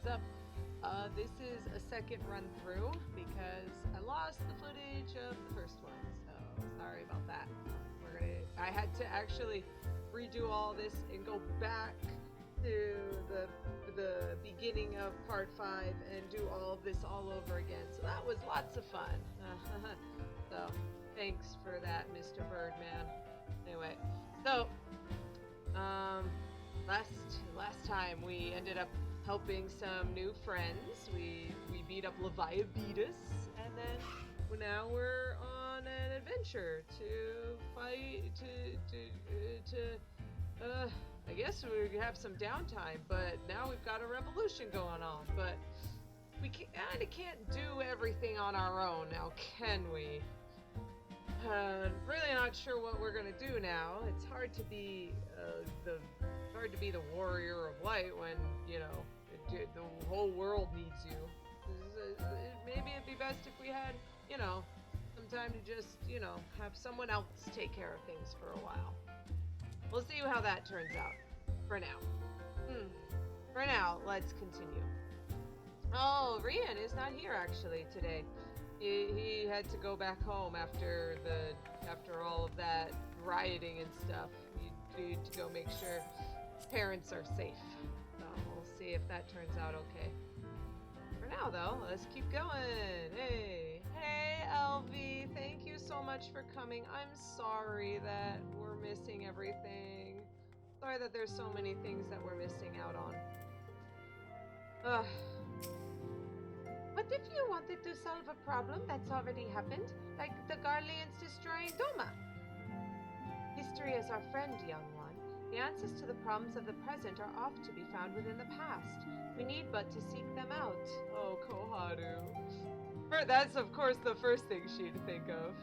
heads up. This is a second run through because I lost the footage of the first one, so sorry about that. I had to actually redo all this and go back to the beginning of part 5 and do all of this all over again. So that was lots of fun. So thanks for that, Mr. Birdman. Anyway, so last time we ended up helping some new friends. We beat up Leviathan, and then now we're on an adventure to fight I guess we have some downtime, but now we've got a revolution going on. But we kind of can't do everything on our own now, can we? Really not sure what we're gonna do now. It's hard to be the warrior of light when, you know, the whole world needs you. Maybe it'd be best if we had, you know, some time to just, you know, have someone else take care of things for a while. We'll see how that turns out. For now. For now, let's continue. Oh, Rian is not here actually today. He had to go back home after all of that rioting and stuff. You need to go make sure his parents are safe. So we'll see if that turns out okay. For now though, let's keep going. Hey, Alphie, thank you so much for coming. I'm sorry that we're missing everything. Sorry that there's so many things that we're missing out on. What if you wanted to solve a problem that's already happened, like the Garleans destroying Doma? History is our friend, young one. The answers to the problems of the present are oft to be found within the past. We need but to seek them out. Oh, Koharu. That's, of course, the first thing she'd think of.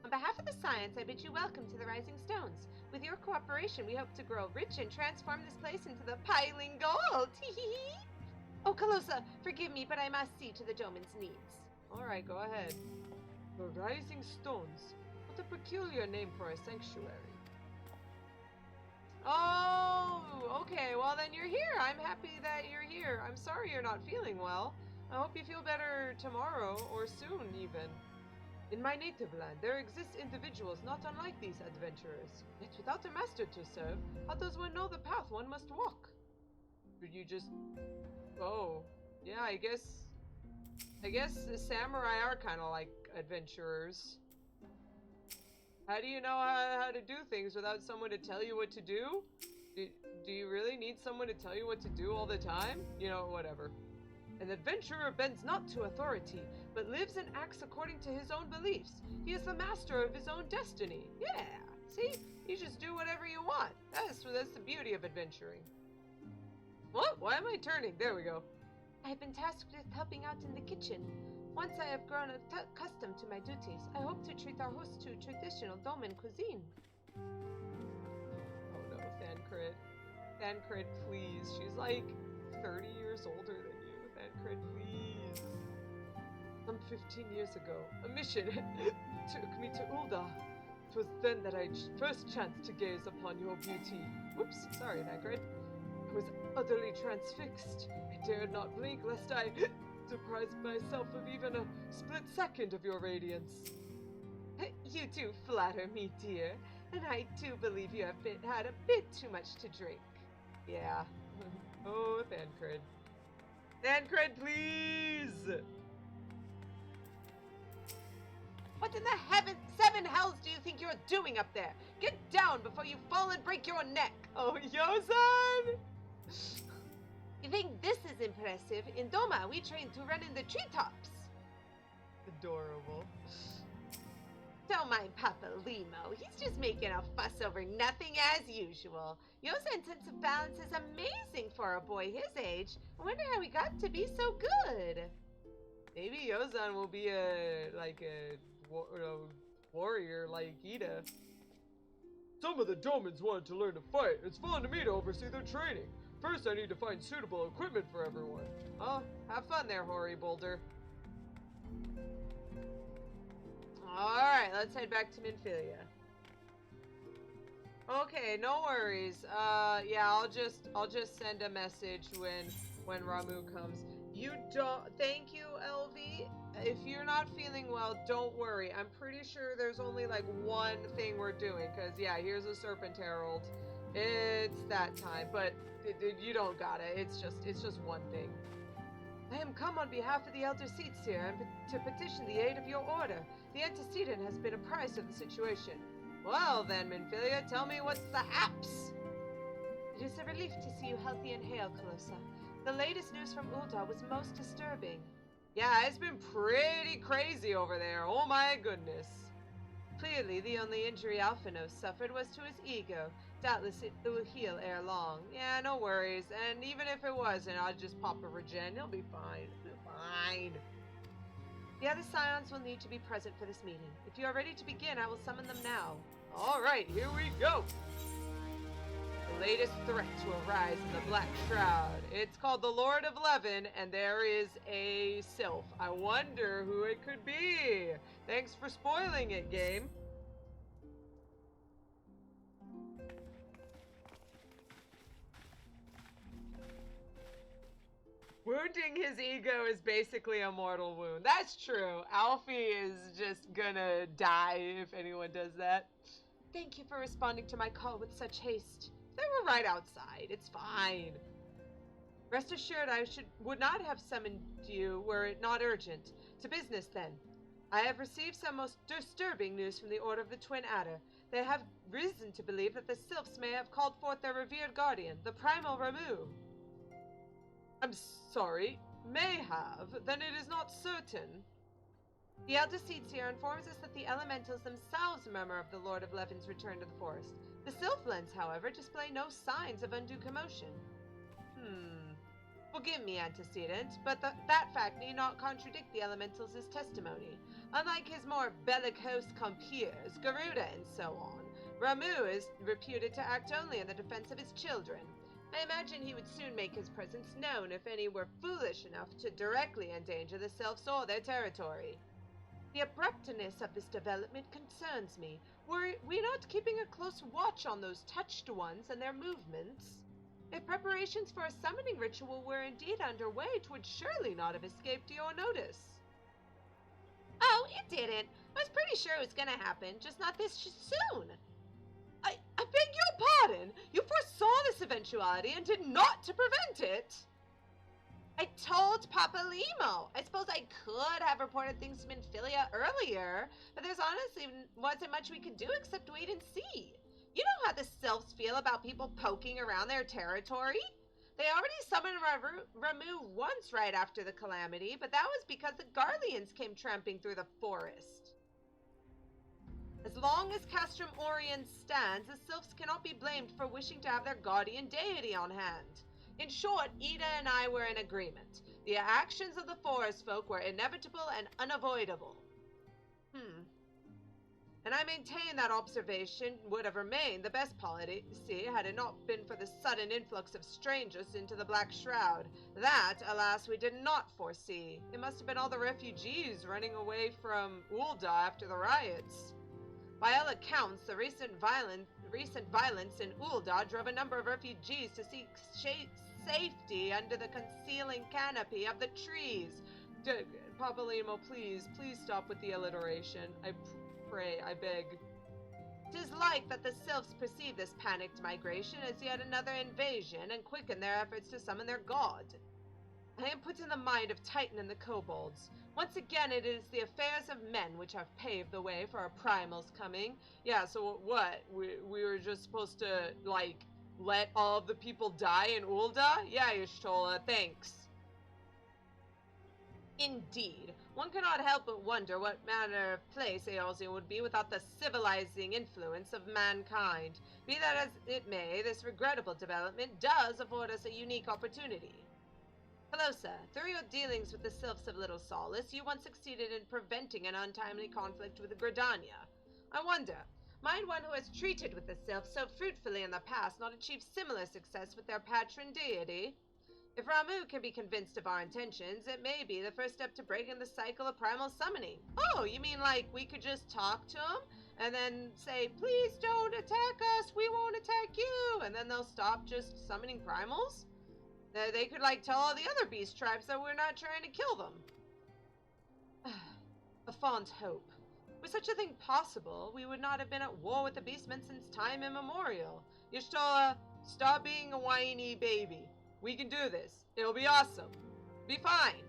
On behalf of the science, I bid you welcome to the Rising Stones. With your cooperation, we hope to grow rich and transform this place into the piling gold. Oh, Calosa, forgive me, but I must see to the Doman's needs. All right, go ahead. The Rising Stones. What a peculiar name for a sanctuary. Oh, okay. Well, then you're here. I'm happy that you're here. I'm sorry you're not feeling well. I hope you feel better tomorrow, or soon even. In my native land, there exist individuals not unlike these adventurers. Yet without a master to serve, how does one know the path one must walk? Could you just... Oh, yeah, I guess the samurai are kind of like adventurers. How do you know how to do things without someone to tell you what to do? Do you really need someone to tell you what to do all the time? You know, whatever. An adventurer bends not to authority, but lives and acts according to his own beliefs. He is the master of his own destiny. Yeah, see? You just do whatever you want. That's the beauty of adventuring. What? Why am I turning? There we go. I have been tasked with helping out in the kitchen. Once I have grown accustomed to my duties, I hope to treat our hosts to traditional Doman cuisine. Oh no, Thancred. Thancred, please. She's like 30 years older than you. Thancred, please. Some 15 years ago, a mission took me to Uldah. It was then that I first chanced to gaze upon your beauty. Whoops, sorry, Thancred. I was utterly transfixed. I dared not blink lest I deprived myself of even a split second of your radiance. You do flatter me, dear, and I do believe you have had a bit too much to drink. Yeah. Oh, Thancred. Thancred, please! What in the seven hells do you think you're doing up there? Get down before you fall and break your neck! Oh, Yozan! You think this is impressive? In Doma, we train to run in the treetops. Adorable. Don't mind Papa Limo. He's just making a fuss over nothing as usual. Yozan's sense of balance is amazing for a boy his age. I wonder how he got to be so good. Maybe Yozan will be a warrior like Ida. Some of the Domans wanted to learn to fight. It's fallen to me to oversee their training. First, I need to find suitable equipment for everyone. Oh, have fun there, Rory Boulder. Alright, let's head back to Minfilia. Okay, no worries. Yeah, I'll just send a message when Ramu comes. You don't... Thank you, LV. If you're not feeling well, don't worry. I'm pretty sure there's only like one thing we're doing. Because, yeah, here's a Serpent Herald. It's that time. But you don't got it. It's just one thing. I am come on behalf of the elder seats here and to petition the aid of your order. The antecedent has been apprised of the situation. Well then, Minfilia, tell me what's the haps? It is a relief to see you healthy and hale, Calosa. The latest news from Uldah was most disturbing. Yeah, it's been pretty crazy over there. Oh my goodness. Clearly, the only injury Alphinaud suffered was to his ego. Doubtless it will heal ere long. Yeah, no worries. And even if it wasn't, I'll just pop a regen. He'll be fine. He'll be fine. The other scions will need to be present for this meeting. If you are ready to begin, I will summon them now. Alright, here we go! The latest threat to arise in the Black Shroud. It's called the Lord of Levin, and there is a Sylph. I wonder who it could be. Thanks for spoiling it, game. Wounding his ego is basically a mortal wound. That's true. Alphie is just gonna die if anyone does that. Thank you for responding to my call with such haste. They were right outside. It's fine. Rest assured I would not have summoned you were it not urgent. To business then. I have received some most disturbing news from the Order of the Twin Adder. They have reason to believe that the Sylphs may have called forth their revered guardian, the primal Ramu. I'm sorry, may have, then it is not certain. The elder Seedseer informs us that the elementals themselves murmur of the Lord of Levin's return to the forest. The Sylphlings, however, display no signs of undue commotion. Forgive me, antecedent, but that fact need not contradict the elementals' testimony. Unlike his more bellicose compeers, Garuda and so on, Ramu is reputed to act only in the defense of his children. I imagine he would soon make his presence known if any were foolish enough to directly endanger the Sylphs or their territory. The abruptness of this development concerns me. Were we not keeping a close watch on those touched ones and their movements? If preparations for a summoning ritual were indeed underway, it would surely not have escaped your notice. Oh, it didn't. I was pretty sure it was gonna happen, just not this soon. I beg your pardon! You foresaw this eventuality and did not to prevent it! I told Papa Limo. I suppose I could have reported things to Minfilia earlier, but there's honestly wasn't much we could do except wait and see. You know how the Sylphs feel about people poking around their territory? They already summoned Ramu once right after the calamity, but that was because the Garleans came tramping through the forest. As long as Castrum Orient stands, the Sylphs cannot be blamed for wishing to have their guardian deity on hand. In short, Ida and I were in agreement. The actions of the forest folk were inevitable and unavoidable. And I maintain that observation would have remained the best policy had it not been for the sudden influx of strangers into the Black Shroud. That, alas, we did not foresee. It must have been all the refugees running away from Uldah after the riots. By all accounts, the recent violence in Uldah drove a number of refugees to seek safety under the concealing canopy of the trees. Papa Limo, please stop with the alliteration. I pray, I beg. 'Tis like that the Sylphs perceive this panicked migration as yet another invasion and quicken their efforts to summon their god. I am put in the mind of Titan and the kobolds. Once again, it is the affairs of men which have paved the way for our primals coming. Yeah, so what? We were just supposed to, like, let all of the people die in Uldah? Yeah, Y'shtola, thanks. Indeed. One cannot help but wonder what manner of place Eorzea would be without the civilizing influence of mankind. Be that as it may, this regrettable development does afford us a unique opportunity. Calosa, through your dealings with the Sylphs of Little Solace, you once succeeded in preventing an untimely conflict with Gridania. I wonder, might one who has treated with the Sylphs so fruitfully in the past not achieve similar success with their patron deity? If Ramu can be convinced of our intentions, it may be the first step to breaking the cycle of primal summoning. Oh, you mean like we could just talk to them and then say, please don't attack us, we won't attack you, and then they'll stop just summoning primals? They could, like, tell all the other beast tribes that we're not trying to kill them. A fond hope. Were such a thing possible, we would not have been at war with the beastmen since time immemorial. Y'shtola, stop being a whiny baby. We can do this. It'll be awesome. Be fine.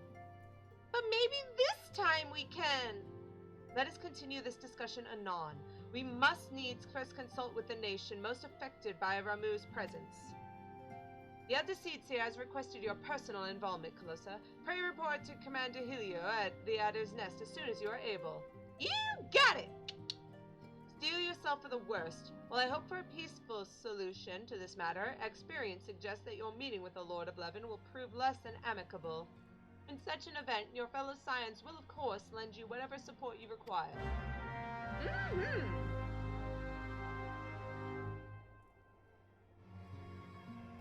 But maybe this time we can. Let us continue this discussion anon. We must needs first consult with the nation most affected by Ramuh's presence. The Elder Seedseer has requested your personal involvement, Calosa. Pray report to Commander Helio at the Adder's Nest as soon as you are able. You got it! Steel yourself for the worst. While I hope for a peaceful solution to this matter, experience suggests that your meeting with the Lord of Levin will prove less than amicable. In such an event, your fellow Scions will of course lend you whatever support you require.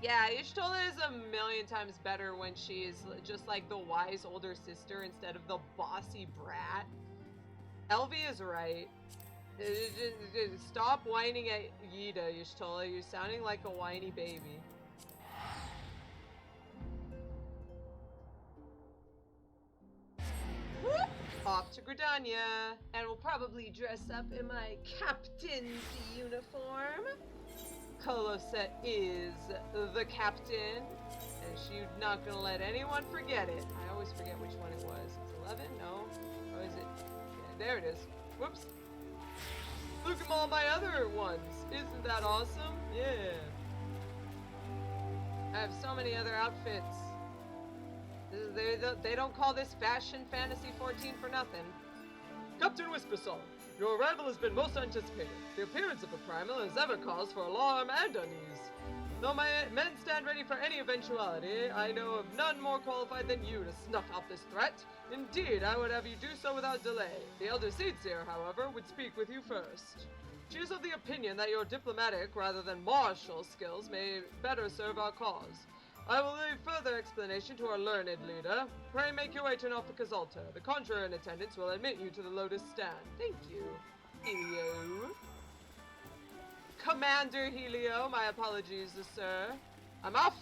Yeah, Y'shtola is a million times better when she's just like the wise older sister instead of the bossy brat. Alphie is right. Stop whining at Yida, Y'shtola. You're sounding like a whiny baby. Whoop! Off to Gridania. And we'll probably dress up in my captain's uniform. Calosa is the captain, and she's not gonna let anyone forget it. I always forget which one it was. It's 11? No. Or is it? Yeah, there it is. Whoops. Look at all my other ones. Isn't that awesome? Yeah. I have so many other outfits. They don't call this Fashion Fantasy 14 for nothing. Captain Whispersong, your arrival has been most anticipated. The appearance of the Primal has ever caused for alarm and unease. Though my men stand ready for any eventuality, I know of none more qualified than you to snuff out this threat. Indeed, I would have you do so without delay. The Elder Seedseer, however, would speak with you first. She is of the opinion that your diplomatic rather than martial skills may better serve our cause. I will leave further explanation to our learned leader. Pray make your way to Nofika's altar. The conjurer in attendance will admit you to the Lotus Stand. Thank you, Helio. Commander Helio, my apologies, sir. I'm off!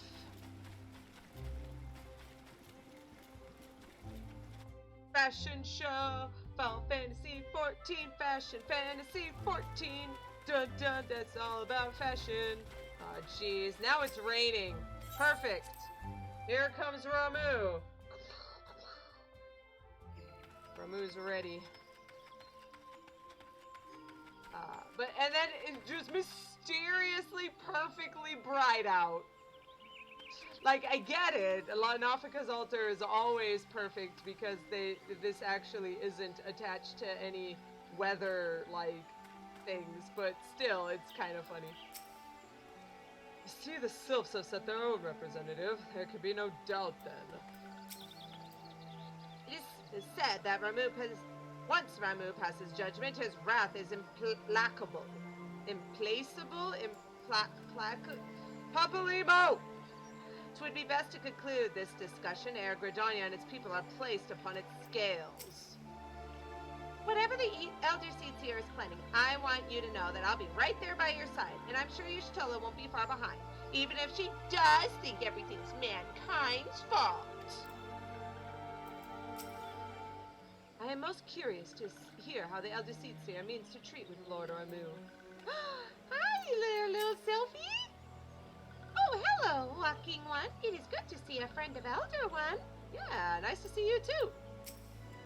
Fashion show, Final Fantasy 14, Fashion Fantasy 14. Dun dun, that's all about fashion. Oh jeez, now it's raining. Perfect. Here comes Ramu. Ramu's ready. And then it just mysteriously perfectly bright out. Like, I get it. Nofika's altar is always perfect because this actually isn't attached to any weather, like, things, but still, it's kind of funny. You see, the Sylphs have set their own representative. There could be no doubt then. It is said that once Ramu passes judgment, his wrath is implacable. Implacable? Papalimo! 'Twould be best to conclude this discussion ere Gridania and its people are placed upon its scales. Whatever the Elder Seedseer is planning, I want you to know that I'll be right there by your side, and I'm sure Y'shtola won't be far behind, even if she does think everything's mankind's fault. I am most curious to hear how the Elder Seedseer means to treat with Lord Ramu. Hi there, little Sylphie! Oh, hello, Walking One. It is good to see a friend of Elder One. Yeah, nice to see you too.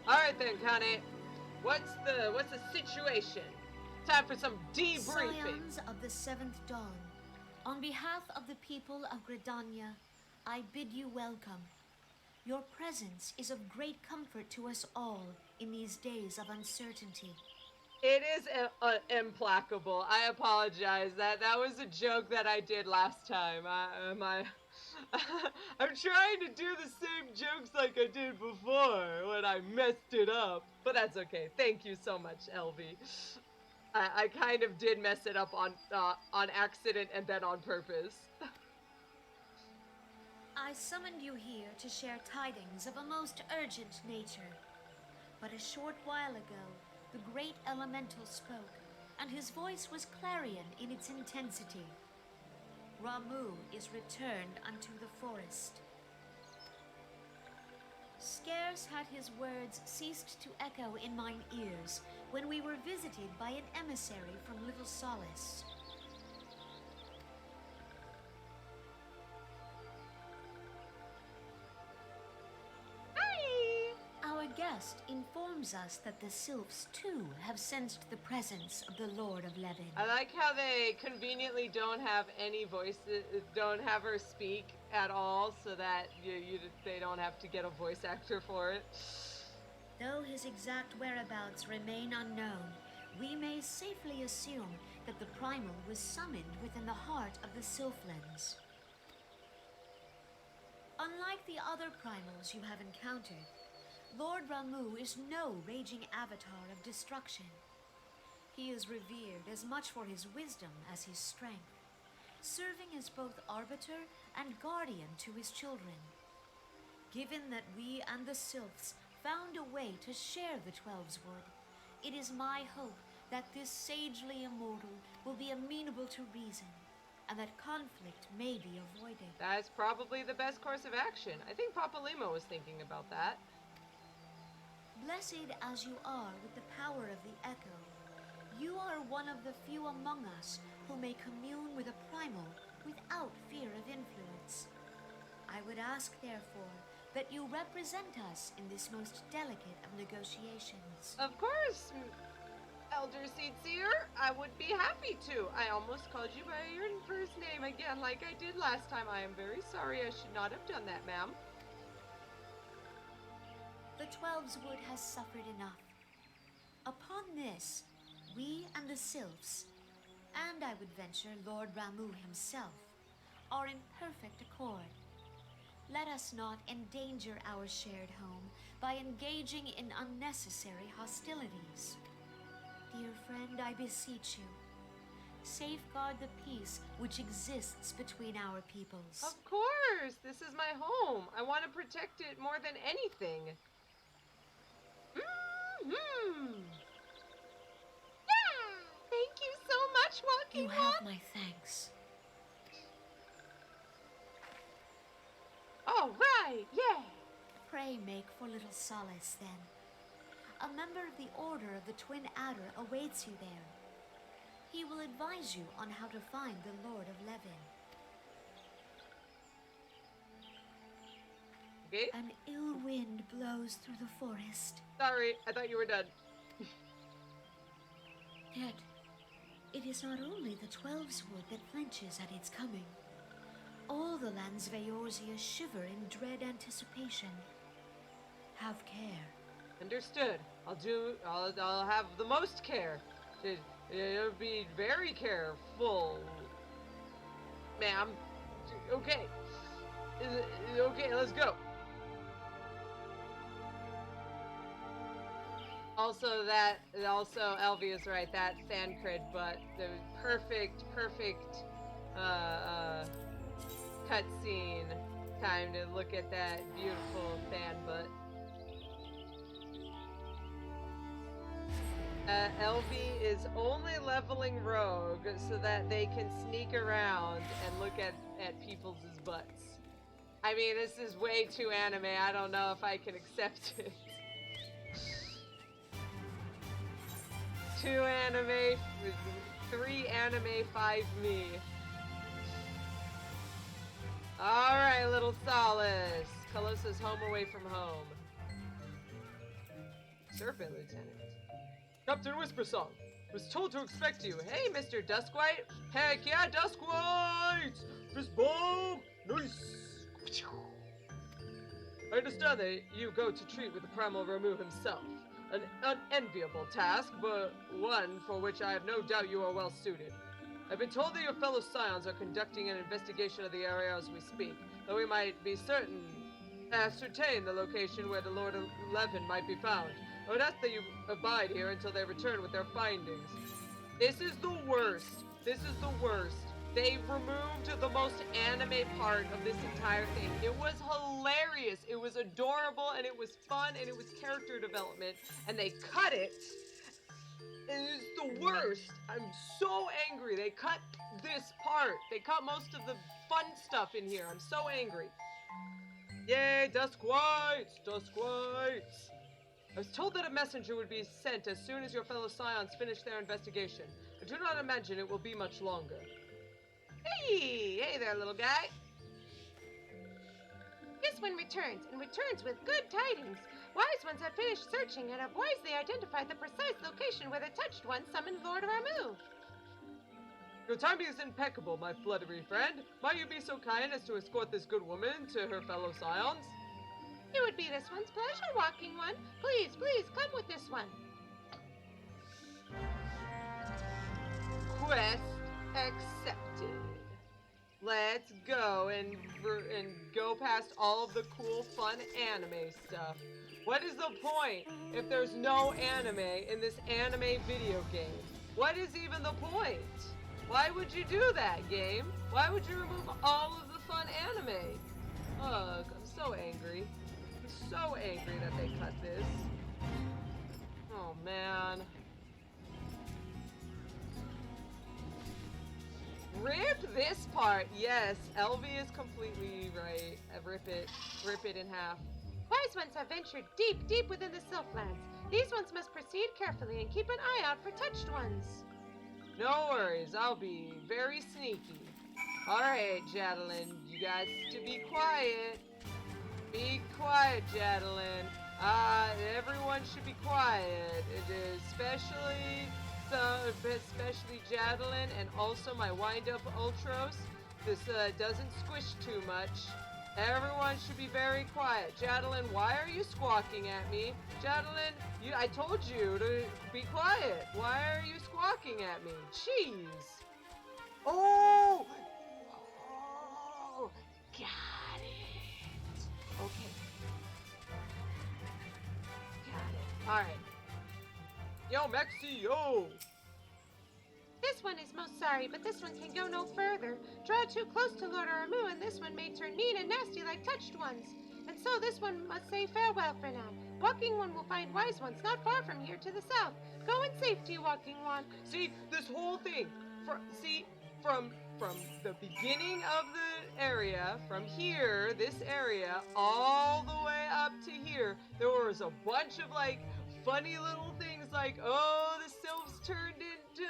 Alright then, Connie. What's the situation? Time for some debriefing. Scions of the Seventh Dawn, on behalf of the people of Gridania, I bid you welcome. Your presence is of great comfort to us all in these days of uncertainty. It is implacable. I apologize. That was a joke that I did last time. I'm trying to do the same jokes like I did before when I messed it up. But that's okay. Thank you so much, Elvie. I kind of did mess it up on accident and then on purpose. I summoned you here to share tidings of a most urgent nature. But a short while ago, the great elemental spoke, and his voice was clarion in its intensity. Ramu is returned unto the forest. Scarce had his words ceased to echo in mine ears when we were visited by an emissary from Little Solace. Our guest informs us that the Sylphs, too, have sensed the presence of the Lord of Levin. I like how they conveniently don't have any voices, don't have her speak at all, so that they don't have to get a voice actor for it. Though his exact whereabouts remain unknown, we may safely assume that the primal was summoned within the heart of the Sylphlands. Unlike the other primals you have encountered, Lord Ramu is no raging avatar of destruction. He is revered as much for his wisdom as his strength, serving as both arbiter and guardian to his children. Given that we and the Sylphs found a way to share the Twelves Wood, it is my hope that this sagely immortal will be amenable to reason, and that conflict may be avoided. That's probably the best course of action. I think Papa Lima was thinking about that. Blessed as you are with the power of the echo, you are one of the few among us who may commune with a primal without fear of influence. I would ask, therefore, that you represent us in this most delicate of negotiations. Of course, Elder Seedseer, I would be happy to. I almost called you by your first name again like I did last time. I am very sorry. I should not have done that, ma'am. The Twelves Wood has suffered enough. Upon this, we and the Sylphs, and I would venture Lord Ramu himself, are in perfect accord. Let us not endanger our shared home by engaging in unnecessary hostilities. Dear friend, I beseech you, safeguard the peace which exists between our peoples. Of course! This is my home. I want to protect it more than anything. Yeah! Thank you so much, Walking You One. have my thanks. All right, yeah. Pray make for Little Solace, then. A member of the Order of the Twin Adder awaits you there. He will advise you on how to find the Lord of Levin. Okay. An ill wind blows through the forest. Sorry, I thought you were done. Yet, it is not only the Twelves Wood that flinches at its coming. All the lands Vaorzia shiver in dread anticipation. Have care. Understood. I'll have the most care. It'll be very careful, ma'am. Okay. Okay, let's go. Also, Elvie is right. That Thancred, but the perfect cutscene time to look at that beautiful fan butt. Elvie is only leveling rogue so that they can sneak around and look at people's butts. I mean, this is way too anime. I don't know if I can accept it. 2 anime, 3 anime, 5 me. Alright, Little Solace. Calosa's home away from home. Serpent Lieutenant. Captain Whispersong, was told to expect you. Hey, Mr. Duskwhite. Heck yeah, Duskwhite! Fist bomb! Nice! I understand that you go to treat with the primal Ramu himself. An unenviable task, but one for which I have no doubt you are well suited. I've been told that your fellow scions are conducting an investigation of the area as we speak, though we might be certain ascertain the location where the Lord of Levin might be found. I would ask that you abide here until they return with their findings. This is the worst. This is the worst. They removed the most anime part of this entire thing. It was hilarious. It was adorable, and it was fun, and it was character development. And they cut it is the worst. I'm so angry. They cut this part. They cut most of the fun stuff in here. I'm so angry. Yay, dusk whites, dusk whites. I was told that a messenger would be sent as soon as your fellow scions finish their investigation. I do not imagine it will be much longer. Hey there, little guy. This one returns, and returns with good tidings. Wise ones have finished searching and have wisely identified the precise location where the touched one summoned Lord Ramu. Your timing is impeccable, my fluttery friend. Might you be so kind as to escort this good woman to her fellow scions? It would be this one's pleasure, walking one. Please, please, come with this one. Quest accepted. Let's go and go past all of the cool, fun anime stuff. What is the point if there's no anime in this anime video game? What is even the point? Why would you do that, game? Why would you remove all of the fun anime? Ugh, I'm so angry. I'm so angry that they cut this. Oh, man. Rip this part. Yes, Elvie is completely right. Rip it in half. Wise ones have ventured deep, deep within the Sylphlands. These ones must proceed carefully and keep an eye out for touched ones. No worries, I'll be very sneaky. Alright, Jadelyn, you guys to be quiet. Be quiet, Jadelyn. Everyone should be quiet. Especially Jadelyn and also my wind-up Ultros. This doesn't squish too much. Everyone should be very quiet. Jadelyn, why are you squawking at me? Jadelyn, I told you to be quiet. Why are you squawking at me? Jeez. Oh! Got it. Okay. Got it. Alright. Yo, Mexi, yo! This one is most sorry, but this one can go no further. Draw too close to Lord Ramu, and this one may turn mean and nasty like touched ones. And so this one must say farewell for now. Walking one will find wise ones not far from here to the south. Go in safety, Walking one. See, this whole thing, from the beginning of the area, from here, this area, all the way up to here, there was a bunch of, like, funny little things like, oh, the Sylphs turned into,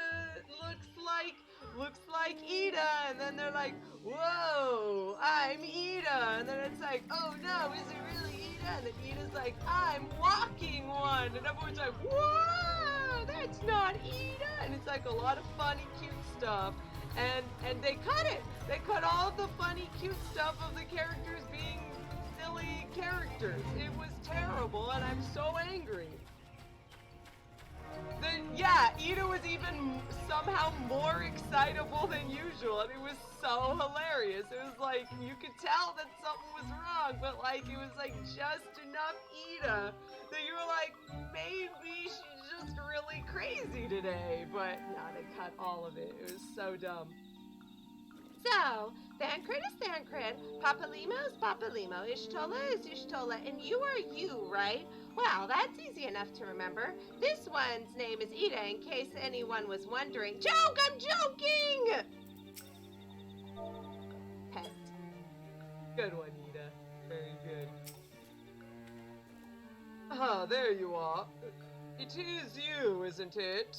looks like Ul'dah, and then they're like, whoa, I'm Ul'dah, and then it's like, oh no, is it really Ul'dah? And then Uldah's like, I'm Walking One, and everyone's like, whoa, that's not Ul'dah, and it's like a lot of funny, cute stuff, and they cut it. They cut all of the funny, cute stuff of the characters being silly characters. It was terrible, and I'm so angry. Then, yeah, Ul'dah was even somehow more excitable than usual, and it was so hilarious. It was like, you could tell that something was wrong, but like, it was like just enough Ul'dah that you were like, maybe she's just really crazy today. But no, they cut all of it. It was so dumb. So, Thancred is Thancred, Papalimo is Papalimo, Ishtola is Ishtola, and you are you, right? Well, that's easy enough to remember. This one's name is Ul'dah, in case anyone was wondering. Joke! I'm joking! Pet. Good one, Ul'dah. Very good. Ah, there you are. It is you, isn't it?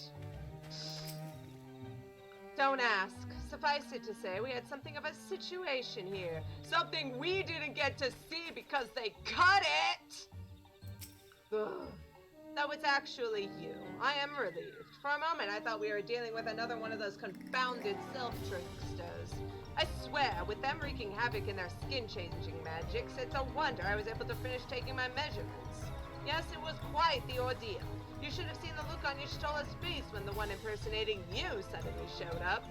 Don't ask. Suffice it to say, we had something of a situation here. Something we didn't get to see because they cut it! Ugh. So it's actually you. I am relieved. For a moment, I thought we were dealing with another one of those confounded Sylph tricksters. I swear, with them wreaking havoc in their skin-changing magics, it's a wonder I was able to finish taking my measurements. Yes, it was quite the ordeal. You should have seen the look on Ishtola's face when the one impersonating you suddenly showed up.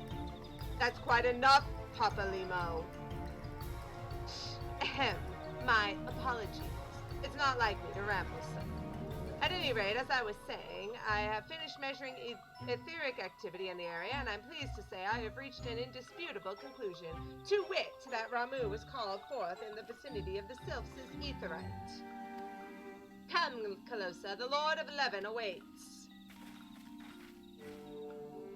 That's quite enough, Papalimo. Ahem. My apologies. It's not like me to ramble so. At any rate, as I was saying, I have finished measuring etheric activity in the area, and I'm pleased to say I have reached an indisputable conclusion, to wit, that Ramu was called forth in the vicinity of the Sylphs' etherite. Come, Calosa, the Lord of Levin awaits.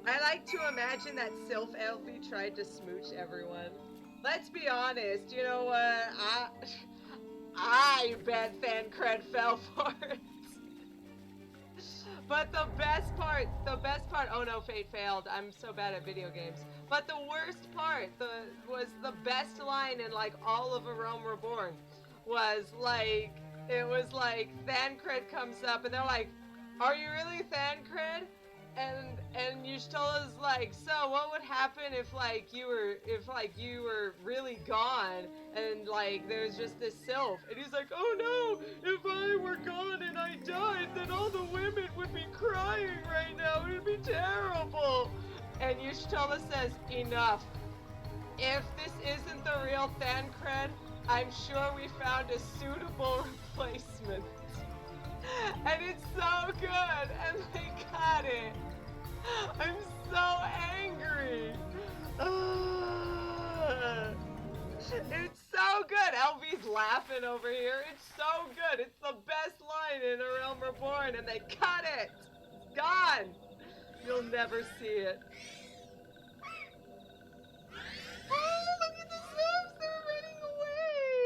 I like to imagine that Sylph Alphie tried to smooch everyone. Let's be honest, you know what? I bet Thancred fell for it. But the best part, oh no, Fate failed. I'm so bad at video games. But the worst part, was the best line in like all of A Realm Reborn was like, it was like Thancred comes up and they're like, "Are you really Thancred?" And Y'shtola's like, "So what would happen if you were really gone and like there's just this sylph?" And he's like, "Oh no, if I were gone and I died, then all the women would be crying right now. It'd be terrible." And Y'shtola says, "Enough. If this isn't the real Thancred, I'm sure we found a suitable replacement." And it's so good, and they got it. I'm so angry. It's so good. Elvie's laughing over here. It's so good. It's the best line in A Realm Reborn, and they cut it. It's gone. You'll never see it. Oh, look at the Sylphs. They're running away.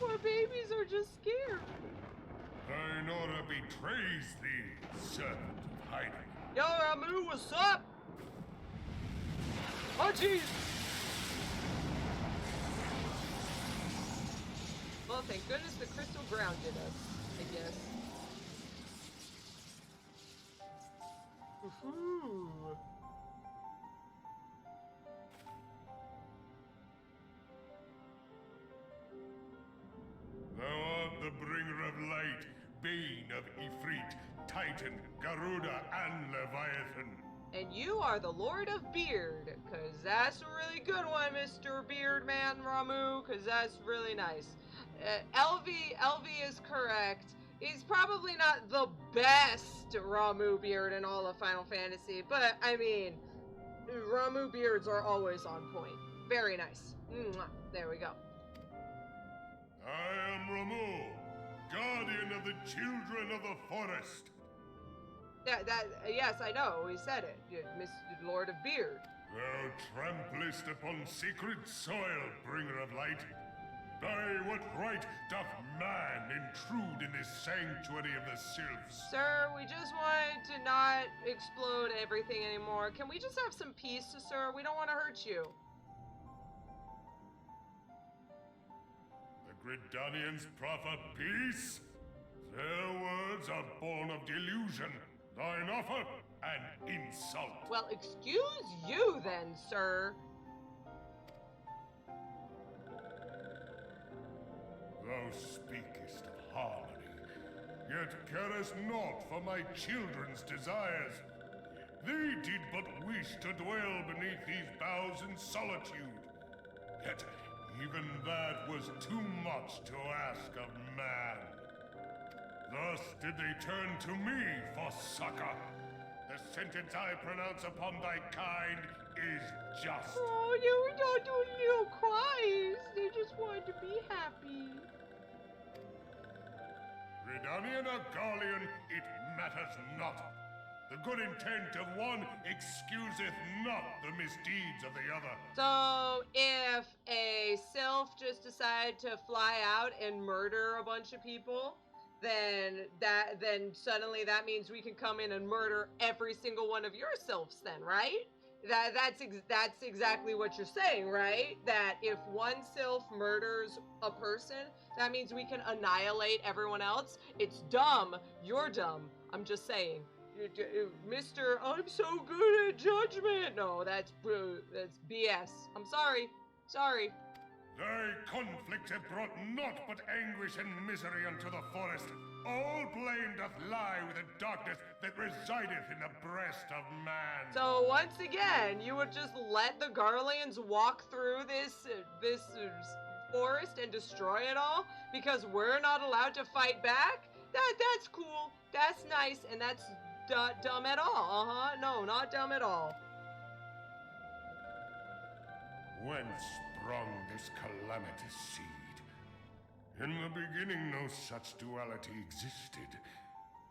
Poor babies are just scared. Thainora betrays thee, servant of hiding. Yo, Ramu, what's up? Oh, jeez. Well, thank goodness the crystal grounded us, I guess. Woohoo. Thou art the bringer of light, bane of Ifrit, Titan, Garuda, and Leviathan. And you are the Lord of Beard, cause that's a really good one, Mr. Beardman Ramu, cause that's really nice. Elvie is correct. He's probably not the best Ramu beard in all of Final Fantasy, but I mean, Ramu beards are always on point. Very nice. Mwah. There we go. I am Ramu, guardian of the children of the forest. Yes, I know, he said it. Mr. Lord of Beard. Thou tramplest upon sacred soil, bringer of light. By what right doth man intrude in this sanctuary of the Sylphs? Sir, we just want to not explode everything anymore. Can we just have some peace, sir? We don't want to hurt you. The Gridanians proffer peace? Their words are born of delusion, thine offer an insult. Well, excuse you then, sir. Thou speakest of harmony, yet carest naught for my children's desires. They did but wish to dwell beneath these boughs in solitude. Yet even that was too much to ask of man. Thus did they turn to me for succor. The sentence I pronounce upon thy kind is just. Oh, you were not doing little cries. They just wanted to be happy. Gridanian or Garlean, it matters not. The good intent of one excuseth not the misdeeds of the other. So, if a sylph just decided to fly out and murder a bunch of people, then suddenly that means we can come in and murder every single one of your sylphs then, right? That's exactly what you're saying, right? That if one sylph murders a person, that means we can annihilate everyone else. It's dumb. You're dumb. I'm just saying. Mr. I'm so good at judgment. No, that's BS. I'm sorry. Sorry. Thy conflict hath brought naught but anguish and misery unto the forest. All blame doth lie with the darkness that resideth in the breast of man. So once again, you would just let the Garleans walk through this forest and destroy it all because we're not allowed to fight back? That's cool. That's nice, and that's dumb at all. No, not dumb at all. Whence sprung this calamitous seed? In the beginning no such duality existed.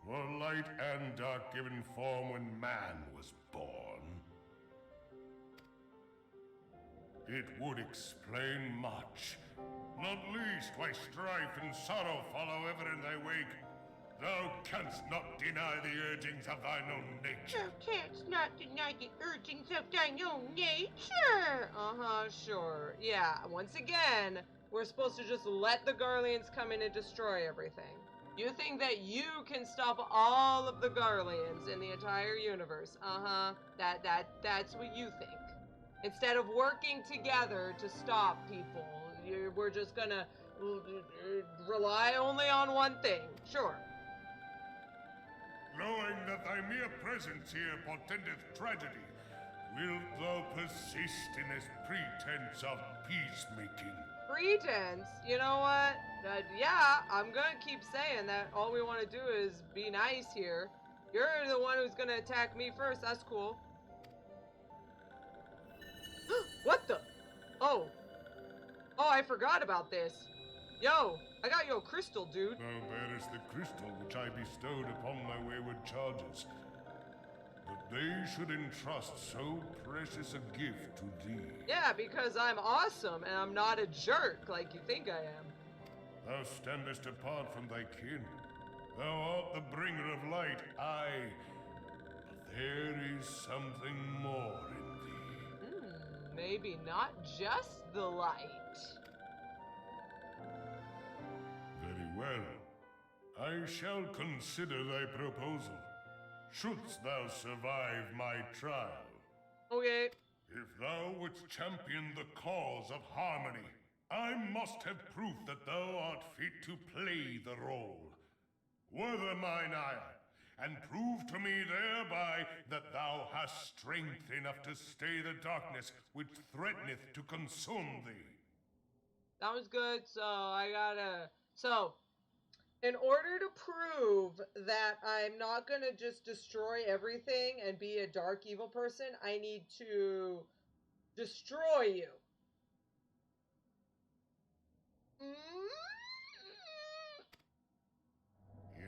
Were light and dark given form when man was born? It would explain much, not least why strife and sorrow follow ever in thy wake. Thou canst not deny the urgings of thine own nature. Thou canst not deny the urgings of thine own nature. Sure. Yeah, once again, we're supposed to just let the Garleans come in and destroy everything. You think that you can stop all of the Garleans in the entire universe. That's what you think. Instead of working together to stop people, we're just gonna rely only on one thing. Sure. Knowing that thy mere presence here portendeth tragedy, wilt thou persist in this pretense of peacemaking? Pretense? You know what? Yeah, I'm gonna keep saying that all we want to do is be nice here. You're the one who's gonna attack me first. That's cool. What the? Oh, I forgot about this. Yo, I got your crystal, dude. Thou bearest the crystal which I bestowed upon my wayward charges, that they should entrust so precious a gift to thee. Yeah, because I'm awesome and I'm not a jerk like you think I am. Thou standest apart from thy kin. Thou art the bringer of light, aye. But there is something more in thee. Maybe not just the light. Very well. I shall consider thy proposal, shouldst thou survive my trial. Okay. If thou wouldst champion the cause of harmony, I must have proof that thou art fit to play the role. Wither mine ire, and prove to me thereby that thou hast strength enough to stay the darkness which threateneth to consume thee. Sounds good. So, in order to prove that I'm not gonna just destroy everything and be a dark evil person, I need to destroy you.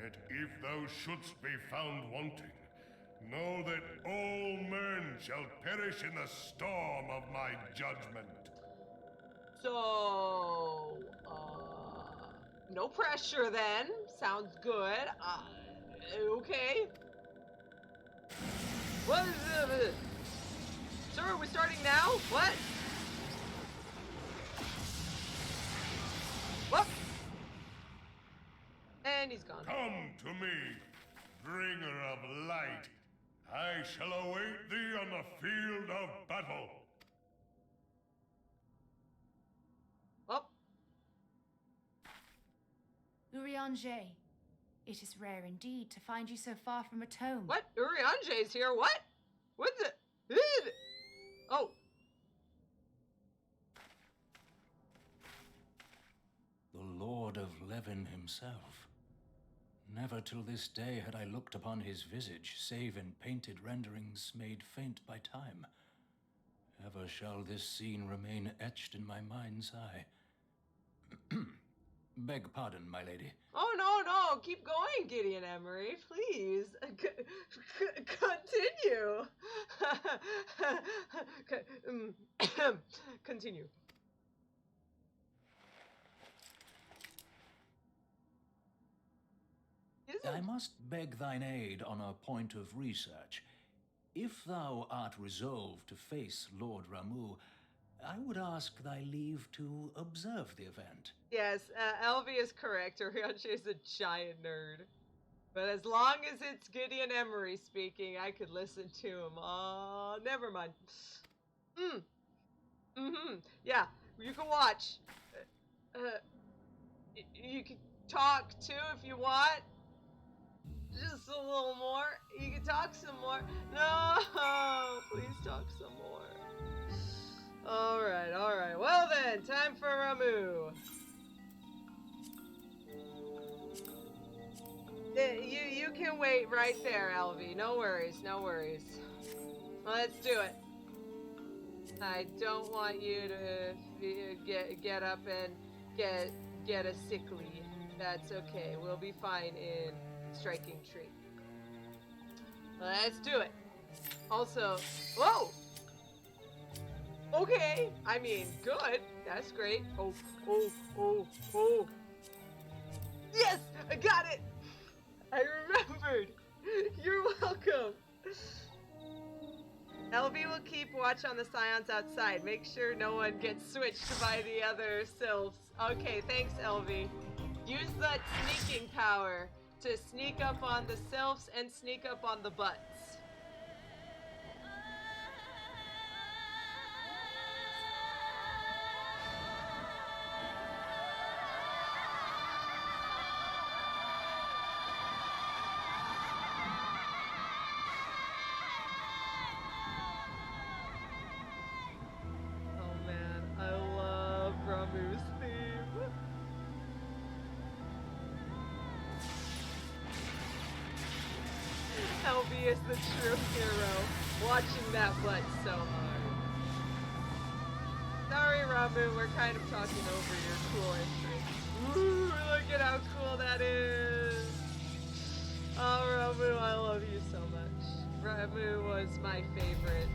Yet if thou shouldst be found wanting, know that all men shall perish in the storm of my judgment. So, no pressure then. Sounds good. Okay. What is it? Sir, are we starting now? What? What? And he's gone. Come to me, bringer of light. I shall await thee on the field of battle. Oh, Urianger, it is rare indeed to find you so far from a tome. what? Urianger's here. What? What the? Oh. The Lord of Levin himself. Never till this day had I looked upon his visage, save in painted renderings made faint by time. Ever shall this scene remain etched in my mind's eye. Beg pardon, my lady. Oh, no. Keep going, Gideon Emery. Please. Continue. Continue. I must beg thine aid on a point of research. If thou art resolved to face Lord Ramu, I would ask thy leave to observe the event. Yes, Alphie is correct. Urianger is a giant nerd. But as long as it's Gideon Emery speaking, I could listen to him. Oh, never mind. Yeah, you can watch. You can talk too if you want. Just a little more. You can talk some more. No, please talk some more. All right. Well then, time for Ramu. You can wait right there, Alphie. No worries. Let's do it. I don't want you to get up and get a sickly. That's okay. We'll be fine in striking tree. Let's do it. Also, whoa! Okay, I mean, good. That's great. Oh. Yes, I got it. I remembered. You're welcome. Elvie will keep watch on the scions outside. Make sure no one gets switched by the other Sylphs. Okay, thanks, Elvie. Use that sneaking power to sneak up on the Sylphs and sneak up on the butts. Ramuh's theme. Elvie is the true hero, watching that butt so hard. Sorry, Ramu, we're kind of talking over your cool entry. Ooh, look at how cool that is. Oh, Ramu, I love you so much. Ramu was my favorite.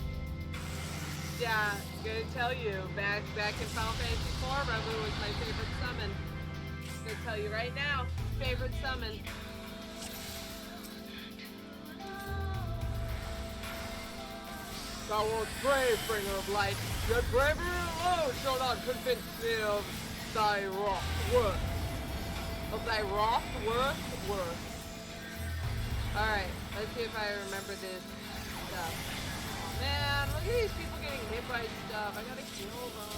Yeah, gonna tell you, back in Final Fantasy IV, Ramu was my favorite summon. Gonna tell you right now, favorite summon. Thou art brave, bringer of light, yet bravery alone shall not convince me of thy worth. Of thy worth. Alright, let's see if I remember this stuff. Oh man, look at these people getting hit by stuff. I gotta kill them.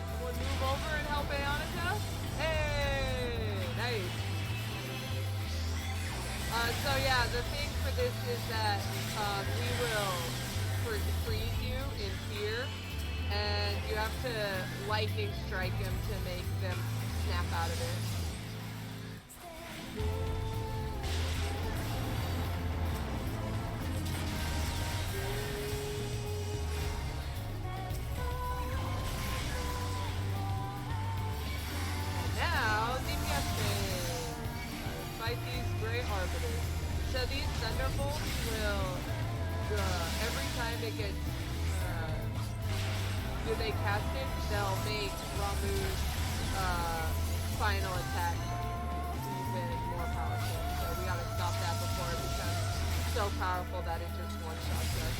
Someone move over and help Aeonica? Hey, nice. So yeah, the thing for this is that we will freeze you in fear, and you have to lightning strike them to make them snap out of it. So these thunderbolts will, every time it gets, they cast it, they'll make Ramuh's final attack even more powerful. So we gotta stop that before it becomes so powerful that it just one-shots us.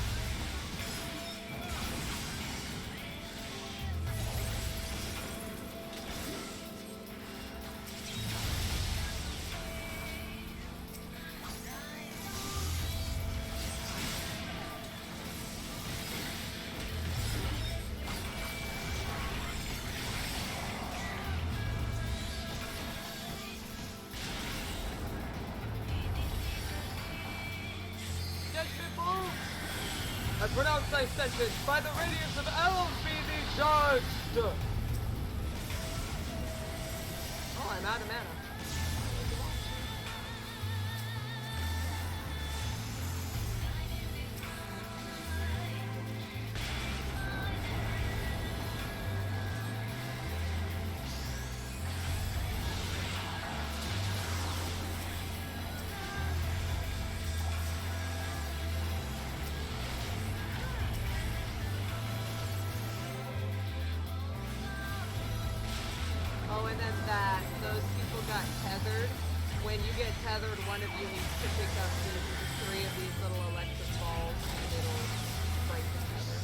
I pronounce thy sentence by the radiance of Alphie the judged! Oh, I'm out of mana. Those people got tethered. When you get tethered, one of you needs to pick up 3 of these little electric balls and it'll break the tether.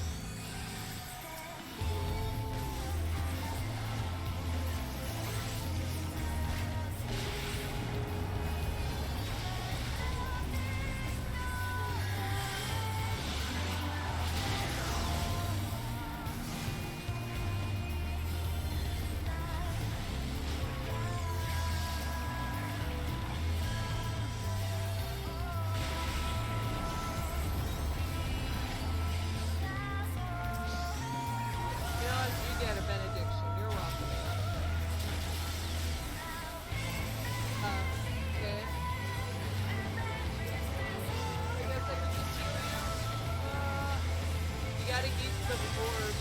orb.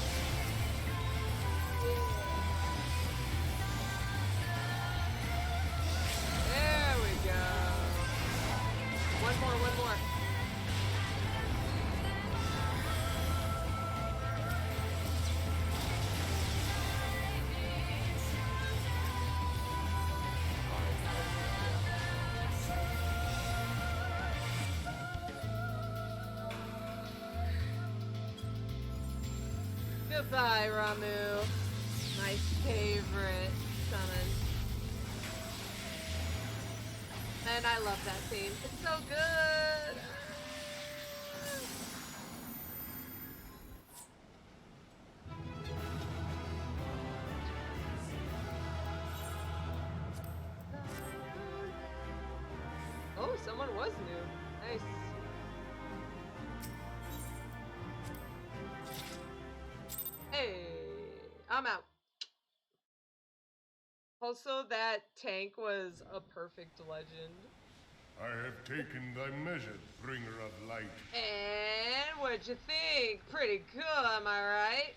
There we go. One more, one more. Goodbye, Ramu. My favorite summon. And I love that theme. It's so good. Oh, someone was new. Nice. Hey, I'm out. Also, that tank was a perfect legend. I have taken thy measure, bringer of light. And what'd you think? Pretty cool, am I right?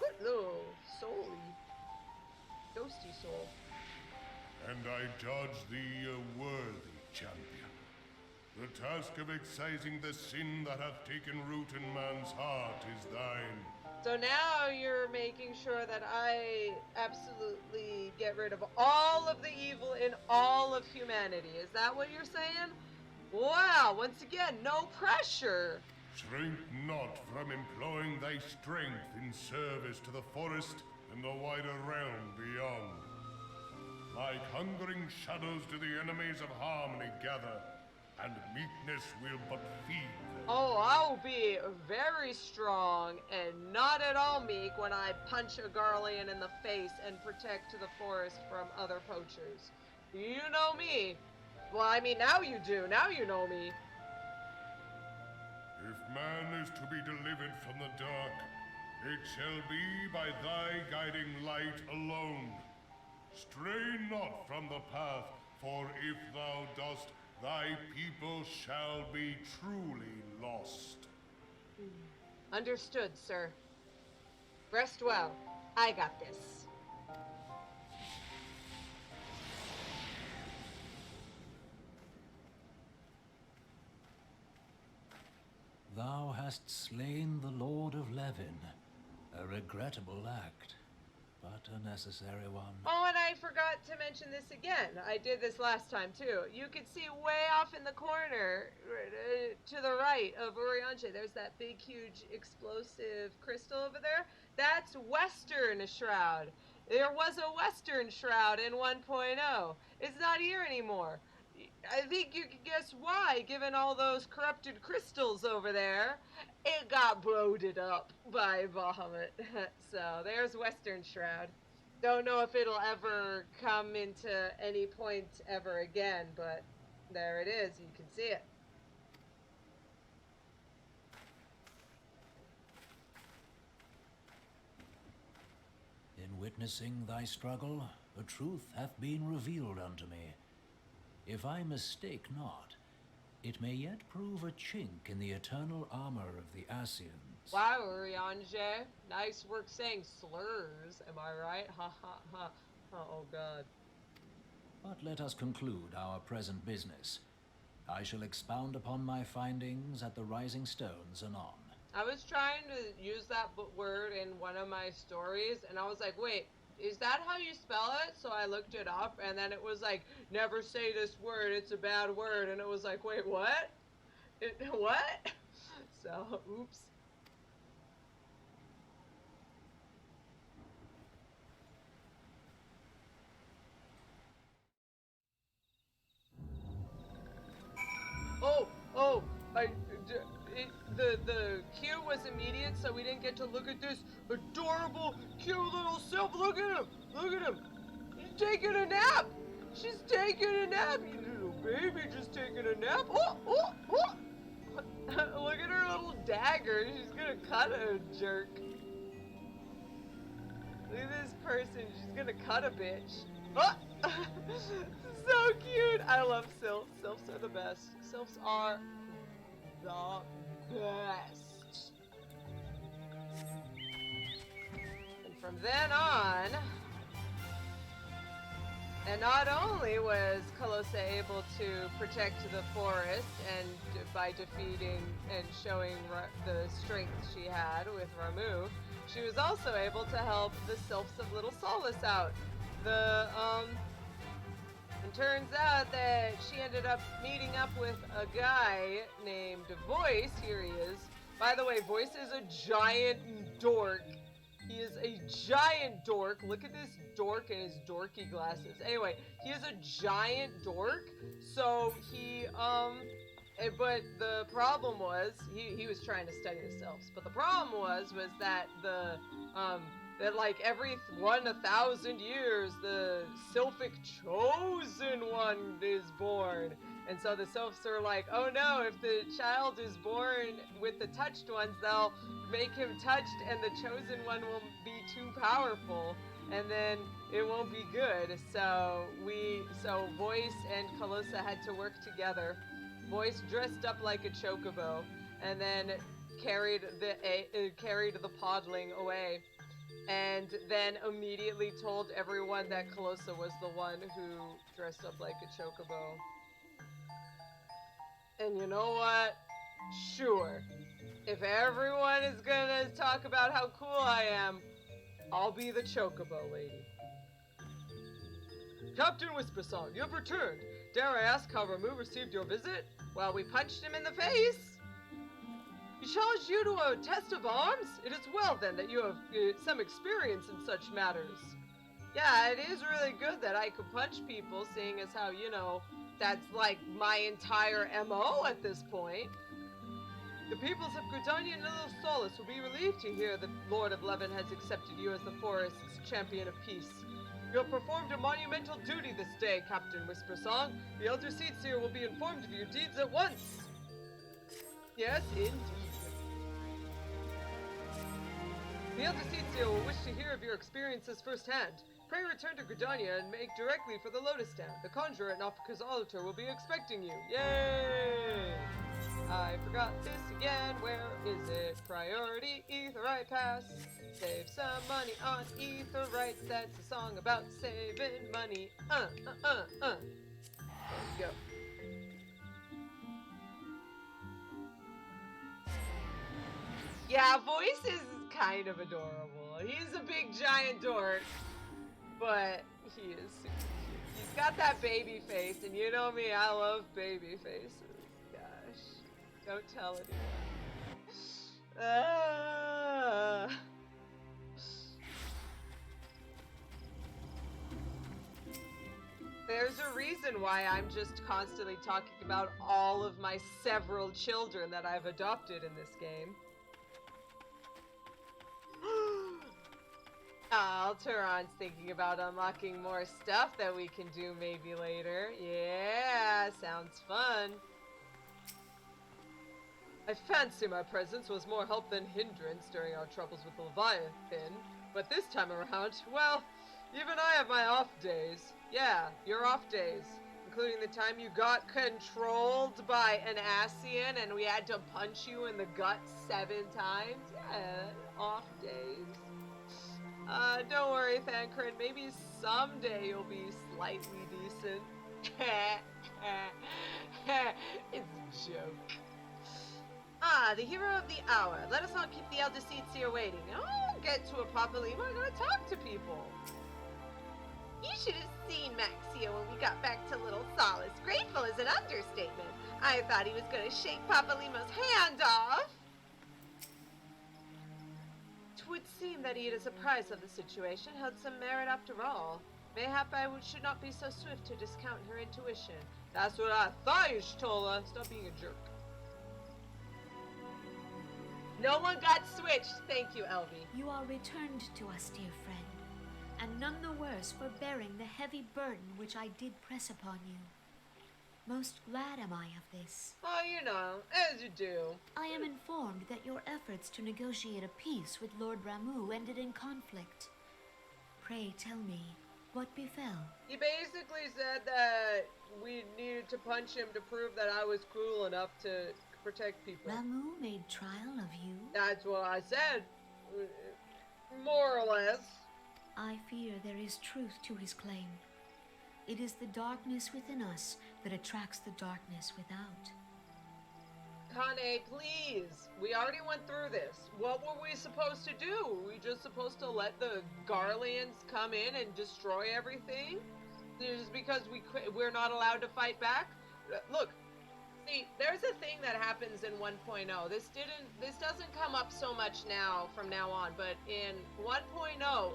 Good little soul-y. Ghosty soul. And I judge thee a worthy champion. The task of excising the sin that hath taken root in man's heart is thine. So now you're making sure that I absolutely get rid of all of the evil in all of humanity. Is that what you're saying? Wow, once again, no pressure. Shrink not from employing thy strength in service to the forest and the wider realm beyond. Like hungering shadows do the enemies of harmony gather, and meekness will but feed them. Oh, I'll be very strong and not at all meek when I punch a Garlean in the face and protect the forest from other poachers. You know me. Well, I mean, now you do. Now you know me. If man is to be delivered from the dark, it shall be by thy guiding light alone. Stray not from the path, for if thou dost, thy people shall be truly lost. Understood, sir. Rest well. I got this. Thou hast slain the Lord of Levin. A regrettable act, but a necessary one. Oh, and I forgot to mention this again. I did this last time, too. You can see way off in the corner, to the right of Urianger, there's that big, huge, explosive crystal over there. That's Western Shroud. There was a Western Shroud in 1.0. It's not here anymore. I think you can guess why, given all those corrupted crystals over there. It got bloated up by Bahamut. So, there's Western Shroud. Don't know if it'll ever come into any point ever again, but there it is. You can see it. In witnessing thy struggle, a truth hath been revealed unto me. If I mistake not, it may yet prove a chink in the eternal armor of the Ascians. Wow, Urianger. Nice work saying slurs, am I right? Ha ha ha. Oh god. But let us conclude our present business. I shall expound upon my findings at the Rising Stones anon. I was trying to use that word in one of my stories, and I was like, wait, is that how you spell it? So I looked it up, and then it was like, never say this word, it's a bad word. And it was like, wait, what? What? So, oops. The cue was immediate, so we didn't get to look at this adorable, cute little Sylph. Look at him! Look at him! He's taking a nap! She's taking a nap! You little baby just taking a nap! Oh, oh, oh! Look at her little dagger. She's gonna cut a jerk. Look at this person. She's gonna cut a bitch. Oh! so cute. I love Sylphs. Sylphs are the best. Sylphs are the best. And from then on, and not only was Calosa able to protect the forest and by defeating and showing the strength she had with Ramu, she was also able to help the Sylphs of Little Solace out. It turns out that she ended up meeting up with a guy named Voice. Here he is. By the way, Voice is a giant dork. He is a giant dork. Look at this dork and his dorky glasses. Anyway, he is a giant dork. So he, but the problem was, he was trying to study the Sylphs. But the problem was that that like every 1,000 years, the Sylphic chosen one is born. And so the Sylphs are like, oh no, if the child is born with the touched ones, they'll make him touched and the chosen one will be too powerful. And then it won't be good. So Voice and Calosa had to work together. Voice dressed up like a chocobo and then carried the podling away. And then immediately told everyone that Calosa was the one who dressed up like a chocobo. And you know what? Sure. If everyone is gonna talk about how cool I am, I'll be the chocobo lady. Captain Whispersong, you have returned. Dare I ask how Ramu received your visit? Well, we punched him in the face. He challenged you to a test of arms? It is well then that you have some experience in such matters. Yeah, it is really good that I could punch people, seeing as how, you know, that's like my entire MO at this point. The peoples of Gridania and Little Solace will be relieved to hear that Lord of Levin has accepted you as the forest's champion of peace. You have performed a monumental duty this day, Captain Whispersong. The Elder Seedseer will be informed of your deeds at once. Yes, indeed. The Elder Seedseer will wish to hear of your experiences firsthand. Pray return to Gridania and make directly for the Lotus Stand. The Conjurer at Nafika's altar will be expecting you. Yay! I forgot this again. Where is it? Priority Aetheryte Pass. Save some money on Aetherytes. That's a song about saving money. There we go. Yeah, Voice is kind of adorable. He's a big giant dork, but he is super cute. He's got that baby face, and you know me, I love baby faces. Gosh, don't tell anyone. There's a reason why I'm just constantly talking about all of my several children that I've adopted in this game. Alturon's thinking about unlocking more stuff that we can do maybe later. Yeah, sounds fun. I fancy my presence was more help than hindrance during our troubles with Leviathan, but this time around, well, even I have my off days. Yeah, your off days, including the time you got controlled by an Ascian and we had to punch you in the gut 7 times. Yeah, off days. Don't worry, Thancred. Maybe someday you'll be slightly decent. It's a joke. Ah, the hero of the hour. Let us not keep the Elder Seedseer waiting. Oh, get to a Papalima and go talk to people. You should have seen Maxia when we got back to Little Solace. Grateful is an understatement. I thought he was going to shake Papalima's hand off. Would seem that he, as a prize of the situation, held some merit after all. Mayhap I should not be so swift to discount her intuition. That's what I thought, Y'shtola. Stop being a jerk. No one got switched. Thank you, Elvie. You are returned to us, dear friend, and none the worse for bearing the heavy burden which I did press upon you. Most glad am I of this. Oh, you know, as you do. I am informed that your efforts to negotiate a peace with Lord Ramu ended in conflict. Pray tell me, What befell? He basically said that we needed to punch him to prove that I was cruel enough to protect people. Ramu made trial of you? That's what I said. More or less. I fear there is truth to his claim. It is the darkness within us that attracts the darkness without. Kane, please. We already went through this. What were we supposed to do? Were we just supposed to let the Garleans come in and destroy everything? Just because we're not allowed to fight back? Look, see, there's a thing that happens in 1.0. This doesn't come up so much now from now on, but in 1.0,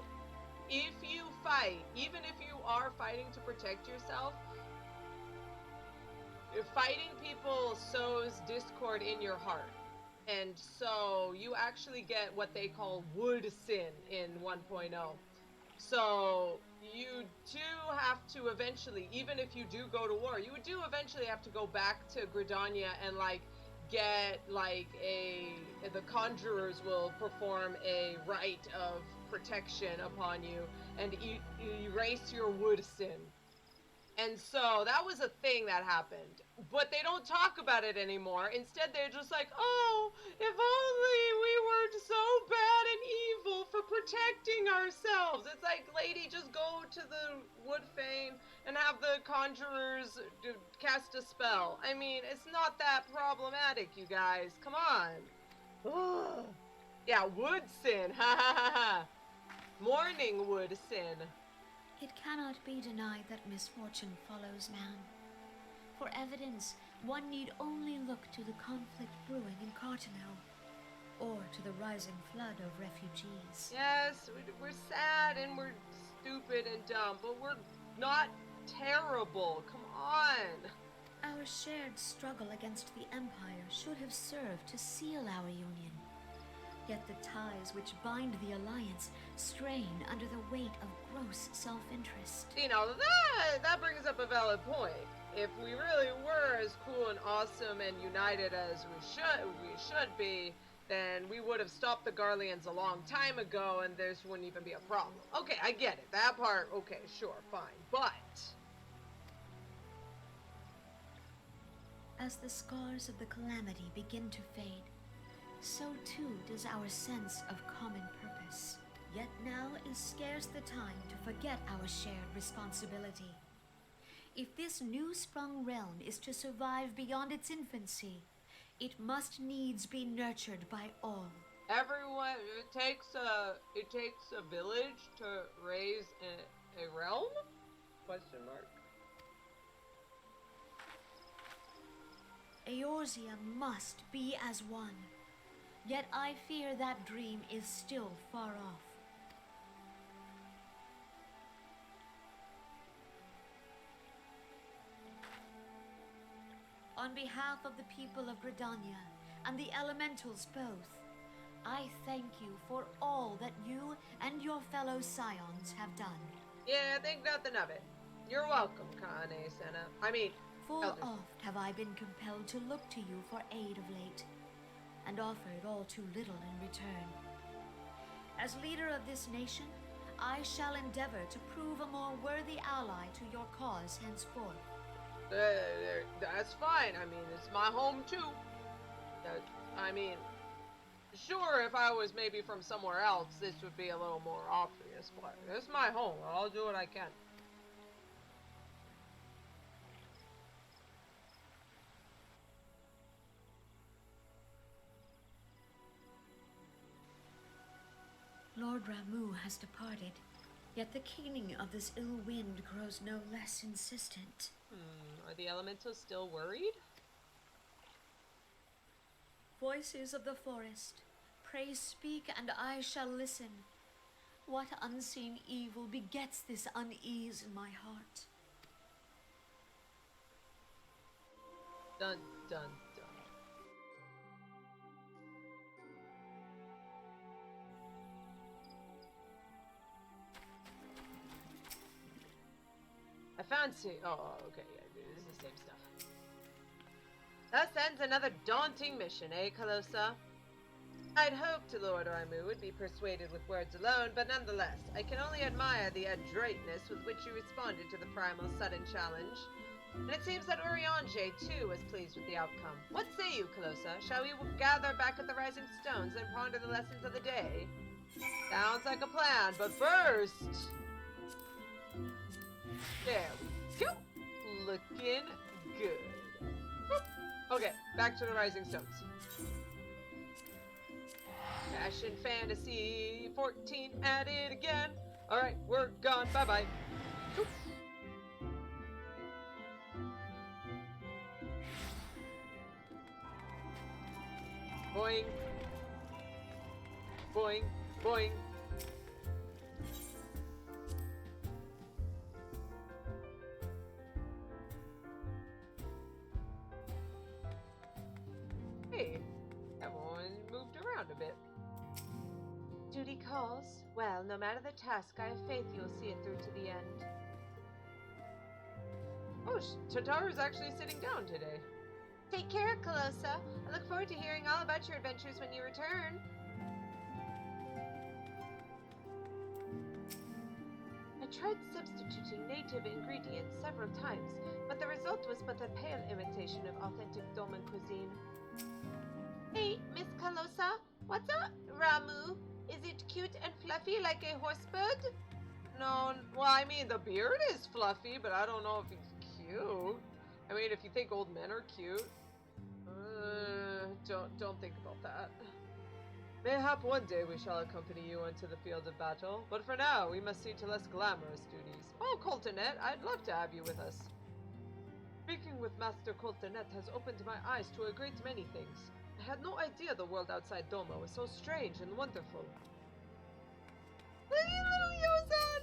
if you fight, even if you are fighting to protect yourself, fighting people sows discord in your heart. And so you actually get what they call wood sin in 1.0. So you do have to eventually, even if you do go to war, you do eventually have to go back to Gridania and get the conjurers will perform a rite of protection upon you and erase your wood sin. And so that was a thing that happened, but they don't talk about it anymore. Instead, they're just like, oh, if only we weren't so bad and evil for protecting ourselves. It's like, lady, just go to the Woodfane and have the conjurers cast a spell. I mean, it's not that problematic, you guys. Come on. Ugh. Yeah, wood sin. Ha ha ha ha. Morning wood sin. It cannot be denied that misfortune follows man. For evidence, one need only look to the conflict brewing in Cartano, or to the rising flood of refugees. Yes, we're sad and we're stupid and dumb, but we're not terrible. Come on. Our shared struggle against the Empire should have served to seal our union. Yet the ties which bind the Alliance strain under the weight of gross self-interest. You know, that brings up a valid point. If we really were as cool and awesome and united as we should be, then we would have stopped the Garleans a long time ago and this wouldn't even be a problem. Okay, I get it. That part, okay, sure, fine. But as the scars of the calamity begin to fade, so too does our sense of common purpose. Yet now is scarce the time to forget our shared responsibility. If this new-sprung realm is to survive beyond its infancy, it must needs be nurtured by all. everyone, it takes a village to raise a realm? Question mark. Eorzea must be as one. Yet I fear that dream is still far off. On behalf of the people of Gridania and the elementals both, I thank you for all that you and your fellow scions have done. Yeah, think nothing of it. You're welcome, Kane-senna. Full Elders. oft have I been compelled to look to you for aid of late, and offered all too little in return. As leader of this nation, I shall endeavor to prove a more worthy ally to your cause henceforth. That's fine. It's my home too. Sure, if I was maybe from somewhere else, this would be a little more obvious, but it's my home. I'll do what I can. Lord Ramu has departed, yet the keening of this ill wind grows no less insistent. Are the elementals still worried? Voices of the forest, pray speak and I shall listen. What unseen evil begets this unease in my heart? Dun, dun, dun. I fancy. Oh, okay, yeah, this is the same stuff. Thus ends another daunting mission, eh, Calosa? I'd hoped Lord Ramu would be persuaded with words alone, but nonetheless, I can only admire the adroitness with which you responded to the primal sudden challenge. And it seems that Urianger, too, was pleased with the outcome. What say you, Calosa? Shall we gather back at the Rising Stones and ponder the lessons of the day? Sounds like a plan, but first... There we go! Looking good. Boop. Okay, back to the Rising Stones. Fashion Fantasy 14 at it again. Alright, we're gone. Bye-bye. Boing. Boing. Boing. Hey, everyone moved around a bit. Duty calls? Well, no matter the task, I have faith you'll see it through to the end. Oh, Tataru's actually sitting down today. Take care, Calosa. I look forward to hearing all about your adventures when you return. I tried substituting native ingredients several times, but the result was but a pale imitation of authentic Doman cuisine. Hey, Miss Calosa, what's up, Ramu? Is it cute and fluffy like a horsebird? No, well, I mean, the beard is fluffy, but I don't know if he's cute. I mean, if you think old men are cute, don't think about that. Mayhap one day we shall accompany you onto the field of battle, but for now we must see to less glamorous duties. Oh, Coltonet, I'd love to have you with us. Speaking with Master Coltonet has opened my eyes to a great many things. I had no idea the world outside Doma was so strange and wonderful. Little Yozan!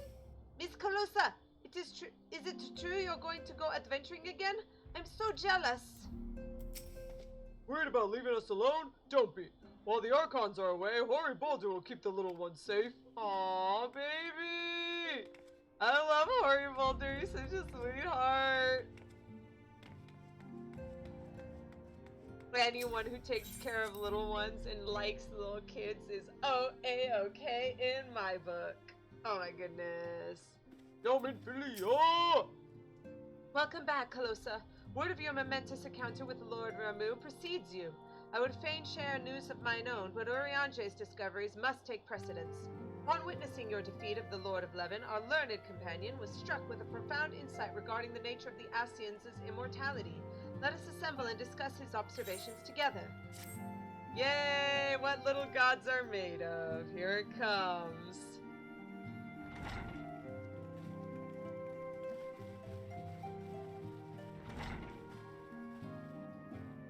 Miss Calosa, is it true you're going to go adventuring again? I'm so jealous. Worried about leaving us alone? Don't be. While the Archons are away, Rory Boulder will keep the little ones safe. Aw, baby! I love Rory Boulder, he's such a sweetheart. Anyone who takes care of little ones and likes little kids is O-A-OK in my book. Oh my goodness. Welcome back, Calosa. Word of your momentous encounter with Lord Ramu precedes you. I would fain share news of mine own, but Urianger's discoveries must take precedence. Upon witnessing your defeat of the Lord of Levin, our learned companion was struck with a profound insight regarding the nature of the Ascians' immortality. Let us assemble and discuss his observations together. Yay! What little gods are made of. Here it comes.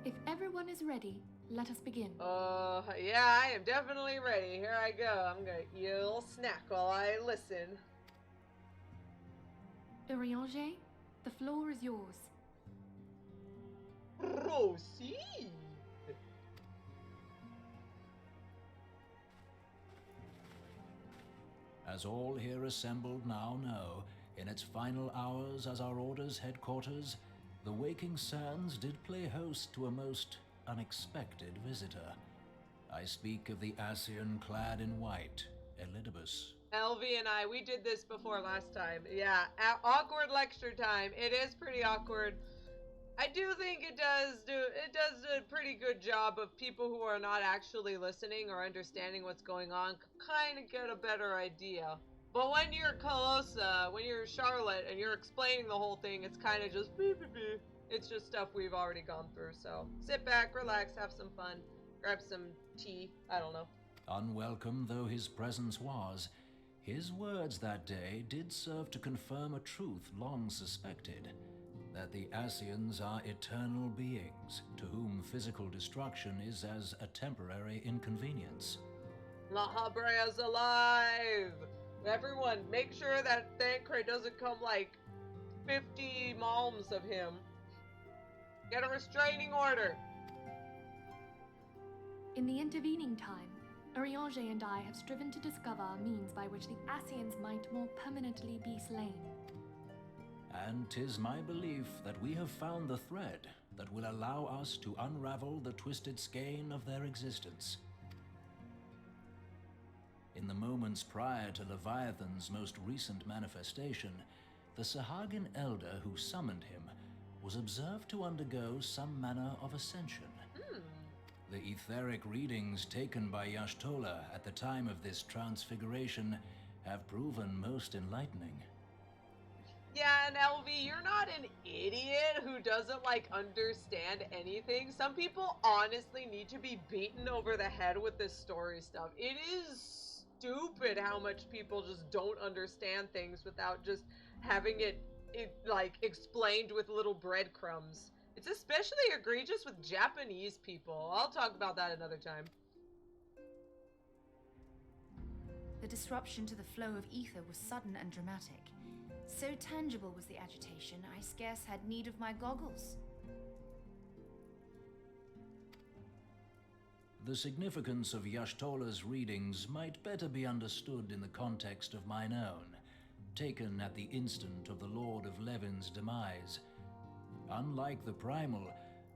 If everyone is ready, let us begin. Yeah, I am definitely ready. Here I go. I'm gonna eat a little snack while I listen. Urianger, the floor is yours. Proceed. As all here assembled now know, in its final hours as our Order's headquarters, the Waking Sands did play host to a most unexpected visitor. I speak of the Ascian clad in white, Elidibus. Alphie and I, we did this before last time. Yeah, awkward lecture time. It is pretty awkward. I do think it does a pretty good job of people who are not actually listening or understanding what's going on kind of get a better idea. But when you're Calosa, when you're Charlotte, and you're explaining the whole thing, it's kind of just beep, beep, beep. It's just stuff we've already gone through. So sit back, relax, have some fun, grab some tea. I don't know. Unwelcome though his presence was, his words that day did serve to confirm a truth long suspected. That the Ascians are eternal beings, to whom physical destruction is as a temporary inconvenience. La Habrea's alive! Everyone, make sure that Thancred doesn't come like 50 malms of him. Get a restraining order! In the intervening time, Urianger and I have striven to discover means by which the Ascians might more permanently be slain. And 'tis my belief that we have found the thread that will allow us to unravel the twisted skein of their existence. in the moments prior to Leviathan's most recent manifestation, the Sahagin elder who summoned him was observed to undergo some manner of ascension. The etheric readings taken by Y'shtola at the time of this transfiguration have proven most enlightening. Yeah, and Elvie, you're not an idiot who doesn't, like, understand anything. Some people honestly need to be beaten over the head with this story stuff. It is stupid how much people just don't understand things without just having it like, explained with little breadcrumbs. It's especially egregious with Japanese people. I'll talk about that another time. The disruption to the flow of ether was sudden and dramatic. So tangible was the agitation, I scarce had need of my goggles. The significance of Y'shtola's readings might better be understood in the context of mine own, taken at the instant of the Lord of Levin's demise. Unlike the primal,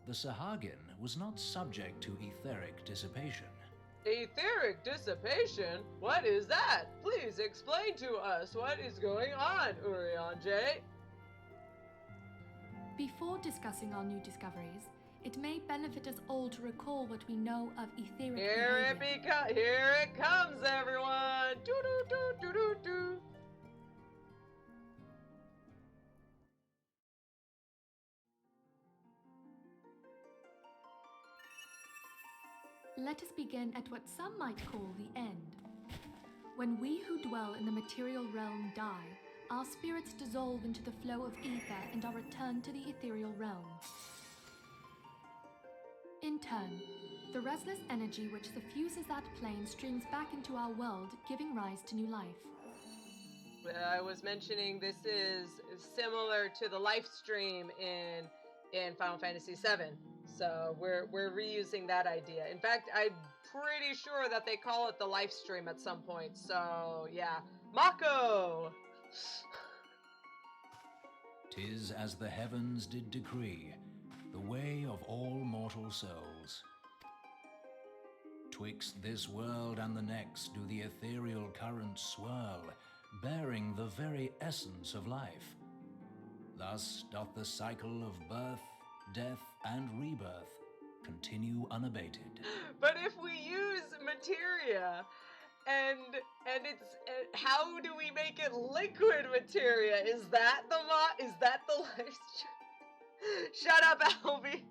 the Sahagin was not subject to etheric dissipation. Etheric dissipation? What is that? Please explain to us what is going on, Urianger. Before discussing our new discoveries, it may benefit us all to recall what we know of etheric behavior. Here it comes, everyone! Doo-doo-doo-doo-doo-doo! Let us begin at what some might call the end. When we who dwell in the material realm die, our spirits dissolve into the flow of ether and are returned to the ethereal realm. In turn, the restless energy which suffuses that plane streams back into our world, giving rise to new life. I was mentioning this is similar to the life stream in Final Fantasy VII. So we're reusing that idea. In fact, I'm pretty sure that they call it the life stream at some point. So yeah, Mako. 'Tis as the heavens did decree, the way of all mortal souls. Twixt this world and the next do the ethereal currents swirl, bearing the very essence of life. Thus doth the cycle of birth, death, and rebirth continue unabated. But if we use materia, and it's how do we make it liquid materia? Is that the life stream? Shut up, Alphie.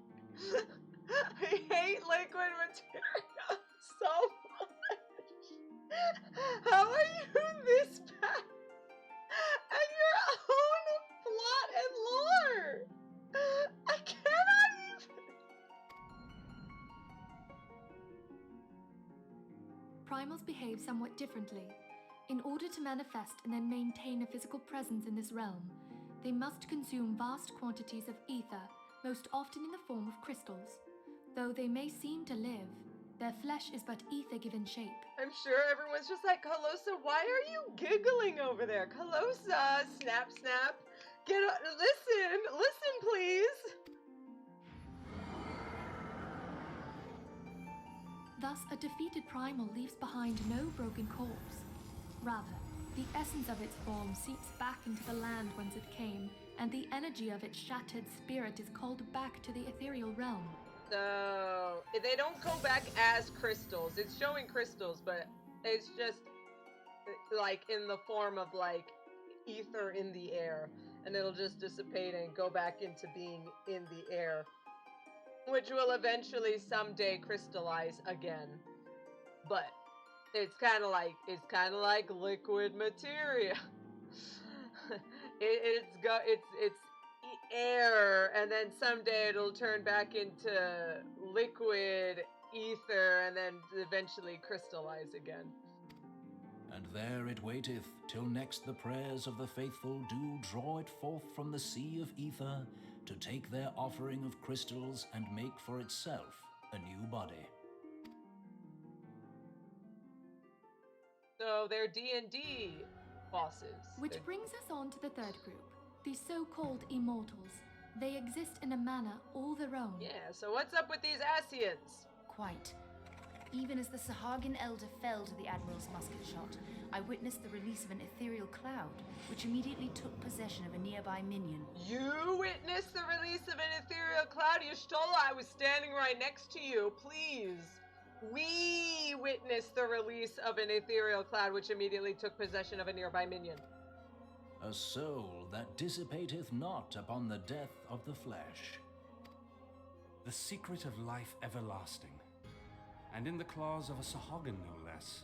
I hate liquid materia so much. How are you this bad at your own plot and lore? I cannot even. Primals behave somewhat differently. In order to manifest and then maintain a physical presence in this realm, they must consume vast quantities of ether, most often in the form of crystals. Though they may seem to live, their flesh is but ether given shape. I'm sure everyone's just like, Calosa, why are you giggling over there? Calosa, snap, snap. Listen, please. Thus, a defeated primal leaves behind no broken corpse. Rather, the essence of its form seeps back into the land whence it came, and the energy of its shattered spirit is called back to the ethereal realm. So, they don't go back as crystals. It's showing crystals, but it's just, like, in the form of, like, ether in the air. And it'll just dissipate and go back into being in the air. Which will eventually someday crystallize again. But it's kind of like liquid materia. It's air, and then someday it'll turn back into liquid ether, and then eventually crystallize again. And there it waiteth, till next the prayers of the faithful do draw it forth from the sea of ether, to take their offering of crystals and make for itself a new body. So they're D&D bosses. Which brings us on to the third group, the so-called immortals. They exist in a manner all their own. Yeah, so what's up with these Asians? Quite. Even as the Sahagin elder fell to the Admiral's musket shot, I witnessed the release of an ethereal cloud, which immediately took possession of a nearby minion. You witnessed the release of an ethereal cloud? Y'shtola, I was standing right next to you. Please. We witnessed the release of an ethereal cloud, which immediately took possession of a nearby minion. A soul that dissipateth not upon the death of the flesh. The secret of life everlasting, and in the claws of a Sahagin no less.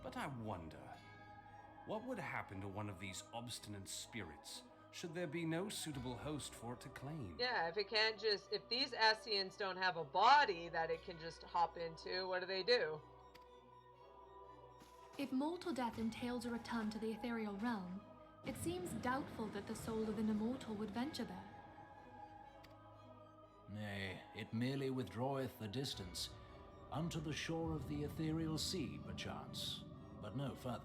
But I wonder, what would happen to one of these obstinate spirits should there be no suitable host for it to claim? Yeah, if these Ascians don't have a body that it can just hop into, what do? If mortal death entails a return to the ethereal realm, it seems doubtful that the soul of an immortal would venture there. Nay, it merely withdraweth the distance, unto the shore of the ethereal sea, perchance, but no further.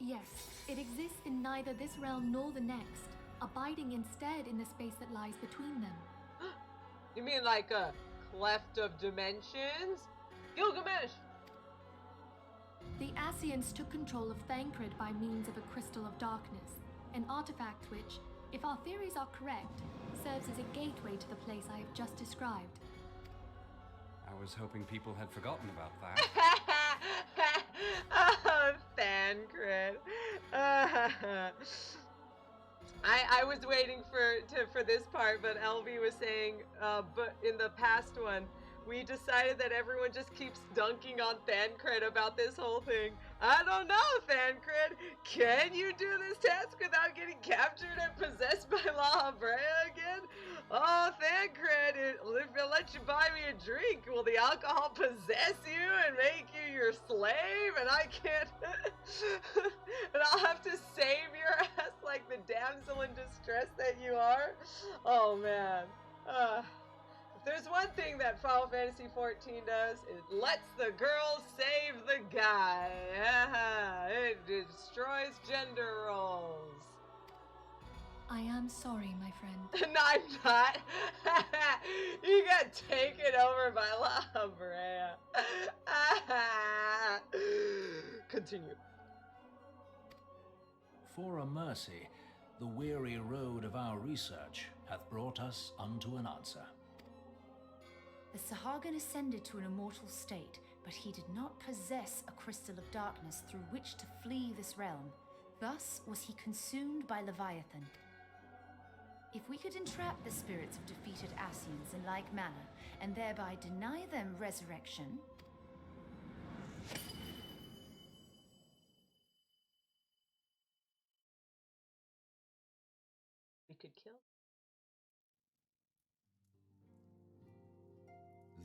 Yes, it exists in neither this realm nor the next, abiding instead in the space that lies between them. You mean like a cleft of dimensions? Gilgamesh! The Ascians took control of Thancred by means of a crystal of darkness, an artifact which, if our theories are correct, serves as a gateway to the place I have just described. I was hoping people had forgotten about that. Oh, Thancred. I was waiting for this part, but Elvie was saying, but in the past one, we decided that everyone just keeps dunking on Thancred about this whole thing. I don't know, Thancred. Can you do this task without getting captured and possessed by La Habrea again? Oh, Thancred, if I let you buy me a drink, will the alcohol possess you and make you your slave? And I can't... and I'll have to save your ass like the damsel in distress that you are? Oh, man. If there's one thing that Final Fantasy XIV does, it lets the girl save the guy. It destroys gender roles. I am sorry, my friend. No, I'm not. You got taken over by La Habrea. Continue. For a mercy, the weary road of our research hath brought us unto an answer. The Sahagin ascended to an immortal state, but he did not possess a crystal of darkness through which to flee this realm. Thus was he consumed by Leviathan. If we could entrap the spirits of defeated Ascians in like manner, and thereby deny them resurrection... We could kill.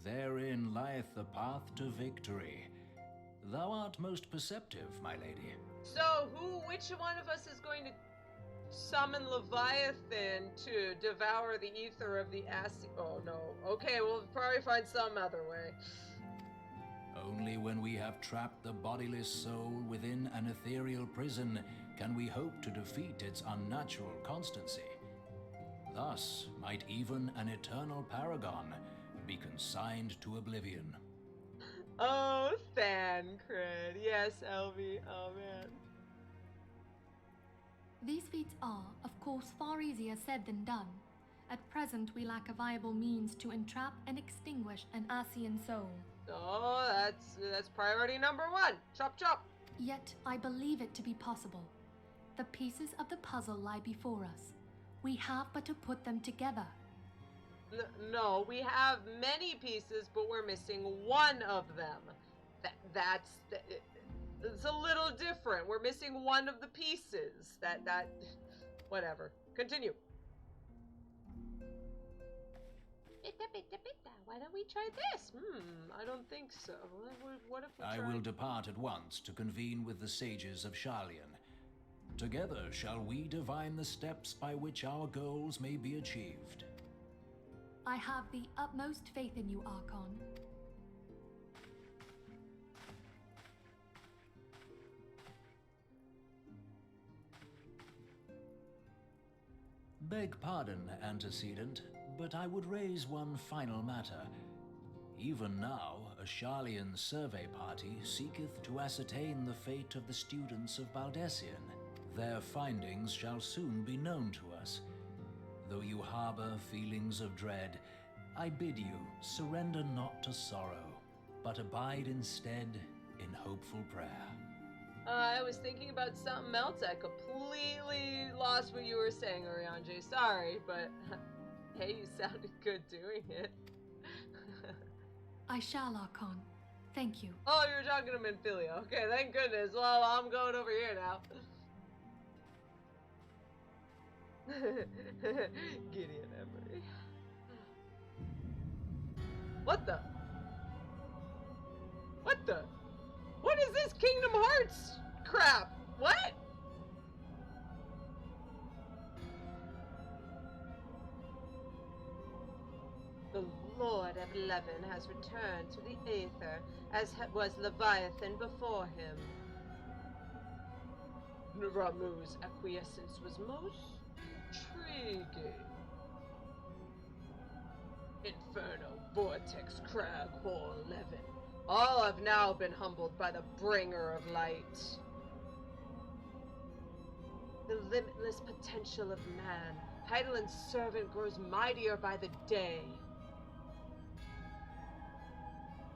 Therein lieth the path to victory. Thou art most perceptive, my lady. So, which one of us is going to summon Leviathan to devour the ether of the Asci... Oh, no. Okay, we'll probably find some other way. Only when we have trapped the bodiless soul within an ethereal prison can we hope to defeat its unnatural constancy. Thus might even an eternal paragon be consigned to oblivion. Oh, Thancred. Yes, Elvie. Oh, man. These feats are, of course, far easier said than done. At present, we lack a viable means to entrap and extinguish an Ascian soul. Oh, that's priority number one. Chop, chop. Yet, I believe it to be possible. The pieces of the puzzle lie before us. We have but to put them together. No, we have many pieces, but we're missing one of them. It's a little different. We're missing one of the pieces. Whatever. Continue. Why don't we try this? I don't think so. What if we I will depart at once to convene with the sages of Sharlayan. Together shall we divine the steps by which our goals may be achieved. I have the utmost faith in you, Archon. Beg pardon, antecedent, but I would raise one final matter. Even now, a Sharlian survey party seeketh to ascertain the fate of the students of Baldessian. Their findings shall soon be known to us. Though you harbor feelings of dread, I bid you surrender not to sorrow, but abide instead in hopeful prayer. I was thinking about something else. I completely lost what you were saying, Oriange. Sorry, but hey, you sounded good doing it. I shall, Archon. Thank you. Oh, you were talking to Menfilia. Okay, thank goodness. Well, I'm going over here now. Gideon Emery. What the? What the? What is this Kingdom Hearts crap? What? The Lord of Levin has returned to the Aether, as was Leviathan before him. Ramuh's acquiescence was most intriguing. Inferno, Vortex, Crag, Hole, Levin. All have now been humbled by the bringer of light. The limitless potential of man, Heidelin's servant, grows mightier by the day.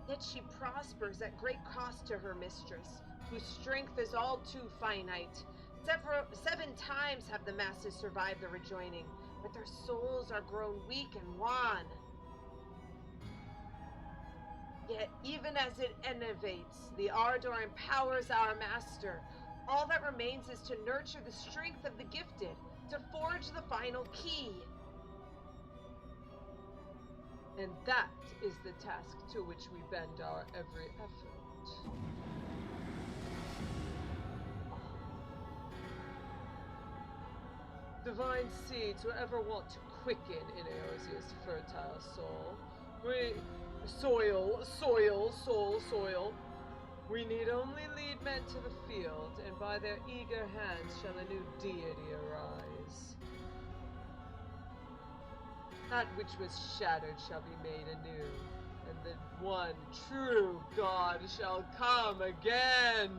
Yet she prospers at great cost to her mistress, whose strength is all too finite. 7 times have the masses survived the rejoining, but their souls are grown weak and wan. Yet even as it enervates, the ardor empowers our master. All that remains is to nurture the strength of the gifted, to forge the final key. And that is the task to which we bend our every effort. Divine seeds who ever want to quicken Inaeorzia's fertile soul. Soil. We need only lead men to the field, and by their eager hands shall a new deity arise. That which was shattered shall be made anew, and the one true God shall come again.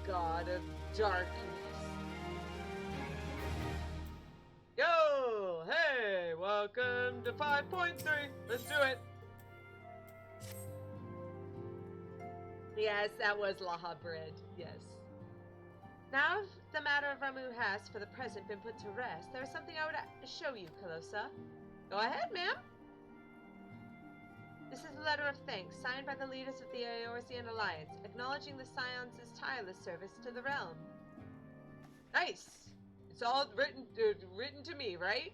God of darkness. Yo! Hey! Welcome to 5.3. Let's do it. Yes, that was Laha bread. Yes. Now the matter of Ramu has, for the present, been put to rest, there is something I would show you, Calosa. Go ahead, ma'am. This is a letter of thanks, signed by the leaders of the Eorzean Alliance, acknowledging the Scions' tireless service to the realm. Nice! It's all written to me, right?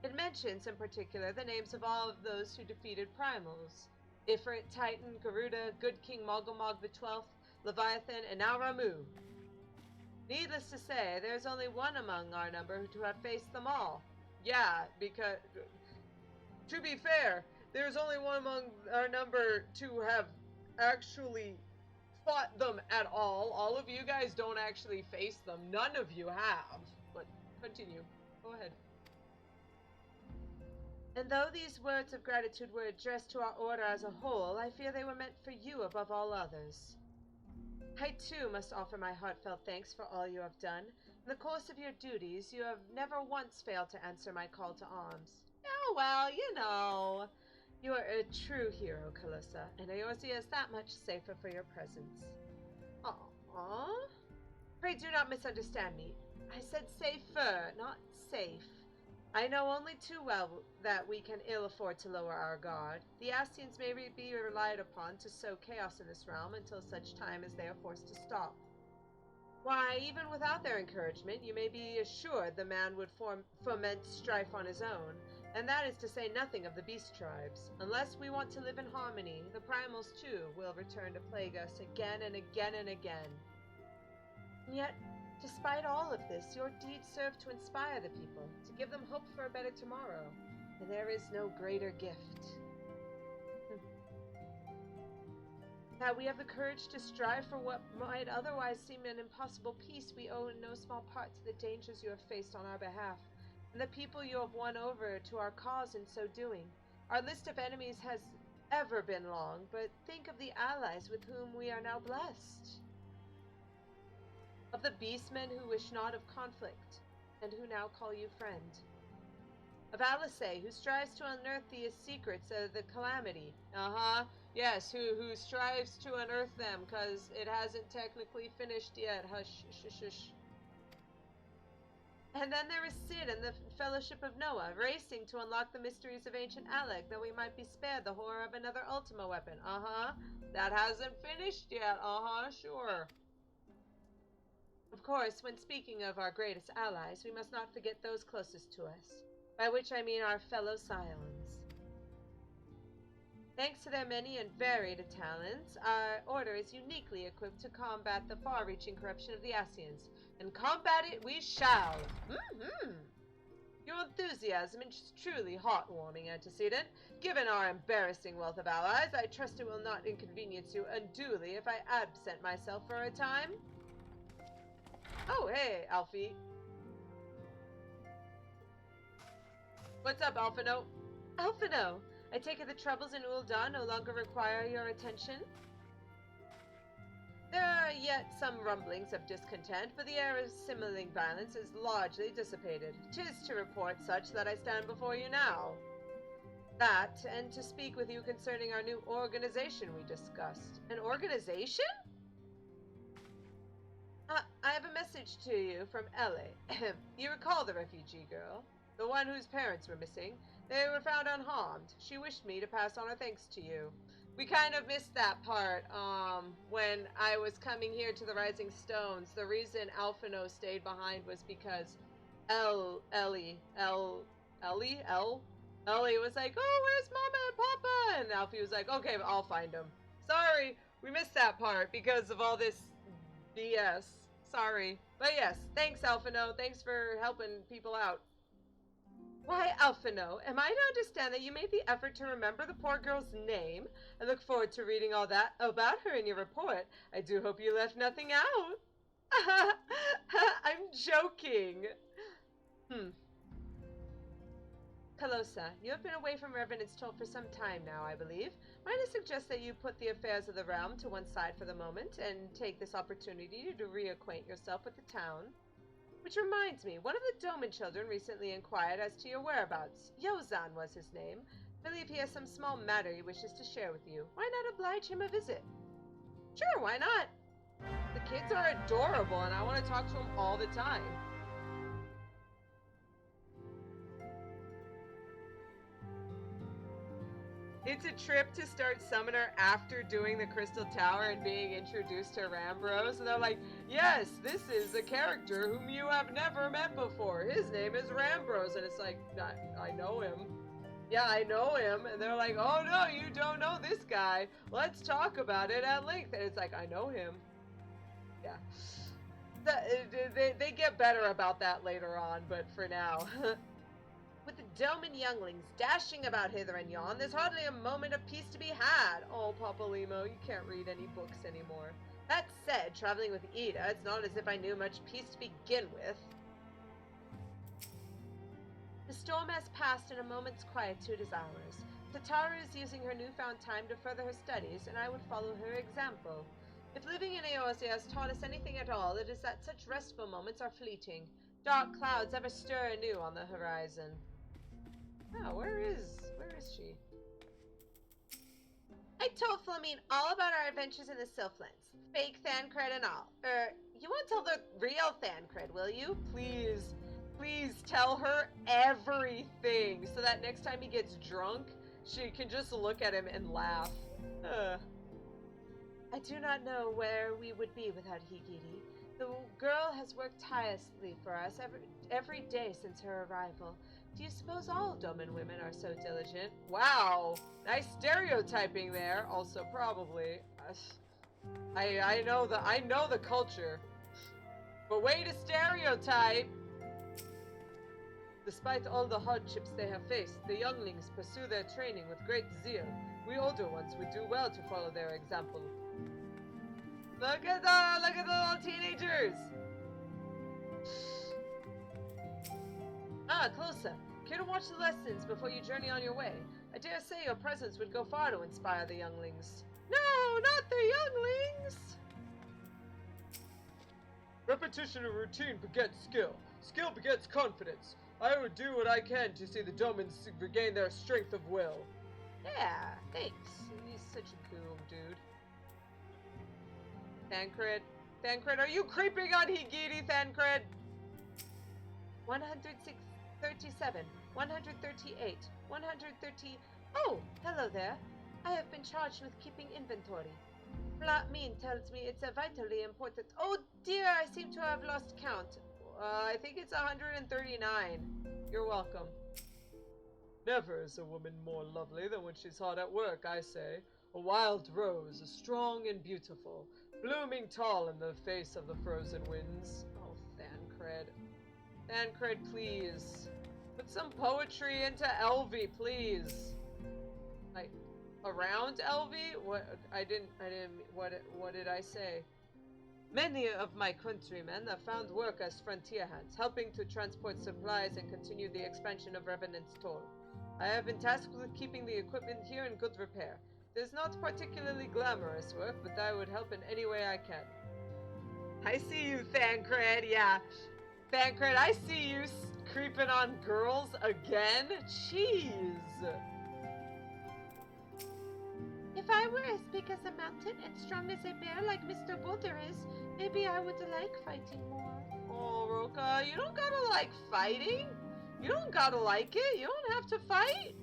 It mentions, in particular, the names of all of those who defeated Primals. Ifrit, Titan, Garuda, Good King Mogomog XII, Leviathan, and now Ramu. Needless to say, there's only one among our number to have faced them all. Yeah, because, to be fair, there's only one among our number to have actually fought them at all. All of you guys don't actually face them. None of you have. But continue. Go ahead. And though these words of gratitude were addressed to our order as a whole, I fear they were meant for you above all others. I too must offer my heartfelt thanks for all you have done. In the course of your duties, you have never once failed to answer my call to arms. Oh, well, you know. You are a true hero, Calosa, and Eorzea is that much safer for your presence. Aww. Pray do not misunderstand me. I said safer, not safe. I know only too well that we can ill afford to lower our guard. The Astians may be relied upon to sow chaos in this realm until such time as they are forced to stop. Why, even without their encouragement, you may be assured the man would foment strife on his own, and that is to say nothing of the beast tribes. Unless we want to live in harmony, the primals too will return to plague us again and again and again. And yet, despite all of this, your deeds serve to inspire the people, to give them hope for a better tomorrow, and there is no greater gift. That we have the courage to strive for what might otherwise seem an impossible peace, we owe in no small part to the dangers you have faced on our behalf, and the people you have won over to our cause in so doing. Our list of enemies has ever been long, but think of the allies with whom we are now blessed. Of the beastmen who wish not of conflict, and who now call you friend. Of Alphinaud, who strives to unearth the secrets of the calamity. Yes, who strives to unearth them, because it hasn't technically finished yet. Hush, shush, shush. And then there is Sid and the Fellowship of Noah, racing to unlock the mysteries of ancient Alec, that we might be spared the horror of another Ultima weapon. That hasn't finished yet. Sure. Of course, when speaking of our greatest allies, we must not forget those closest to us, by which I mean our fellow Scions. Thanks to their many and varied talents, our order is uniquely equipped to combat the far-reaching corruption of the Ascians, and combat it we shall! Your enthusiasm is truly heartwarming, antecedent. Given our embarrassing wealth of allies, I trust it will not inconvenience you unduly if I absent myself for a time. Oh, hey, Alfie. What's up, Alphinaud? Alphinaud, I take it the troubles in Ul'dah no longer require your attention? There are yet some rumblings of discontent, but the air of simmering violence is largely dissipated. 'Tis to report such that I stand before you now. That, and to speak with you concerning our new organization we discussed. An organization? I have a message to you from Ellie. You recall the refugee girl? The one whose parents were missing? They were found unharmed. She wished me to pass on her thanks to you. We kind of missed that part, when I was coming here to the Rising Stones. The reason Alphinaud stayed behind was because Ellie was like, oh, where's Mama and Papa? And Alfie was like, okay, I'll find them. Sorry, we missed that part because of all this BS. Sorry. But yes, thanks, Alphinaud. Thanks for helping people out. Why, Alphinaud, am I to understand that you made the effort to remember the poor girl's name? I look forward to reading all that about her in your report. I do hope you left nothing out. I'm joking. Calosa, you have been away from Revenant's Toll for some time now, I believe. Might I suggest that you put the affairs of the realm to one side for the moment and take this opportunity to reacquaint yourself with the town? Which reminds me, one of the Doman children recently inquired as to your whereabouts. Yozan was his name. I believe he has some small matter he wishes to share with you. Why not oblige him a visit? Sure, why not? The kids are adorable and I want to talk to them all the time. It's a trip to start Summoner after doing the Crystal Tower and being introduced to Rambros. And they're like, yes, this is a character whom you have never met before. His name is Rambros. And it's like, I know him. Yeah, I know him. And they're like, oh no, you don't know this guy. Let's talk about it at length. And it's like, I know him. Yeah. They get better about that later on, but for now... With the Doman younglings dashing about hither and yon, there's hardly a moment of peace to be had. Oh, Papa Limo, you can't read any books anymore. That said, traveling with Ida, it's not as if I knew much peace to begin with. The storm has passed and a moment's quietude is ours. Tataru is using her newfound time to further her studies, and I would follow her example. If living in Eorzea has taught us anything at all, it is that such restful moments are fleeting. Dark clouds ever stir anew on the horizon. Oh, where is she? I told Flamine all about our adventures in the Sylphlands. Fake Thancred and all. You won't tell the real Thancred, will you? Please tell her everything, so that next time he gets drunk, she can just look at him and laugh. I do not know where we would be without Higiri. The girl has worked tirelessly for us every day since her arrival. Do you suppose all Doman women are so diligent? Wow! Nice stereotyping there. Also, probably. I know the culture. But way to stereotype! Despite all the hardships they have faced, the younglings pursue their training with great zeal. We older ones would do well to follow their example. Look at the little teenagers! Ah, Calosa, care to watch the lessons before you journey on your way? I dare say your presence would go far to inspire the younglings. No, not the younglings! Repetition and routine begets skill. Skill begets confidence. I would do what I can to see the Domans regain their strength of will. Yeah, thanks. He's such a cool dude. Thancred, are you creeping on Higiri, Thancred? 137, 138, 130... Oh, hello there. I have been charged with keeping inventory. Flatmean tells me it's a vitally important... Oh dear, I seem to have lost count. I think it's 139. You're welcome. Never is a woman more lovely than when she's hard at work, I say. A wild rose, strong and beautiful, blooming tall in the face of the frozen winds. Oh, Thancred. Thancred, please. Put some poetry into Elvie, please. Like, around Elvie? What did I say? Many of my countrymen have found work as frontier hands, helping to transport supplies and continue the expansion of Revenant's toll. I have been tasked with keeping the equipment here in good repair. It is not particularly glamorous work, but I would help in any way I can. I see you, Thancred, yeah. Thancred, I see you creeping on girls again? Jeez. If I were as big as a mountain and strong as a bear like Mr. Boulder is, maybe I would like fighting more. Oh, Roka, you don't gotta like fighting. You don't gotta like it. You don't have to fight.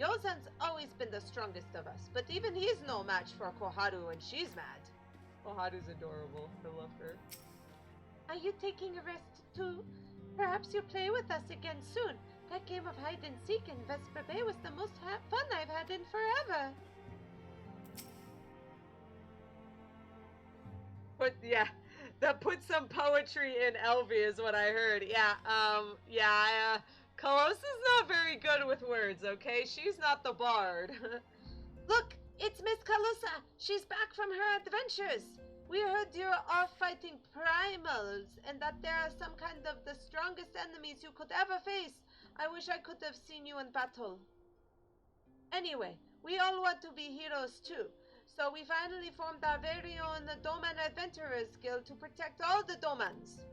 Yozan's always been the strongest of us, but even he's no match for Koharu when she's mad. Koharu's adorable. I love her. Are you taking a rest too? Perhaps you'll play with us again soon. That game of hide and seek in Vesper Bay was the most fun I've had in forever. Put some poetry in Elvie is what I heard. Calosa's not very good with words, okay? She's not the bard. Look, it's Miss Calosa. She's back from her adventures. We heard you're off fighting primals, and that there are some kind of the strongest enemies you could ever face. I wish I could have seen you in battle. Anyway, we all want to be heroes too. So we finally formed our very own Doman Adventurers Guild to protect all the Domans.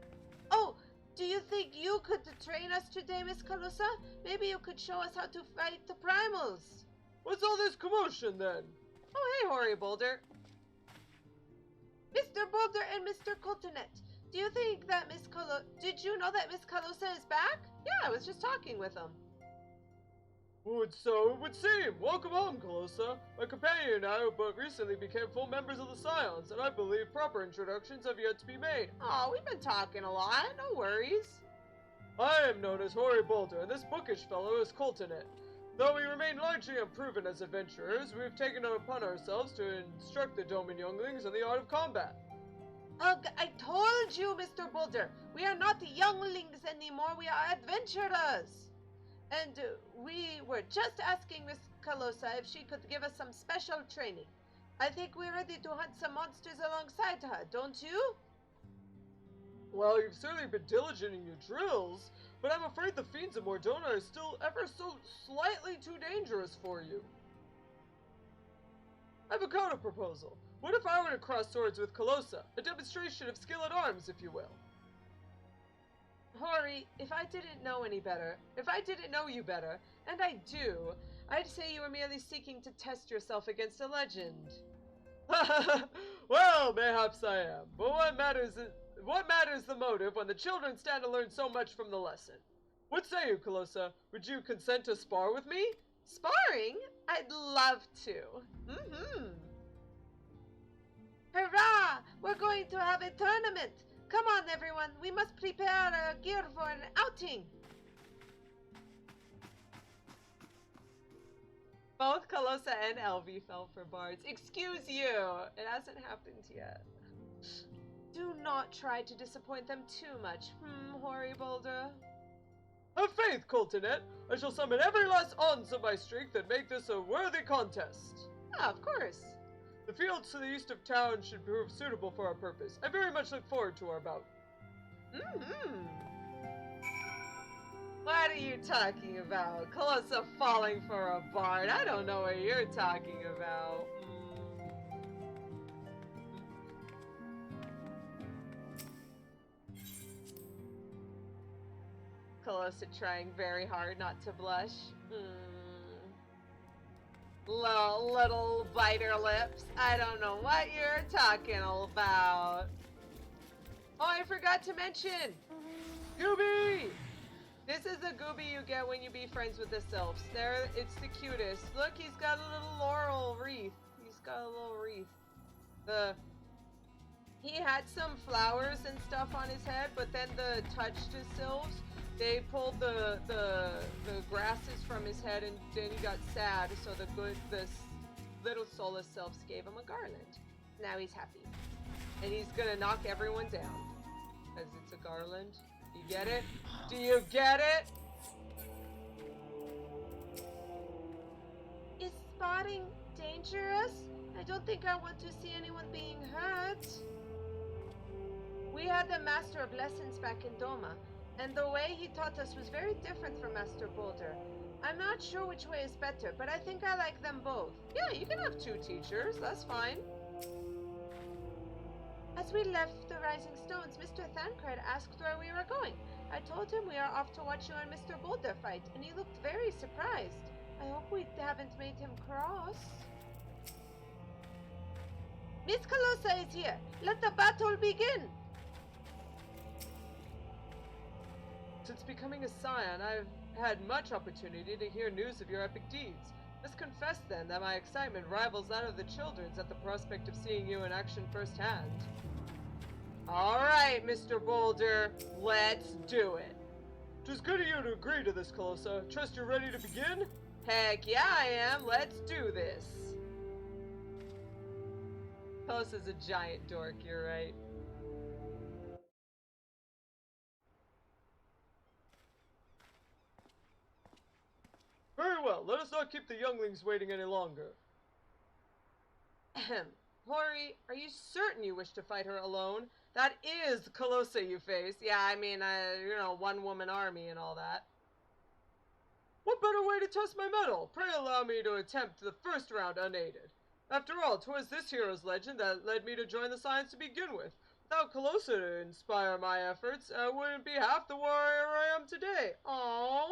Oh, do you think you could train us today, Miss Calosa? Maybe you could show us how to fight the primals. What's all this commotion then? Oh, hey, Rory Boulder. Mr. Boulder and Mr. Coltonet, do you think that did you know that Miss Calosa is back? Yeah, I was just talking with him. So it would seem. Welcome home, Calosa. My companion and I but recently became full members of the Scions, and I believe proper introductions have yet to be made. Oh, we've been talking a lot. No worries. I am known as Rory Boulder, and this bookish fellow is Coltonet. Though we remain largely unproven as adventurers, we have taken it upon ourselves to instruct the Doman younglings in the art of combat. Ugh, I told you, Mr. Boulder, we are not younglings anymore, we are adventurers. And we were just asking Miss Calosa if she could give us some special training. I think we're ready to hunt some monsters alongside her, don't you? Well, you've certainly been diligent in your drills, but I'm afraid the fiends of Mordona are still ever so slightly too dangerous for you. I have a counter proposal. What if I were to cross swords with Calosa? A demonstration of skill at arms, if you will. Rory, if I didn't know you better, and I do, I'd say you were merely seeking to test yourself against a legend. Well, mayhaps I am, but what matters the motive when the children stand to learn so much from the lesson? What say you, Calosa? Would you consent to spar with me? Sparring? I'd love to. Hurrah! We're going to have a tournament! Come on, everyone, we must prepare our gear for an outing. Both Calosa and Elvie fell for bards. Excuse you! It hasn't happened yet. Do not try to disappoint them too much, Rory Boulder. Have faith, Coltonet! I shall summon every last ounce of my strength and make this a worthy contest. Ah, of course. The fields to the east of town should prove suitable for our purpose. I very much look forward to our bout. Mm-hmm. What are you talking about? Calosa falling for a bard? I don't know what you're talking about. Calosa trying very hard not to blush. Little biter lips. I don't know what you're talking about. Oh, I forgot to mention! Gooby! This is a gooby you get when you be friends with the Sylphs. It's the cutest. Look, he's got a little laurel wreath. He's got a little wreath. He had some flowers and stuff on his head, but then the touched his Sylphs. They pulled the grasses from his head, and then he got sad. So the little soulless Sylphs gave him a garland. Now he's happy, and he's gonna knock everyone down because it's a garland. Do you get it? Do you get it? Is spotting dangerous? I don't think I want to see anyone being hurt. We had the Master of Lessons back in Doma, and the way he taught us was very different from Master Boulder. I'm not sure which way is better, but I think I like them both. Yeah, you can have two teachers. That's fine. As we left the Rising Stones, Mr. Thancred asked where we were going. I told him we are off to watch you and Mr. Boulder fight, and he looked very surprised. I hope we haven't made him cross. Miss Calosa is here. Let the battle begin. Since becoming a scion, I've had much opportunity to hear news of your epic deeds. Must confess then that my excitement rivals that of the children's at the prospect of seeing you in action firsthand. Alright, Mr. Boulder, let's do it. 'Tis good of you to agree to this, Calosa. Trust you're ready to begin? Heck yeah, I am. Let's do this. Calosa's a giant dork, you're right. Very well, let us not keep the younglings waiting any longer. Ahem. Rory, are you certain you wish to fight her alone? That is Calosa you face. Yeah, I mean, one-woman army and all that. What better way to test my mettle? Pray allow me to attempt the first round unaided. After all, 'twas this hero's legend that led me to join the Science to begin with. Without Calosa to inspire my efforts, I wouldn't be half the warrior I am today. Aww.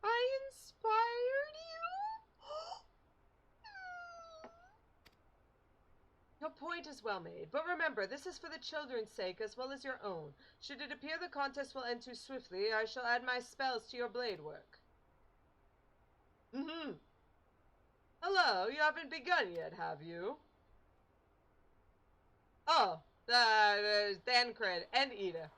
I inspired you? Your point is well made, but remember, this is for the children's sake as well as your own. Should it appear the contest will end too swiftly, I shall add my spells to your blade work. Hello, you haven't begun yet, have you? Oh, Thancred and Ul'dah.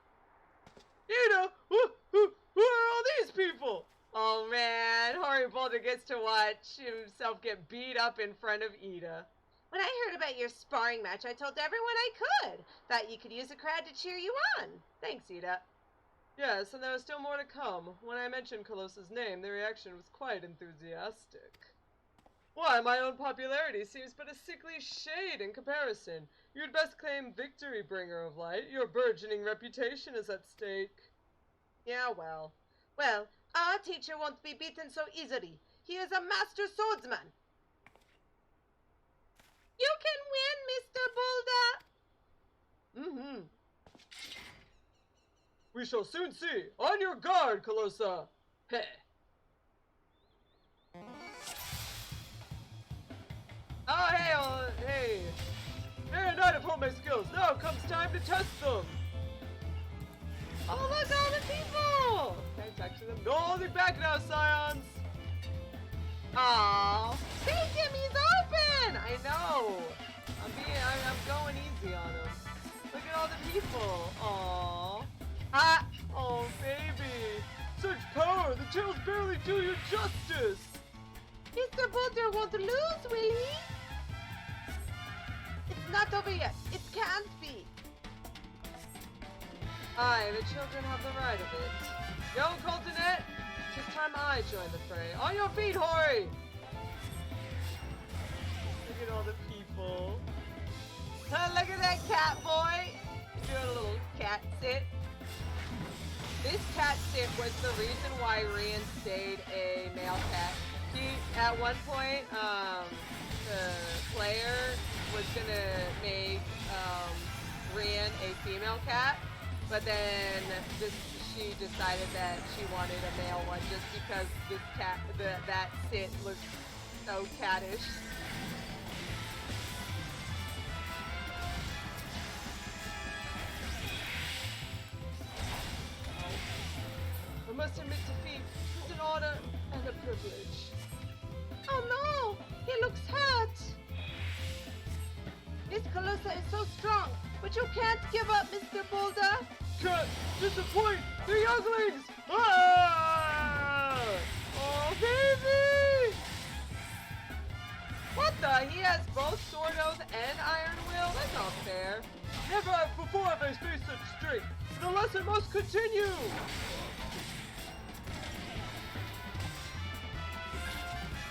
Ul'dah? Who are all these people? Oh man, Rory Boulder gets to watch himself get beat up in front of Ul'dah. When I heard about your sparring match, I told everyone I could. Thought you could use a crowd to cheer you on. Thanks, Ul'dah. Yes, and there was still more to come. When I mentioned Calosa's name, the reaction was quite enthusiastic. Why, my own popularity seems but a sickly shade in comparison. You'd best claim victory, bringer of light. Your burgeoning reputation is at stake. Yeah, well. Well, our teacher won't be beaten so easily. He is a master swordsman. You can win, Mr. Boulder! We shall soon see. On your guard, Calosa! Heh. Oh, hey! Hey, Knight of my skills. Now comes time to test them. Oh, look, all the people! Can I talk to them? No, they're back now, scions! Aww. Take him, he's open! I know. I'm going easy on him. Look at all the people. Aww. Ah! Oh, baby. Such power, the tails barely do you justice. Mr. Boulder won't lose, will he? It's not over yet. It can't be. Aye, the children have the right of it. Young Coltonet, 'tis time I join the fray. On your feet, Rory! Look at all the people. adorable. Look at that cat boy. Doing a little cat sit. This cat sit was the reason why Rian stayed a male cat. At one point, the player was gonna make Rian a female cat, but then she decided that she wanted a male one just because this cat, that sit looks so cattish. I must admit defeat is an honor and a privilege. Oh no! He looks hurt! Miss Calosa is so strong, but you can't give up, Mr. Boulder! Can't disappoint the younglings! Ah! Oh, baby! What the? He has both Sword Oath and Iron Will? That's not fair. Never before have I faced such strength. The lesson must continue!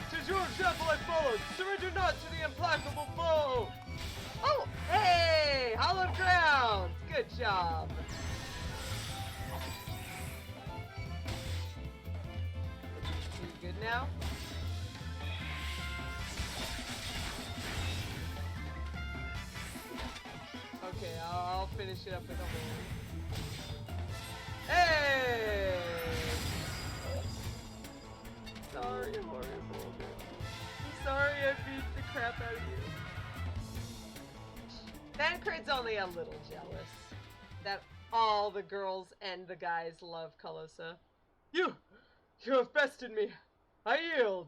Tis your example I followed. Surrender not to the implacable foe! Oh, hey! Hallowed ground! Good job. You good now? Okay, I'll finish it up with a hold. Hey! Sorry, Rory Boulder. I'm sorry I beat the crap out of you. Tancred's only a little jealous that all the girls and the guys love Calosa. You have bested me. I yield.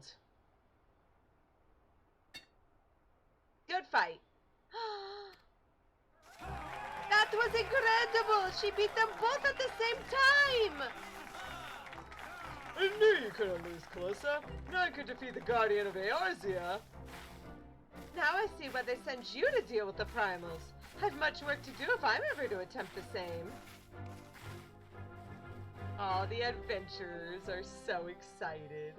Good fight. That was incredible! She beat them both at the same time! I knew you couldn't lose, Calosa. None could defeat the Guardian of Eorzea. Now I see why they send you to deal with the primals. I've much work to do if I'm ever to attempt the same. Oh, the adventurers are so excited.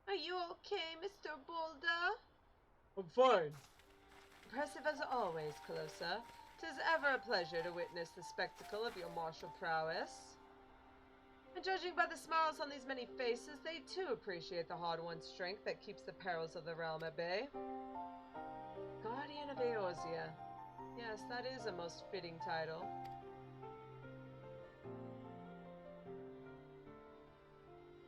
Are you okay, Mr. Boulder? I'm fine. Impressive as always, Calosa. 'Tis ever a pleasure to witness the spectacle of your martial prowess. And judging by the smiles on these many faces, they too appreciate the hard-won strength that keeps the perils of the realm at bay. Guardian of Eorzea. Yes, that is a most fitting title.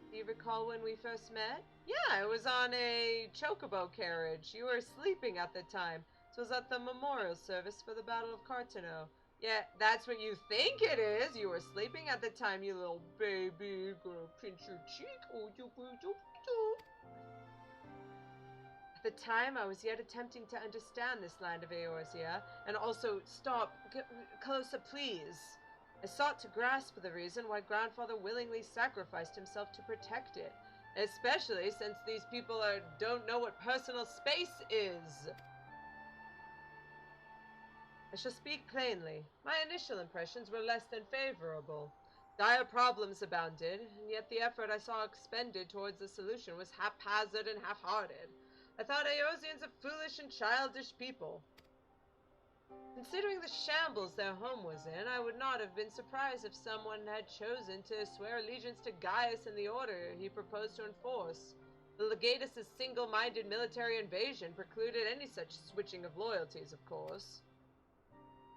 Do you recall when we first met? Yeah, it was on a chocobo carriage. You were sleeping at the time. It was at the memorial service for the Battle of Cartano. Yeah, that's what you think it is. You were sleeping at the time, you little baby. Gonna pinch your cheek. Oh, you do. At the time, I was yet attempting to understand this land of Eorzea, and also, stop, Calosa, please. I sought to grasp the reason why Grandfather willingly sacrificed himself to protect it, especially since these people don't know what personal space is. I shall speak plainly. My initial impressions were less than favorable. Dire problems abounded, and yet the effort I saw expended towards the solution was haphazard and half-hearted. I thought Eorzeans a foolish and childish people. Considering the shambles their home was in, I would not have been surprised if someone had chosen to swear allegiance to Gaius and the order he proposed to enforce. The Legatus' single-minded military invasion precluded any such switching of loyalties, of course.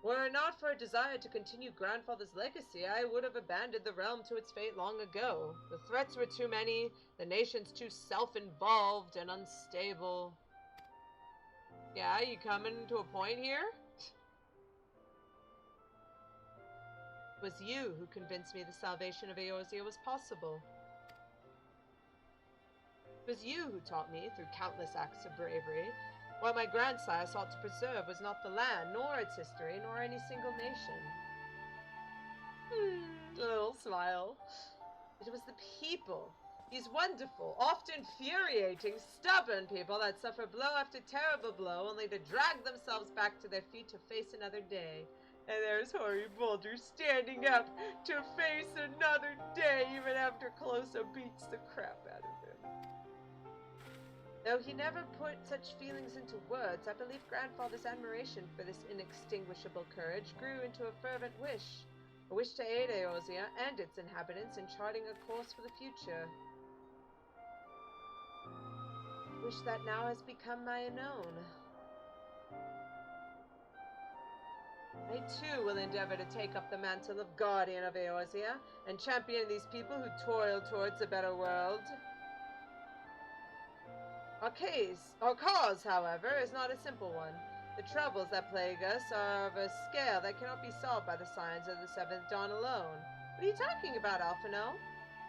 Were it not for a desire to continue Grandfather's legacy, I would have abandoned the realm to its fate long ago. The threats were too many, the nation's too self-involved and unstable. Yeah, you coming to a point here? It was you who convinced me the salvation of Eorzea was possible. It was you who taught me, through countless acts of bravery, what my grandsire sought to preserve was not the land, nor its history, nor any single nation. A little smile. It was the people. These wonderful, oft infuriating, stubborn people that suffer blow after terrible blow, only to drag themselves back to their feet to face another day. And there's Rory Boulder standing up to face another day even after Calosa beats the crap out of him. Though he never put such feelings into words, I believe Grandfather's admiration for this inextinguishable courage grew into a fervent wish. A wish to aid Eorzea and its inhabitants in charting a course for the future. Wish that now has become my own. I too will endeavor to take up the mantle of Guardian of Eorzea and champion these people who toil towards a better world. Our cause, however, is not a simple one. The troubles that plague us are of a scale that cannot be solved by the signs of the Seventh Dawn alone. What are you talking about, Alphinaud?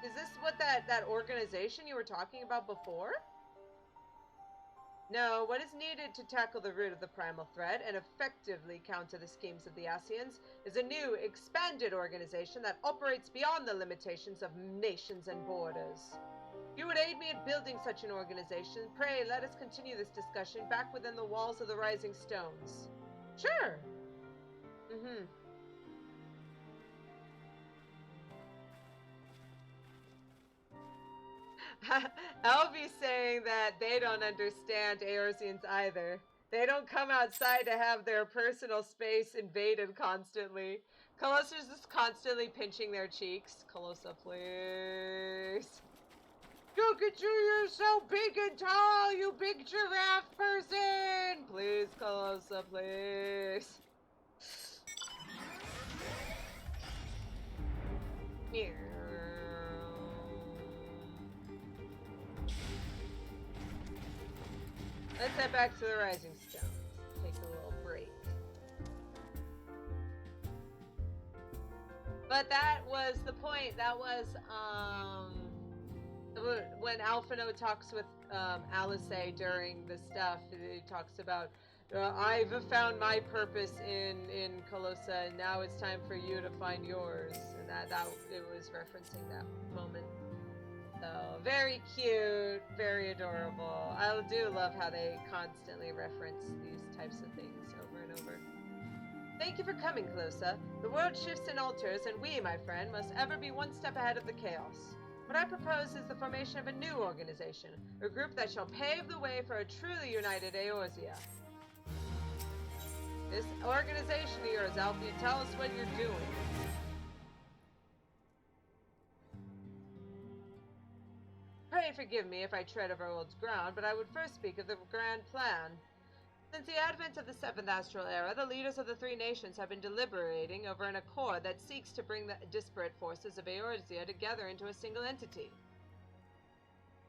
Is this what that organization you were talking about before? No, what is needed to tackle the root of the primal threat and effectively counter the schemes of the Ascians is a new, expanded organization that operates beyond the limitations of nations and borders. If you would aid me in building such an organization, pray let us continue this discussion back within the walls of the Rising Stones. Sure. Alphie's saying that they don't understand Eorzeans either. They don't come outside to have their personal space invaded constantly. Calosa's just constantly pinching their cheeks. Calosa, please. Look at you, you're so big and tall, you big giraffe person! Please, Calosa, please. Here. Let's head back to the Rising Stones. Take a little break. But that was the point. That was, when Alphinaud talks with Alice during the stuff, he talks about, I've found my purpose in Calosa, and now it's time for you to find yours. And that it was referencing that moment. So, very cute, very adorable. I do love how they constantly reference these types of things over and over. Thank you for coming, Calosa. The world shifts and alters, and we, my friend, must ever be one step ahead of the chaos. What I propose is the formation of a new organization, a group that shall pave the way for a truly united Eorzea. This organization of yours, Alphie, tell us what you're doing. Pray forgive me if I tread over old ground, but I would first speak of the grand plan. Since the advent of the Seventh Astral Era, the leaders of the three nations have been deliberating over an accord that seeks to bring the disparate forces of Eorzea together into a single entity.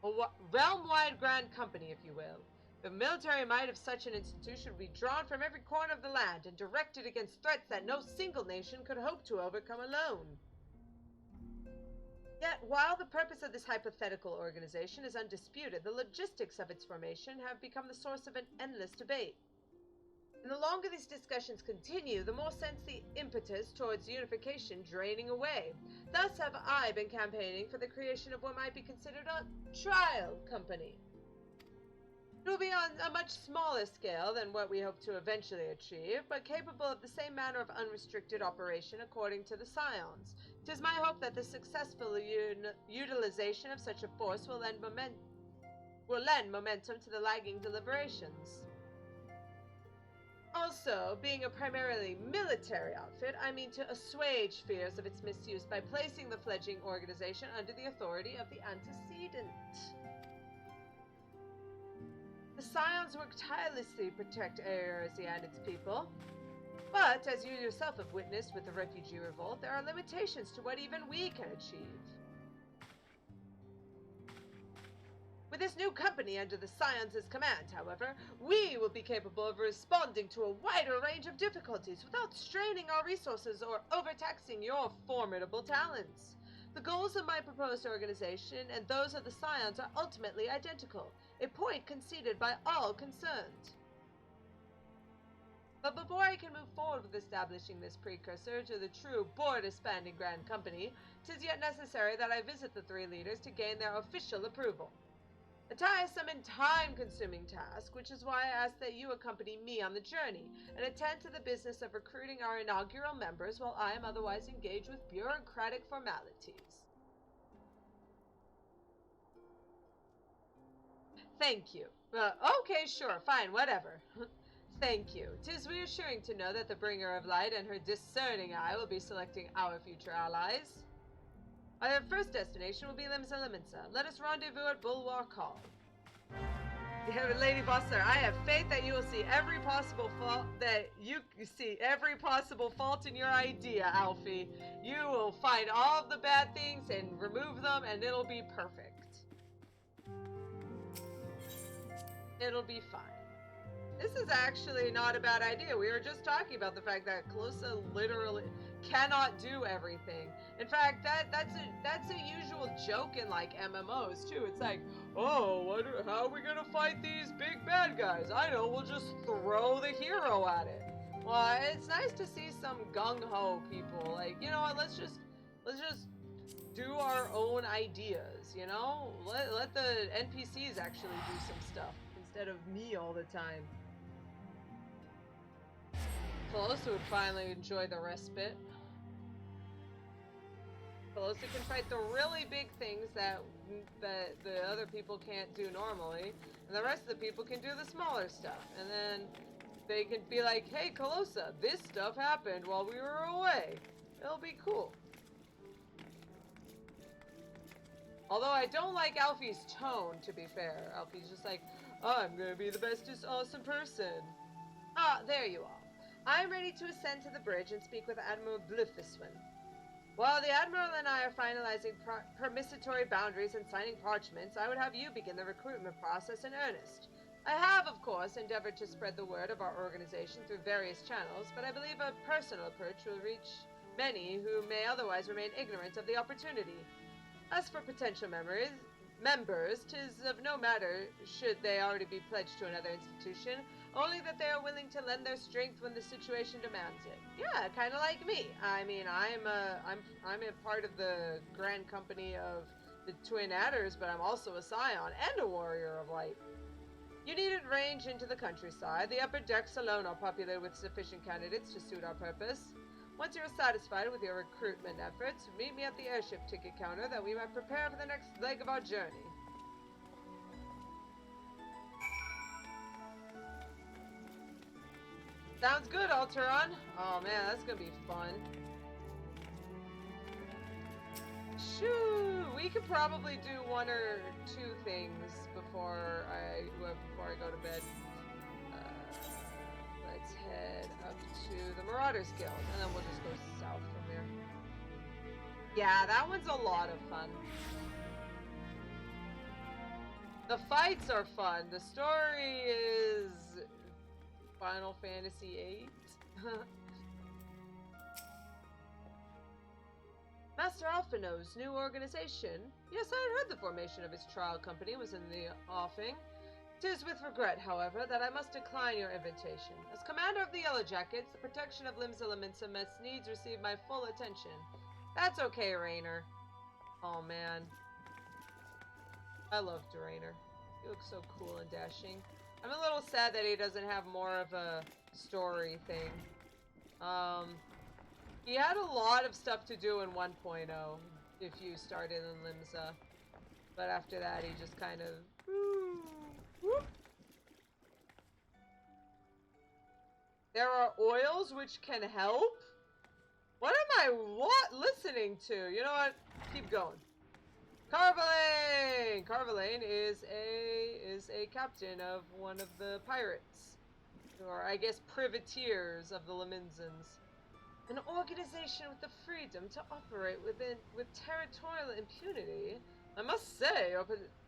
A realm-wide Grand Company, if you will. The military might of such an institution would be drawn from every corner of the land and directed against threats that no single nation could hope to overcome alone. Yet, while the purpose of this hypothetical organization is undisputed, the logistics of its formation have become the source of an endless debate. And the longer these discussions continue, the more sense the impetus towards unification draining away. Thus have I been campaigning for the creation of what might be considered a trial company. It will be on a much smaller scale than what we hope to eventually achieve, but capable of the same manner of unrestricted operation according to the Scions. It is my hope that the successful utilization of such a force will lend momentum to the lagging deliberations. Also, being a primarily military outfit, I mean to assuage fears of its misuse by placing the fledgling organization under the authority of the antecedent. The Scions work tirelessly to protect Eorzea and its people. But, as you yourself have witnessed with the refugee revolt, there are limitations to what even we can achieve. With this new company under the Scions' command, however, we will be capable of responding to a wider range of difficulties without straining our resources or overtaxing your formidable talents. The goals of my proposed organization and those of the Scions are ultimately identical, a point conceded by all concerned. But before I can move forward with establishing this precursor to the true border-spanning Grand Company, 'tis yet necessary that I visit the three leaders to gain their official approval. A tiresome and time-consuming task, which is why I ask that you accompany me on the journey and attend to the business of recruiting our inaugural members while I am otherwise engaged with bureaucratic formalities. Thank you. Okay, sure, fine, whatever. Thank you. 'Tis reassuring to know that the bringer of light and her discerning eye will be selecting our future allies. Our first destination will be Limsa. Let us rendezvous at Bulwark Hall. Yeah, Lady Bossler, I have faith that you will see every possible fault in your idea, Alfie. You will find all of the bad things and remove them, and it'll be perfect. It'll be fine. This is actually not a bad idea. We were just talking about the fact that Calosa literally cannot do everything. In fact, that's a usual joke in like MMOs too. It's like, oh, how are we gonna fight these big bad guys? I know, we'll just throw the hero at it. Well, it's nice to see some gung-ho people. Like, you know what? Let's just do our own ideas. You know, let the NPCs actually do some stuff instead of me all the time. Calosa would finally enjoy the respite. Calosa can fight the really big things that the other people can't do normally, and the rest of the people can do the smaller stuff. And then they can be like, hey Calosa, this stuff happened while we were away. It'll be cool. Although I don't like Alfie's tone, to be fair. Alfie's just like, I'm gonna be the bestest awesome person. Ah, there you are. I'm ready to ascend to the bridge and speak with Admiral Blufiswin. While the Admiral and I are finalizing permissatory boundaries and signing parchments, I would have you begin the recruitment process in earnest. I have, of course, endeavored to spread the word of our organization through various channels, but I believe a personal approach will reach many who may otherwise remain ignorant of the opportunity. As for potential members, 'tis of no matter should they already be pledged to another institution, only that they are willing to lend their strength when the situation demands it. Yeah, kind of like me. I mean, I'm a part of the Grand Company of the Twin Adders, but I'm also a scion and a warrior of light. You needn't range into the countryside. The upper decks alone are populated with sufficient candidates to suit our purpose. Once you are satisfied with your recruitment efforts, meet me at the airship ticket counter that we might prepare for the next leg of our journey. Sounds good, Alteron. Oh man, that's gonna be fun. Shoo! We could probably do one or two things before I go to bed. Let's head up to the Marauders Guild, and then we'll just go south from there. Yeah, that one's a lot of fun. The fights are fun. The story is Final Fantasy VIII. Master Alphinaud's new organization. Yes, I had heard the formation of his trial company was in the offing. 'Tis with regret, however, that I must decline your invitation. As commander of the Yellow Jackets, the protection of Limsa must needs receive my full attention. That's okay, Rainer. Oh man. I love Rainer. He looks so cool and dashing. I'm a little sad that he doesn't have more of a story thing. He had a lot of stuff to do in 1.0 if you started in Limsa. But after that, he just kind of... whoop. There are oils which can help? What am I listening to? You know what? Keep going. Carvalane! Carvalane is a captain of one of the pirates. Or I guess privateers of the Leminsons. An organization with the freedom to operate with territorial impunity. I must say,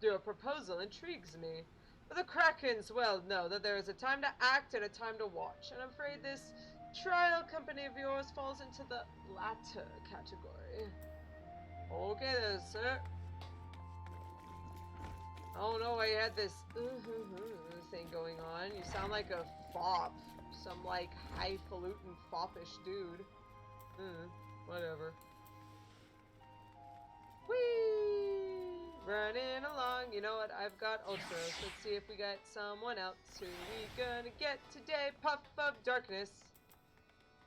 your proposal intrigues me. But the Krakens well know that there is a time to act and a time to watch, and I'm afraid this trial company of yours falls into the latter category. Okay then, sir. Oh no, I had this thing going on. You sound like a fop. Some like highfalutin foppish dude. Whatever. Whee! running along. You know what? I've got Ultras. Let's see if we got someone else. Who we gonna get today? Puff of Darkness.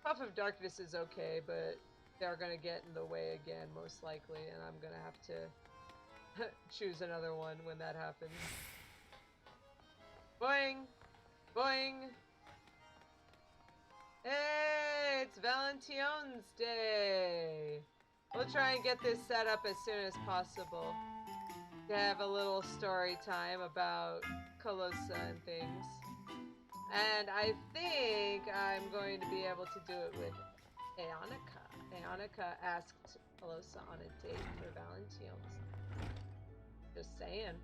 Puff of Darkness is okay, but they're gonna get in the way again, most likely, and I'm gonna have to choose another one when that happens. Boing! Boing! Hey, it's Valentine's Day! We'll try and get this set up as soon as possible. To have a little story time about Calosa and things. And I think I'm going to be able to do it with Aonica. Aonica asked Calosa on a date for Valentine's. Just saying.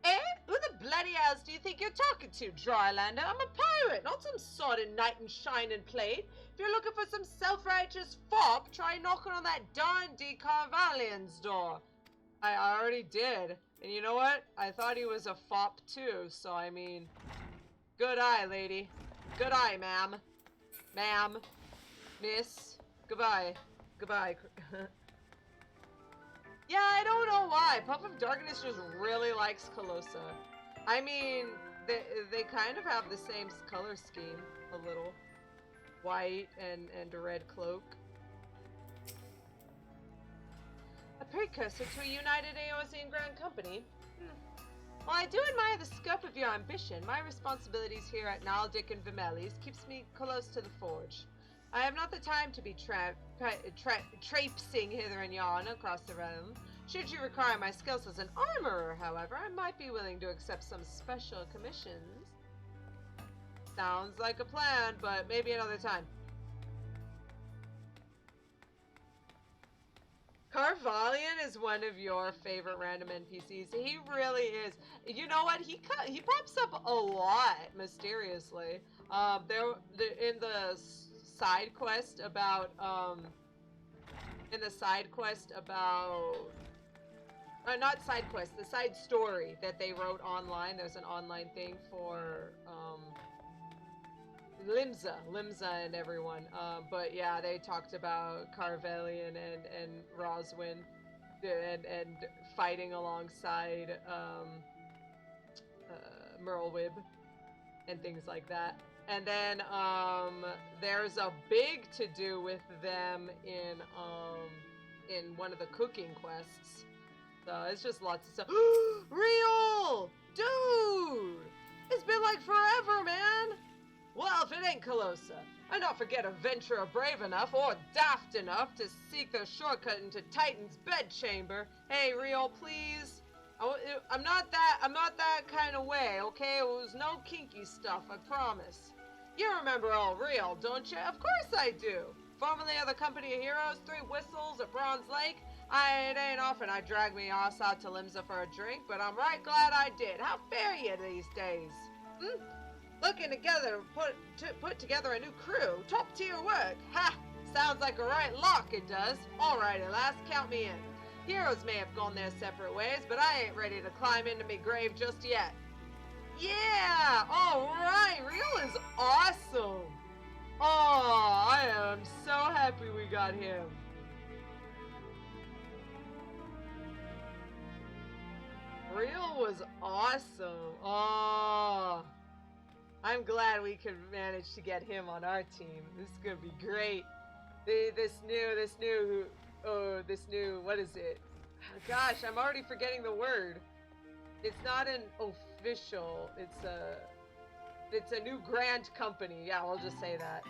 Eh? Who the bloody hell do you think you're talking to, Drylander? I'm a pirate, not some sort of knight in shining plate. If you're looking for some self-righteous fop, try knocking on that darn D. Carvallian's door. I already did. And you know what? I thought he was a fop too, so I mean... Good eye, lady. Good eye, ma'am. Ma'am. Miss. Goodbye. Goodbye. Yeah, I don't know why. Puff of Darkness just really likes Calosa. I mean, they kind of have the same color scheme, a little. White and a red cloak. A precursor to a united Eorzean Grand Company? While I do admire the scope of your ambition, my responsibilities here at Naldic and Vimelis keeps me close to the forge. I have not the time to be traipsing hither and yon across the realm. Should you require my skills as an armorer, however, I might be willing to accept some special commissions. Sounds like a plan, but maybe another time. Carvallian is one of your favorite random NPCs. He really is. You know what? He pops up a lot mysteriously. In the side quest about not side quest, the side story that they wrote online. There's an online thing for Limsa and everyone. But yeah, they talked about Carvallian and Roswin and fighting alongside Merlwyb and things like that. And then there's a big to-do with them in one of the cooking quests. So it's just lots of stuff. Real! Dude! It's been like forever, man! Well, if it ain't Calosa, I not forget a venturer brave enough or daft enough to seek the shortcut into Titan's bedchamber. Hey, Real, please. I'm not that kind of way, okay? It was no kinky stuff, I promise. You remember old Real, don't you? Of course I do. Formerly of the Company of Heroes, 3 Whistles at Bronze Lake. It ain't often I drag me ass out to Limsa for a drink, but I'm right glad I did. How fare you these days? Looking together, put together a new crew. Top tier work. Ha! Sounds like a right lock, it does. Alrighty, lass, count me in. Heroes may have gone their separate ways, but I ain't ready to climb into me grave just yet. Yeah! Alright, Real is awesome! Oh, I am so happy we got him. Real was awesome. Oh, I'm glad we could manage to get him on our team. This is gonna be great. This new, what is it? Gosh, I'm already forgetting the word. It's not an official, it's a new Grand Company. Yeah, I'll just say that.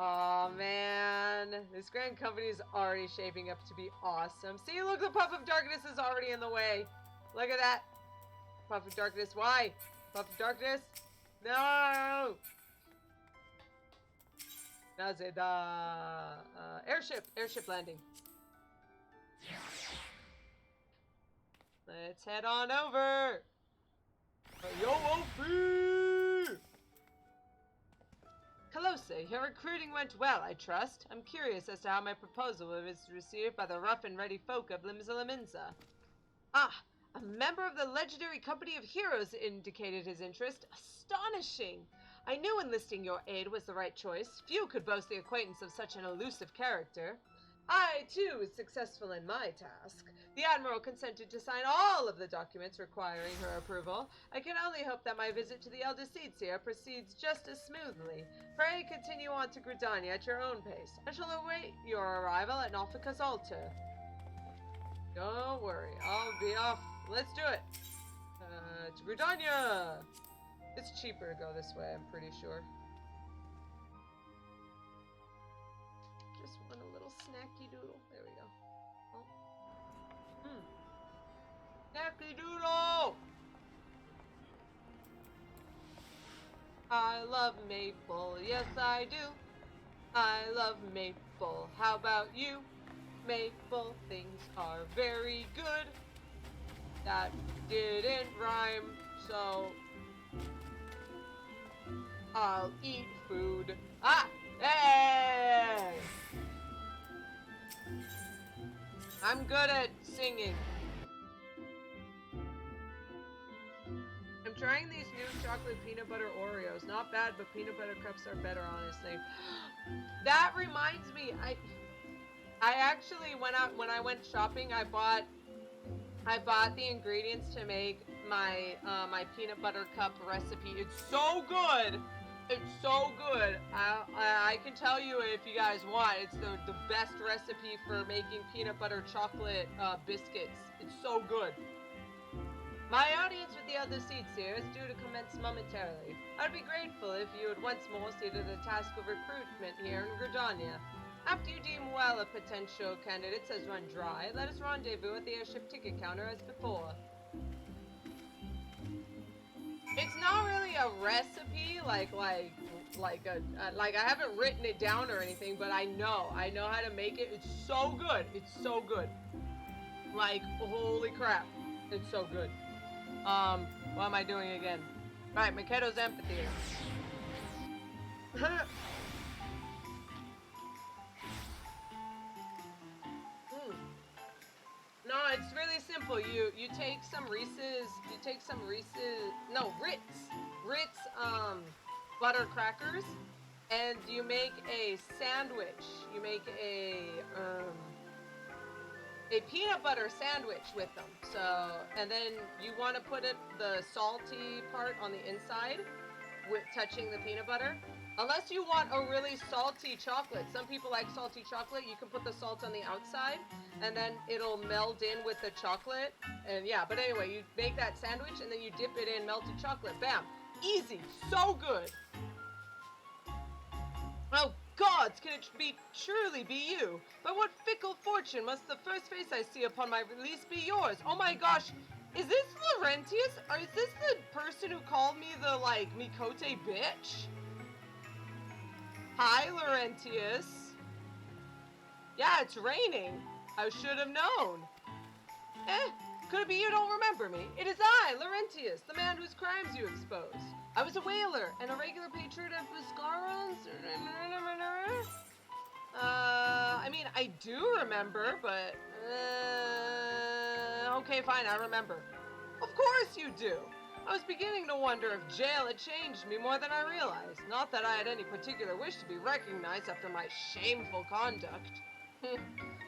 Oh man, this Grand Company is already shaping up to be awesome. See, look, the Puff of Darkness is already in the way. Look at that. Puff of Darkness, why? Puff of Darkness? No! Nazeda. Airship landing. Let's head on over. Yo, Alphie! Calosa, your recruiting went well, I trust. I'm curious as to how my proposal was received by the rough and ready folk of Limsa. Ah, a member of the legendary Company of Heroes indicated his interest. Astonishing! I knew enlisting your aid was the right choice. Few could boast the acquaintance of such an elusive character. I, too, was successful in my task. The Admiral consented to sign all of the documents requiring her approval. I can only hope that my visit to the Elder Seats here proceeds just as smoothly. Pray continue on to Gridania at your own pace. I shall await your arrival at Nalfica's altar. Don't worry, I'll be off. Let's do it. To Gridania! It's cheaper to go this way, I'm pretty sure. Just want a little snacky doodle. There we go. Oh. Snacky doodle! I love maple, yes I do. I love maple, how about you? Maple things are very good. That didn't rhyme, so I'll eat food. Ah! Hey! I'm good at singing. I'm trying these new chocolate peanut butter Oreos. Not bad, but peanut butter cups are better, honestly. That reminds me, I actually went out, when I went shopping, I bought the ingredients to make my my peanut butter cup recipe. It's so good. It's so good. I can tell you if you guys want. It's the best recipe for making peanut butter chocolate biscuits. It's so good. My audience with the other seats here is due to commence momentarily. I'd be grateful if you would once more see to the task of recruitment here in Gridania. After you deem well a potential candidate has run dry, let us rendezvous at the airship ticket counter as before. It's not really a recipe, like I haven't written it down or anything, but I know how to make it. It's so good. It's so good. Like, holy crap. It's so good. What am I doing again? Right, Makedo's Amphitheater. No, it's really simple. You take some Ritz butter crackers, and you make a sandwich. You make a peanut butter sandwich with them. So, and then you want to put the salty part on the inside with touching the peanut butter. Unless you want a really salty chocolate. Some people like salty chocolate. You can put the salt on the outside, and then it'll meld in with the chocolate. And yeah, but anyway, you make that sandwich, and then you dip it in melted chocolate. Bam! Easy! So good! Oh, gods, can it truly be you? By what fickle fortune must the first face I see upon my release be yours? Oh my gosh! Is this Laurentius? Or is this the person who called me the, Mikote bitch? Hi, Laurentius. Yeah, it's raining. I should have known. Could it be you don't remember me? It is I, Laurentius, the man whose crimes you exposed. I was a whaler and a regular patron of Ishgardians. I mean, I do remember, but... okay, fine, I remember. Of course you do. I was beginning to wonder if jail had changed me more than I realized. Not that I had any particular wish to be recognized after my shameful conduct. The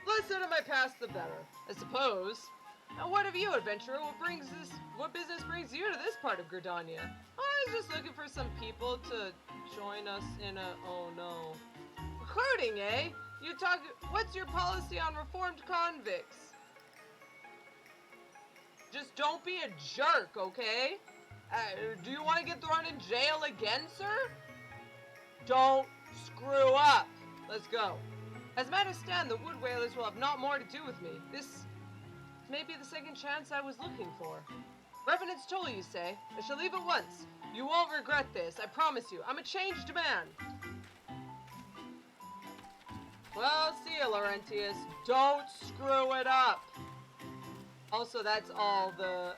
less said of my past, the better, I suppose. Now, what of you, adventurer? What business brings you to this part of Gridania? I was just looking for some people to join us in a... oh no. Recruiting, eh? What's your policy on reformed convicts? Just don't be a jerk, okay? Do you want to get thrown in jail again, sir? Don't screw up. Let's go. As matters stand, the Wood Whalers will have not more to do with me. This may be the second chance I was looking for. Revenant's toll, you say? I shall leave at once. You won't regret this, I promise you. I'm a changed man. Well, see you, Laurentius. Don't screw it up. Also, that's all the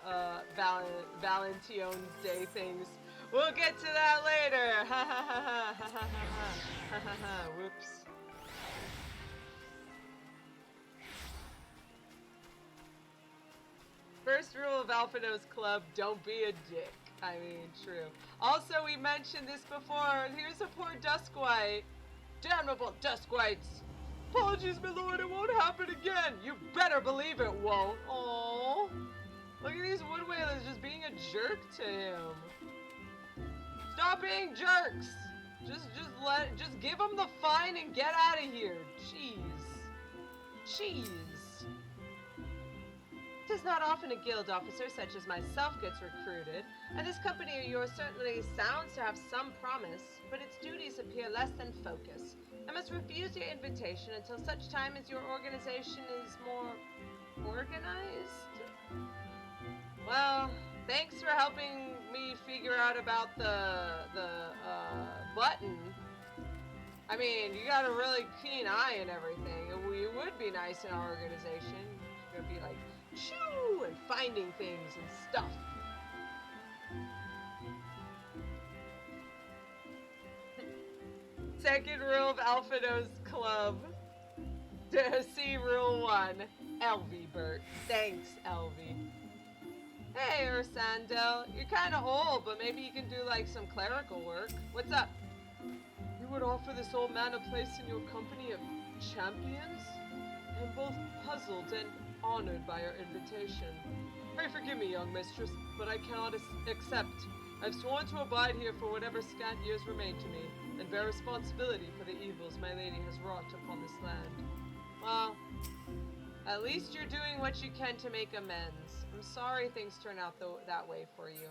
Valentine's Day things. We'll get to that later. Ha ha ha ha ha ha ha ha ha. Whoops. First rule of Alphinaud's club, don't be a dick. I mean, true. Also, we mentioned this before. Here's a poor Duskwhite. Damnable Duskwites. Apologies, my lord, it won't happen again. You better believe it won't. Aww. Look at these wood whalers just being a jerk to him. Stop being jerks. Just give them the fine and get out of here. Jeez. It is not often a guild officer such as myself gets recruited, and this company of yours certainly sounds to have some promise, but its duties appear less than focused. I must refuse your invitation until such time as your organization is more organized. Well, thanks for helping me figure out about the button. I mean, you got a really keen eye and everything. You would be nice in our organization. You're gonna be like, shoo, and finding things and stuff. Second rule of Alphinaud's club. See rule 1. Elvie Bert. Thanks, Elvie. Hey, Ursandel. You're kind of old, but maybe you can do like some clerical work. What's up? You would offer this old man a place in your company of champions? I'm both puzzled and honored by your invitation. Pray forgive me, young mistress, but I cannot accept. I've sworn to abide here for whatever scant years remain to me, and bear responsibility for the evils my lady has wrought upon this land. Well, at least you're doing what you can to make amends. I'm sorry things turn out that way for you.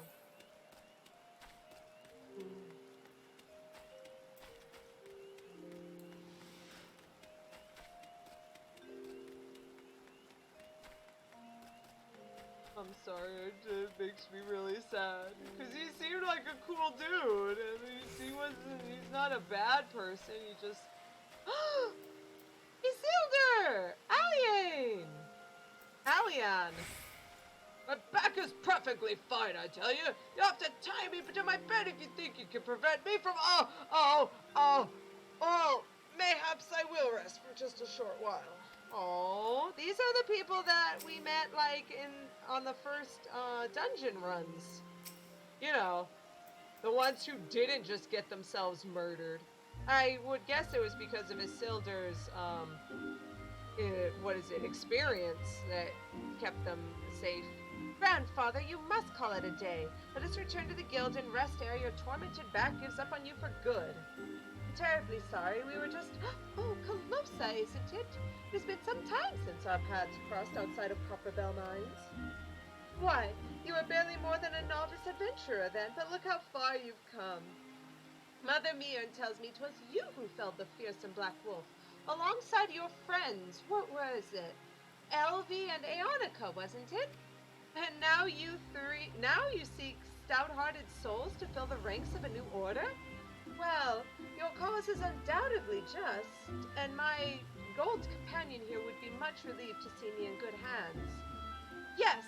I'm sorry, it makes me really sad. Because he seemed like a cool dude. I mean, he's not a bad person, he just... Isildur! Allian! My back is perfectly fine, I tell you. You have to tie me to my bed if you think you can prevent me from... mayhaps I will rest for just a short while. Oh, these are the people that we met, like, on the first, dungeon runs. You know, the ones who didn't just get themselves murdered. I would guess it was because of Isildur's, experience that kept them safe. Grandfather, you must call it a day. Let us return to the guild and rest ere your tormented back gives up on you for good. I'm terribly sorry, we were just... Oh, Calosa, isn't it? It has been some time since our paths crossed outside of Copperbell Mines. Why, you were barely more than a novice adventurer then, but look how far you've come. Mother Mian tells me 'twas you who felled the fearsome black wolf, alongside your friends. What was it? Elvie and Aeonica, wasn't it? And now you seek stout-hearted souls to fill the ranks of a new order? Well, your cause is undoubtedly just, and my gold companion here would be much relieved to see me in good hands. Yes,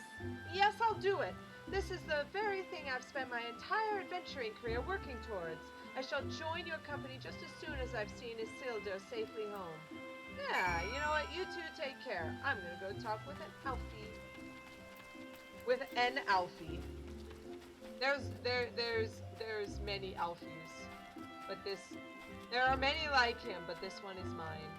I'll do it. This is the very thing I've spent my entire adventuring career working towards. I shall join your company just as soon as I've seen Isildur safely home. Yeah, you know what? You two take care. I'm gonna go talk with an Alphie. With an Alphie. There's many Alphies. But there are many like him, but this one is mine.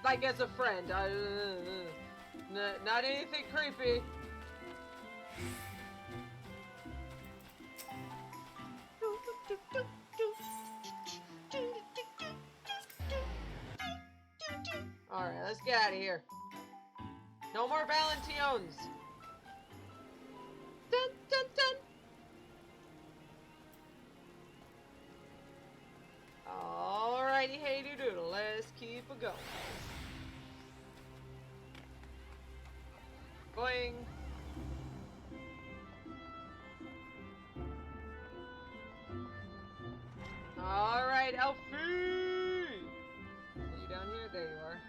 Like as a friend, not anything creepy. Alright, let's get out of here. No more Valentiones. Dun, dun, dun. Alrighty, hey doodle, let's keep it going. Boing. Alright, Alphie! Are you down here? There you are.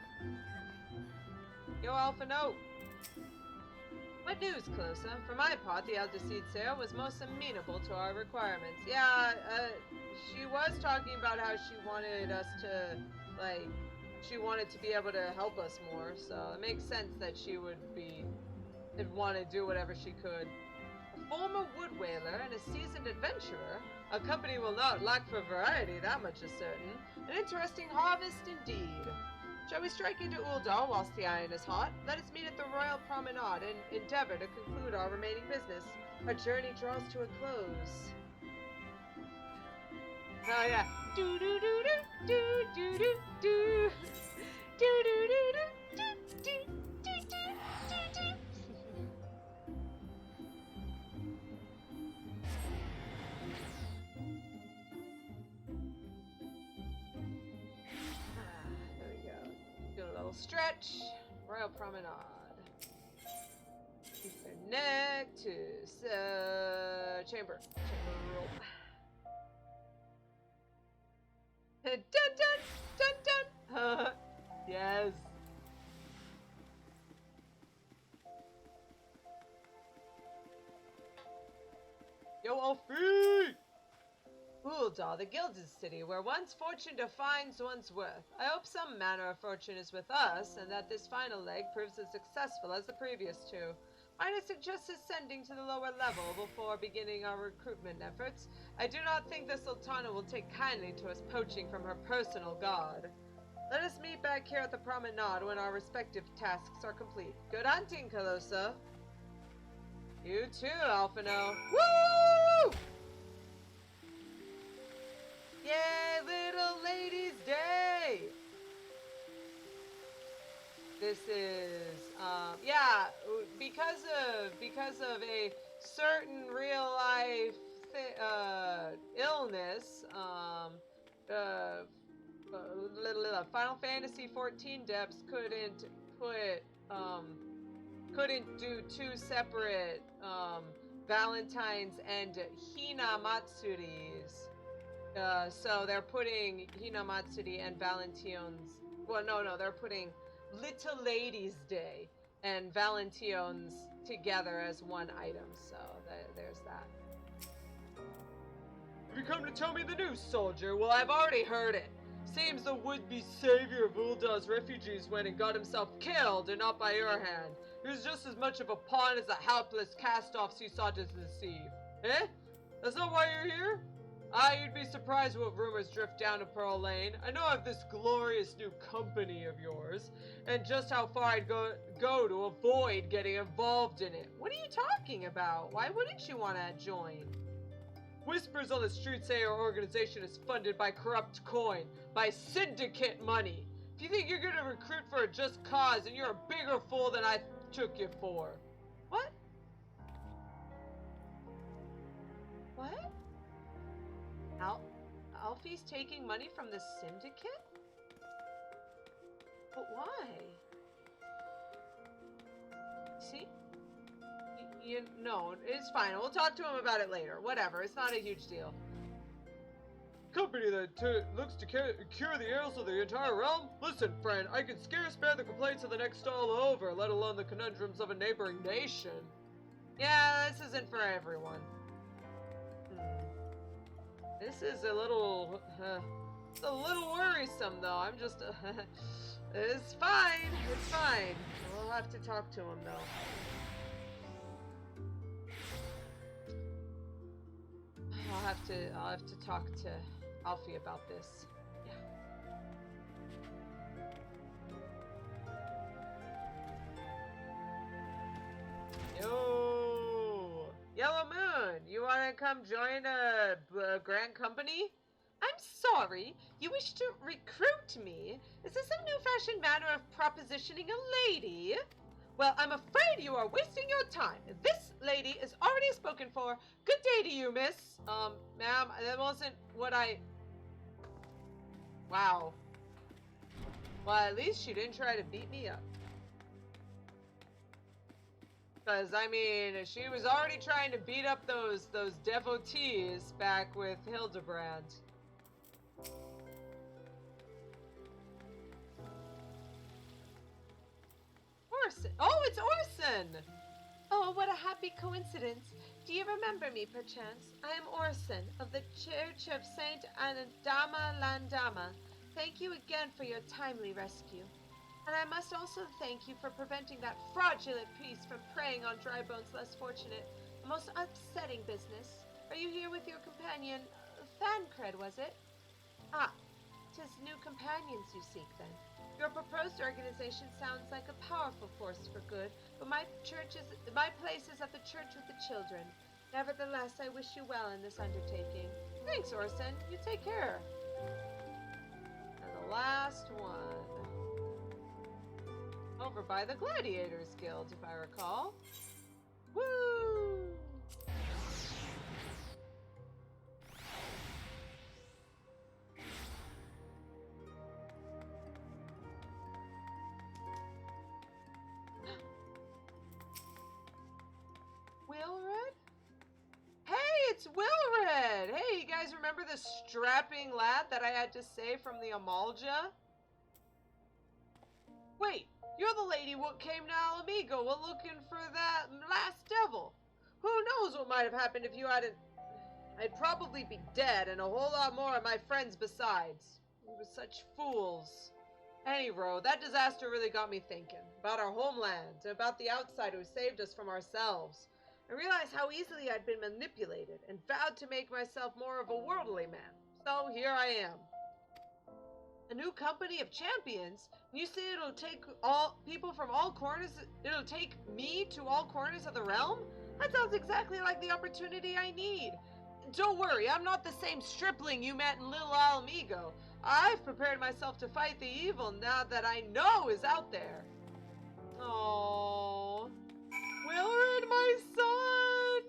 Yo, Alphinaud! What news, Calosa? For my part, the Elder Seedsayer was most amenable to our requirements. Yeah, she was talking about how she wanted us to, like, she wanted to be able to help us more, so it makes sense that she would want to do whatever she could. former wood whaler and a seasoned adventurer. A company will not lack for variety, that much is certain. An interesting harvest indeed. Shall we strike into Ul'dah whilst the iron is hot? Let us meet at the Royal Promenade and endeavor to conclude our remaining business. Our journey draws to a close. Oh yeah. Do do do do do do do do do do do do do do do. There we go. Do a little stretch. Royal Promenade. Keep their neck to chamber. Chamber roll. Dun dun dun dun. Yes. Yo, Alphie! Ul'dah, the gilded city, where one's fortune defines one's worth. I hope some manner of fortune is with us, and that this final leg proves as successful as the previous two. Might I suggest ascending to the lower level before beginning our recruitment efforts? I do not think the Sultana will take kindly to us poaching from her personal guard. Let us meet back here at the promenade when our respective tasks are complete. Good hunting, Calosa. You too, Alphinaud. Woo! Yay, little ladies' day! This is, yeah, because of a certain real life illness, Final Fantasy 14 depths couldn't do two separate Valentines and Hina Matsuris. So they're putting Hina Matsuri and Valention's. Well, no, they're putting Little Ladies' Day and Valention's together as one item. So there's that. Have you come to tell me the news, soldier? Well, I've already heard it. Seems the would-be savior of Ul'dah's refugees went and got himself killed, and not by your hand. He was just as much of a pawn as the helpless cast-offs you sought to deceive. Eh? That's not why you're here? You'd be surprised what rumors drift down to Pearl Lane. I know of this glorious new company of yours, and just how far I'd go to avoid getting involved in it. What are you talking about? Why wouldn't you want to join? Whispers on the street say our organization is funded by corrupt coin, by syndicate money. If you think you're going to recruit for a just cause, then you're a bigger fool than I took you for. What? What? Alphie's taking money from the syndicate? But why? See? No, it's fine. We'll talk to him about it later. Whatever, it's not a huge deal. Company that looks to cure the ills of the entire realm? Listen, friend, I can scarce bear the complaints of the next stall over, let alone the conundrums of a neighboring nation. Yeah, this isn't for everyone. This is a little worrisome, though. I'm just, it's fine. It's fine. We'll have to talk to him, though. I'll have to talk to Alphie about this. Yeah. Yo! Yellow Moon, you wanna come join a Grand Company? I'm sorry, you wish to recruit me? Is this some new-fashioned manner of propositioning a lady? Well, I'm afraid you are wasting your time. This lady is already spoken for. Good day to you, miss. Ma'am, that wasn't what I... Wow. Well, at least she didn't try to beat me up. Because, I mean, she was already trying to beat up those devotees back with Hildebrand. Orson. Oh, it's Orson! Oh, what a happy coincidence. Do you remember me, perchance? I am Orson, of the Church of Saint Anandama Landama. Thank you again for your timely rescue. And I must also thank you for preventing that fraudulent priest from preying on Drybone's less fortunate. A most upsetting business. Are you here with your companion, Thancred, was it? Ah, 'tis new companions you seek, then. Your proposed organization sounds like a powerful force for good, but my place is at the church with the children. Nevertheless, I wish you well in this undertaking. Thanks, Orson. You take care. And the last one. Over by the Gladiators Guild, if I recall. Woo! Wilred? Hey, it's Wilred! Hey, you guys remember the strapping lad that I had to save from the Amalja? Wait, you're the lady what came to Alamigo while looking for that last devil. Who knows what might have happened if you hadn't... I'd probably be dead and a whole lot more of my friends besides. We were such fools. Anyway, that disaster really got me thinking about our homeland, about the outsider who saved us from ourselves. I realized how easily I'd been manipulated and vowed to make myself more of a worldly man. So here I am. A new company of champions? You say it'll take all people from all corners? It'll take me to all corners of the realm? That sounds exactly like the opportunity I need. Don't worry, I'm not the same stripling you met in Little Alamigo. I've prepared myself to fight the evil now that I know is out there. Aww. Wilred, my son!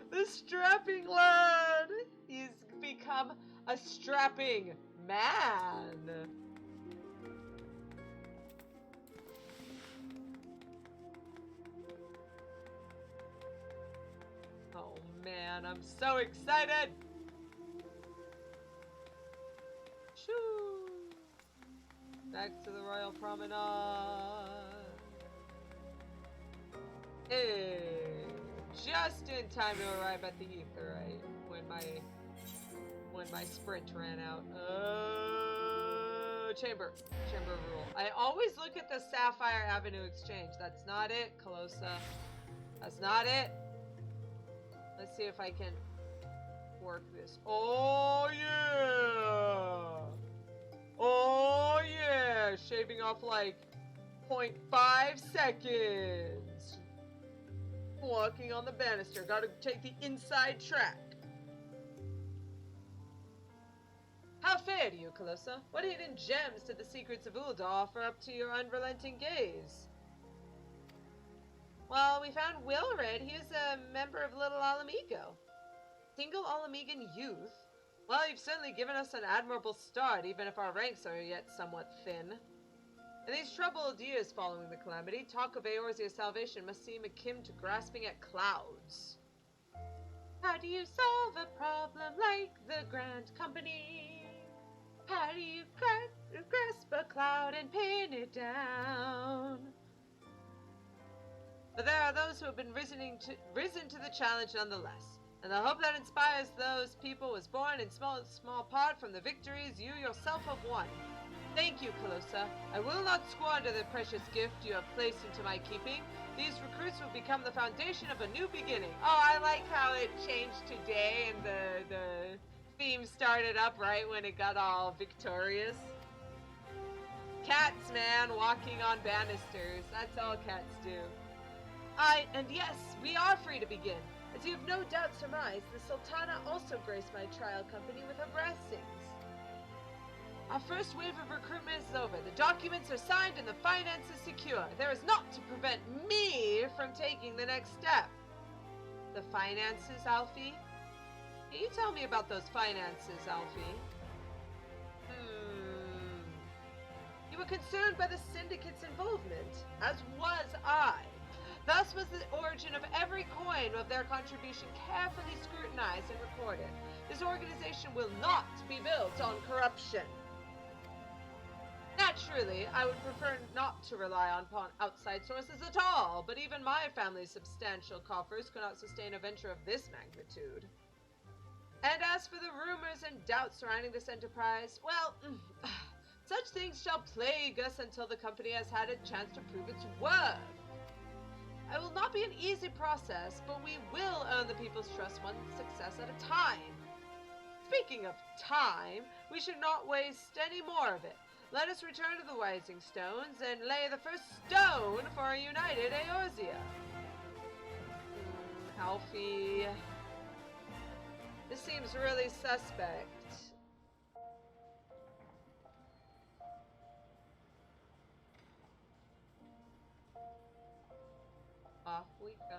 The strapping lad! He's become a strapping man. Oh man, I'm so excited! Shoo! Back to the Royal Promenade. Hey, just in time to arrive at the Aetheryte when my sprint ran out. Chamber of Rule. I always look at the Sapphire Avenue Exchange. That's not it, Calosa. That's not it. Let's see if I can work this. Oh yeah! Oh yeah! Shaving off like 0.5 seconds. Walking on the banister. Gotta take the inside track. How fare do you, Calosa? What hidden gems did the secrets of Ul'dah offer up to your unrelenting gaze? Well, we found Wilred. He is a member of Little Alamigo. Single Alamigan youth? Well, you've certainly given us an admirable start, even if our ranks are yet somewhat thin. In these troubled years following the calamity, talk of Eorzea's salvation must seem akin to grasping at clouds. How do you solve a problem like the Grand Company? How do you grasp a cloud and pin it down? But there are those who have been risen to the challenge nonetheless, and the hope that inspires those people was born in small part from the victories you yourself have won. Thank you, Calosa. I will not squander the precious gift you have placed into my keeping. These recruits will become the foundation of a new beginning. Oh, I like how it changed today and the theme started up right when it got all victorious. Cats, man, walking on banisters. That's all cats do. And yes, we are free to begin. As you have no doubt surmised, the Sultana also graced my trial company with her blessings. Our first wave of recruitment is over. The documents are signed and the finances secure. There is naught to prevent me from taking the next step. The finances, Alfie? Can you tell me about those finances, Alfie? You were concerned by the syndicate's involvement, as was I. Thus was the origin of every coin of their contribution carefully scrutinized and recorded. This organization will not be built on corruption. Naturally, I would prefer not to rely upon outside sources at all, but even my family's substantial coffers could not sustain a venture of this magnitude. And as for the rumors and doubts surrounding this enterprise, well, such things shall plague us until the company has had a chance to prove its worth. It will not be an easy process, but we will earn the people's trust one success at a time. Speaking of time, we should not waste any more of it. Let us return to the Rising Stones and lay the first stone for a united Eorzea. Alfie... This seems really suspect. Off we go.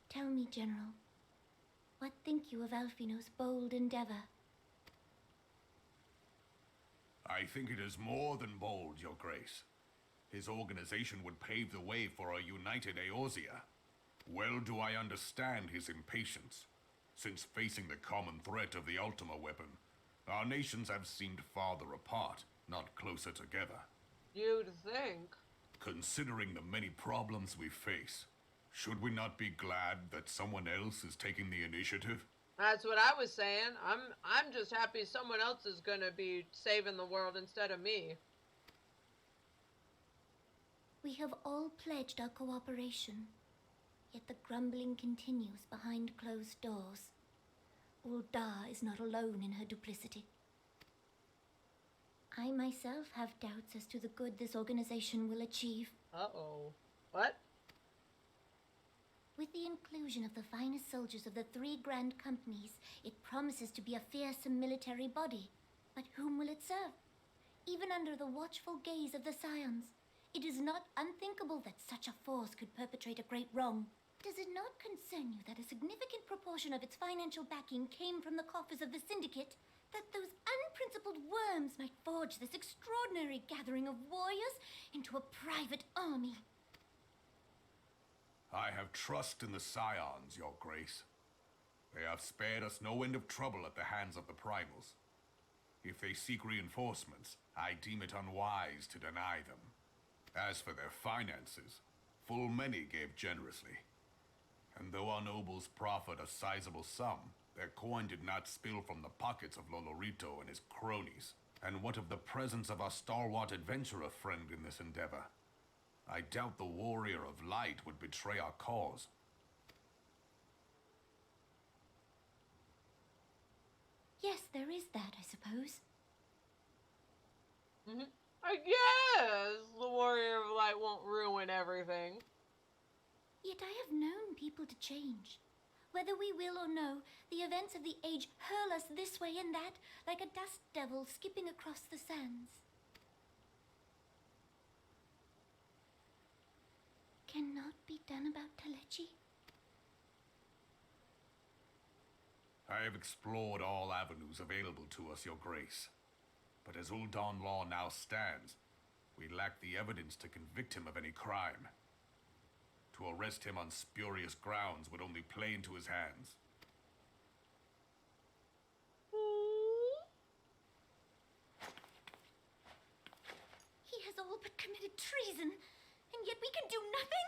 Tell me, General, what think you of Alphinaud's bold endeavor? I think it is more than bold, Your Grace. His organization would pave the way for a united Eorzea. Well do I understand his impatience. Since facing the common threat of the Ultima weapon, our nations have seemed farther apart, not closer together. You'd think. Considering the many problems we face, should we not be glad that someone else is taking the initiative? That's what I was saying. I'm just happy someone else is gonna be saving the world instead of me. We have all pledged our cooperation, yet the grumbling continues behind closed doors. Ul'dah is not alone in her duplicity. I myself have doubts as to the good this organization will achieve. Uh-oh. What? With the inclusion of the finest soldiers of the 3 Grand Companies, it promises to be a fearsome military body. But whom will it serve? Even under the watchful gaze of the Scions, it is not unthinkable that such a force could perpetrate a great wrong. Does it not concern you that a significant proportion of its financial backing came from the coffers of the Syndicate? That those unprincipled worms might forge this extraordinary gathering of warriors into a private army? I have trust in the Scions, Your Grace. They have spared us no end of trouble at the hands of the Primals. If they seek reinforcements, I deem it unwise to deny them. As for their finances, full many gave generously. And though our nobles proffered a sizable sum, their coin did not spill from the pockets of Lolorito and his cronies. And what of the presence of our stalwart adventurer friend in this endeavor? I doubt the Warrior of Light would betray our cause. Yes, there is that, I suppose. I guess the Warrior of Light won't ruin everything. Yet I have known people to change. Whether we will or no, the events of the age hurl us this way and that, like a dust devil skipping across the sands. Cannot be done about Telechi? I have explored all avenues available to us, Your Grace. But as Ul'dah law now stands, we lack the evidence to convict him of any crime. To arrest him on spurious grounds would only play into his hands. He has all but committed treason, and yet we can do nothing?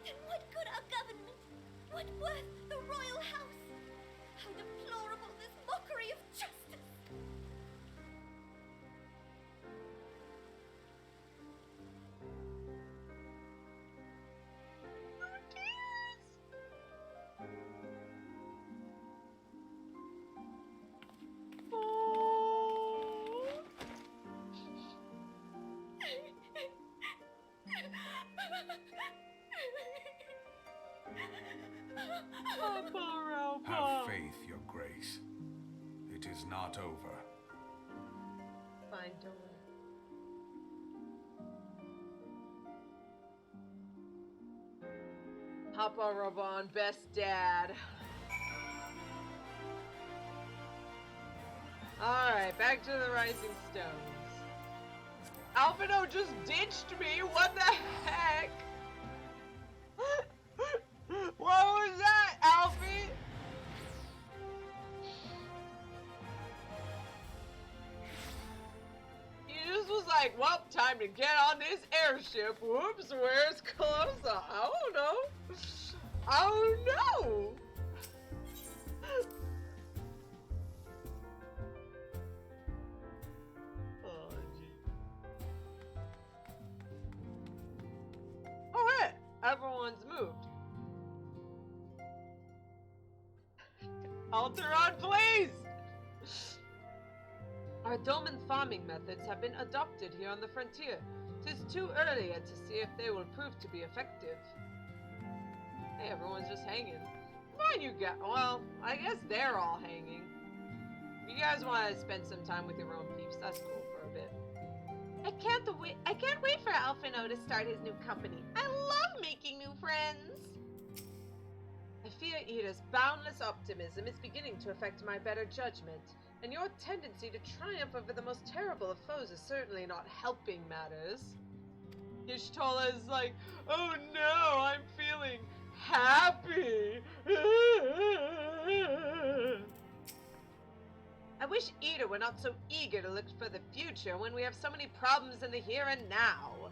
Then what good our government? What worth the royal house? How deplorable this mockery of justice! Have faith, Your Grace. It is not over. Fine, don't worry. Papa Robon, best dad. Alright, back to the Rising Stones. Alphinaud just ditched me. What the heck? What was that, Alfie? He just was like, well, time to get on this airship. Whoops, where's Calosa? I don't know. I don't know. Oh, gee. Alright, everyone's moved. Alteron, please! Our dolmen farming methods have been adopted here on the frontier. 'Tis too early yet to see if they will prove to be effective. Hey, everyone's just hanging. Come on, you guys. Well, I guess they're all hanging. If you guys want to spend some time with your own peeps, that's cool for a bit. I can't wait for Alphinaud to start his new company. I love making new friends. I fear Ida's boundless optimism is beginning to affect my better judgment, and your tendency to triumph over the most terrible of foes is certainly not helping matters. Y'shtola is like, oh no, I'm feeling happy. I wish Ida were not so eager to look for the future when we have so many problems in the here and now.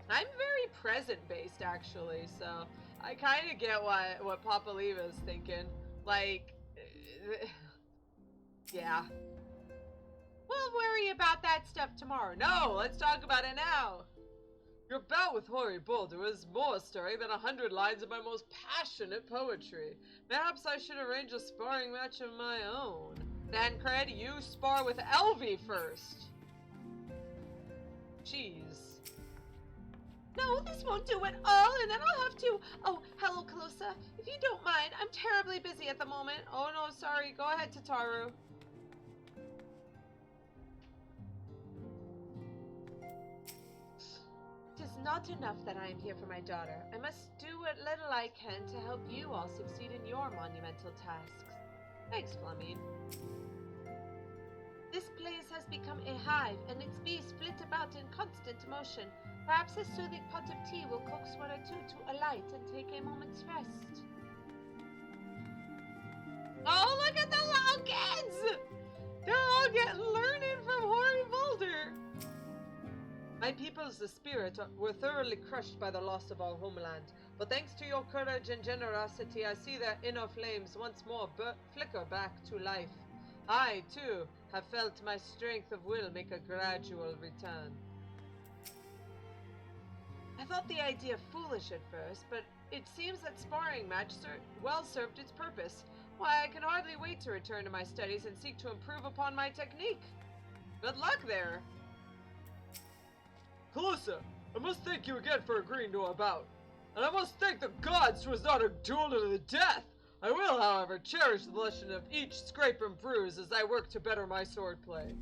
I'm very present-based, actually, so I kind of get what Papa Leva's thinking. Like, yeah. We'll worry about that stuff tomorrow. No, let's talk about it now. Your bout with Rory Boulder was more stirring than 100 lines of my most passionate poetry. Perhaps I should arrange a sparring match of my own. Thancred, you spar with Alphie first. Jeez. No, this won't do at all, and then I'll have to... Oh, hello, Calosa. If you don't mind, I'm terribly busy at the moment. Oh no, sorry. Go ahead, Tataru. It is not enough that I am here for my daughter. I must do what little I can to help you all succeed in your monumental tasks. Thanks, Flamine. This place has become a hive, and its bees flit about in constant motion. Perhaps a soothing pot of tea will coax one or two to alight and take a moment's rest. Oh, look at the little kids! They're all getting learning from Rory Boulder. My peoples, the spirit, were thoroughly crushed by the loss of our homeland. But thanks to your courage and generosity, I see their inner flames once more flicker back to life. I, too, have felt my strength of will make a gradual return. I thought the idea foolish at first, but it seems that sparring match well served its purpose. Why, I can hardly wait to return to my studies and seek to improve upon my technique. Good luck there. Calosa, I must thank you again for agreeing to our bout. And I must thank the gods 'twas not a duel to the death. I will, however, cherish the lesson of each scrape and bruise as I work to better my swordplay.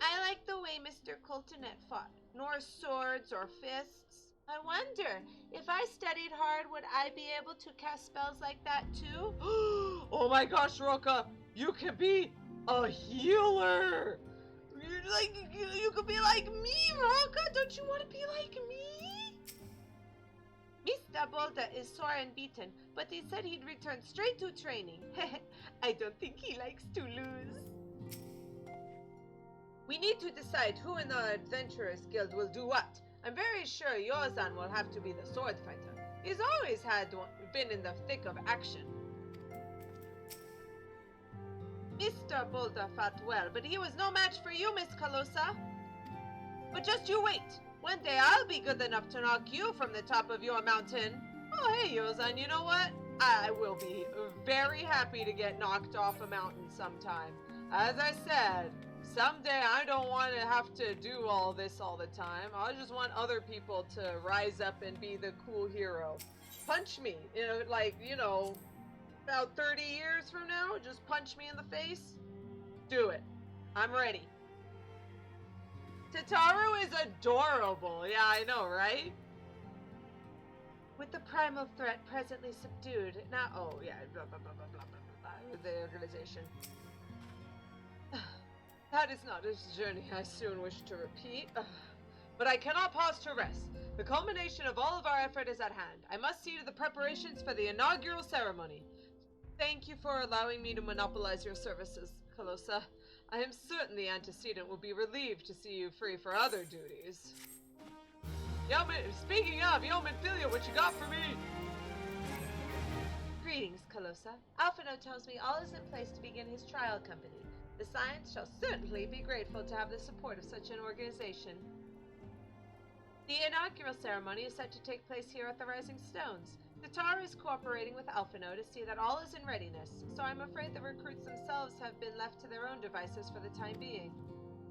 I like the way Mr. Coltonet fought. Nor swords or fists. I wonder, if I studied hard, would I be able to cast spells like that too? Oh my gosh, Roka, you can be a healer! You could be like me, Roka! Don't you want to be like me? Mr. Boulder is sore and beaten, but he said he'd return straight to training. I don't think he likes to lose. We need to decide who in the Adventurers Guild will do what. I'm very sure Yozan will have to be the sword fighter. He's always been in the thick of action. Mr. Boulder fought well, but he was no match for you, Miss Calosa. But just you wait. One day I'll be good enough to knock you from the top of your mountain. Oh, hey, Yozan, you know what? I will be very happy to get knocked off a mountain sometime. As I said, someday I don't want to have to do all this all the time. I just want other people to rise up and be the cool hero. Punch me, about 30 years from now, just punch me in the face. Do it. I'm ready. Tataru is adorable. Yeah, I know, right? With the primal threat presently subdued, now, blah, blah, blah, blah, blah, blah, blah, blah, the organization. That is not a journey I soon wish to repeat. But I cannot pause to rest. The culmination of all of our effort is at hand. I must see to the preparations for the inaugural ceremony. Thank you for allowing me to monopolize your services, Calosa. I am certain the antecedent will be relieved to see you free for other duties. Yeoman, speaking of, Yeoman Filia, what you got for me? Greetings, Calosa. Alphinaud tells me all is in place to begin his trial company. The Science shall certainly be grateful to have the support of such an organization. The inaugural ceremony is set to take place here at the Rising Stones. Tatar is cooperating with Alphinaud to see that all is in readiness, so I'm afraid the recruits themselves have been left to their own devices for the time being.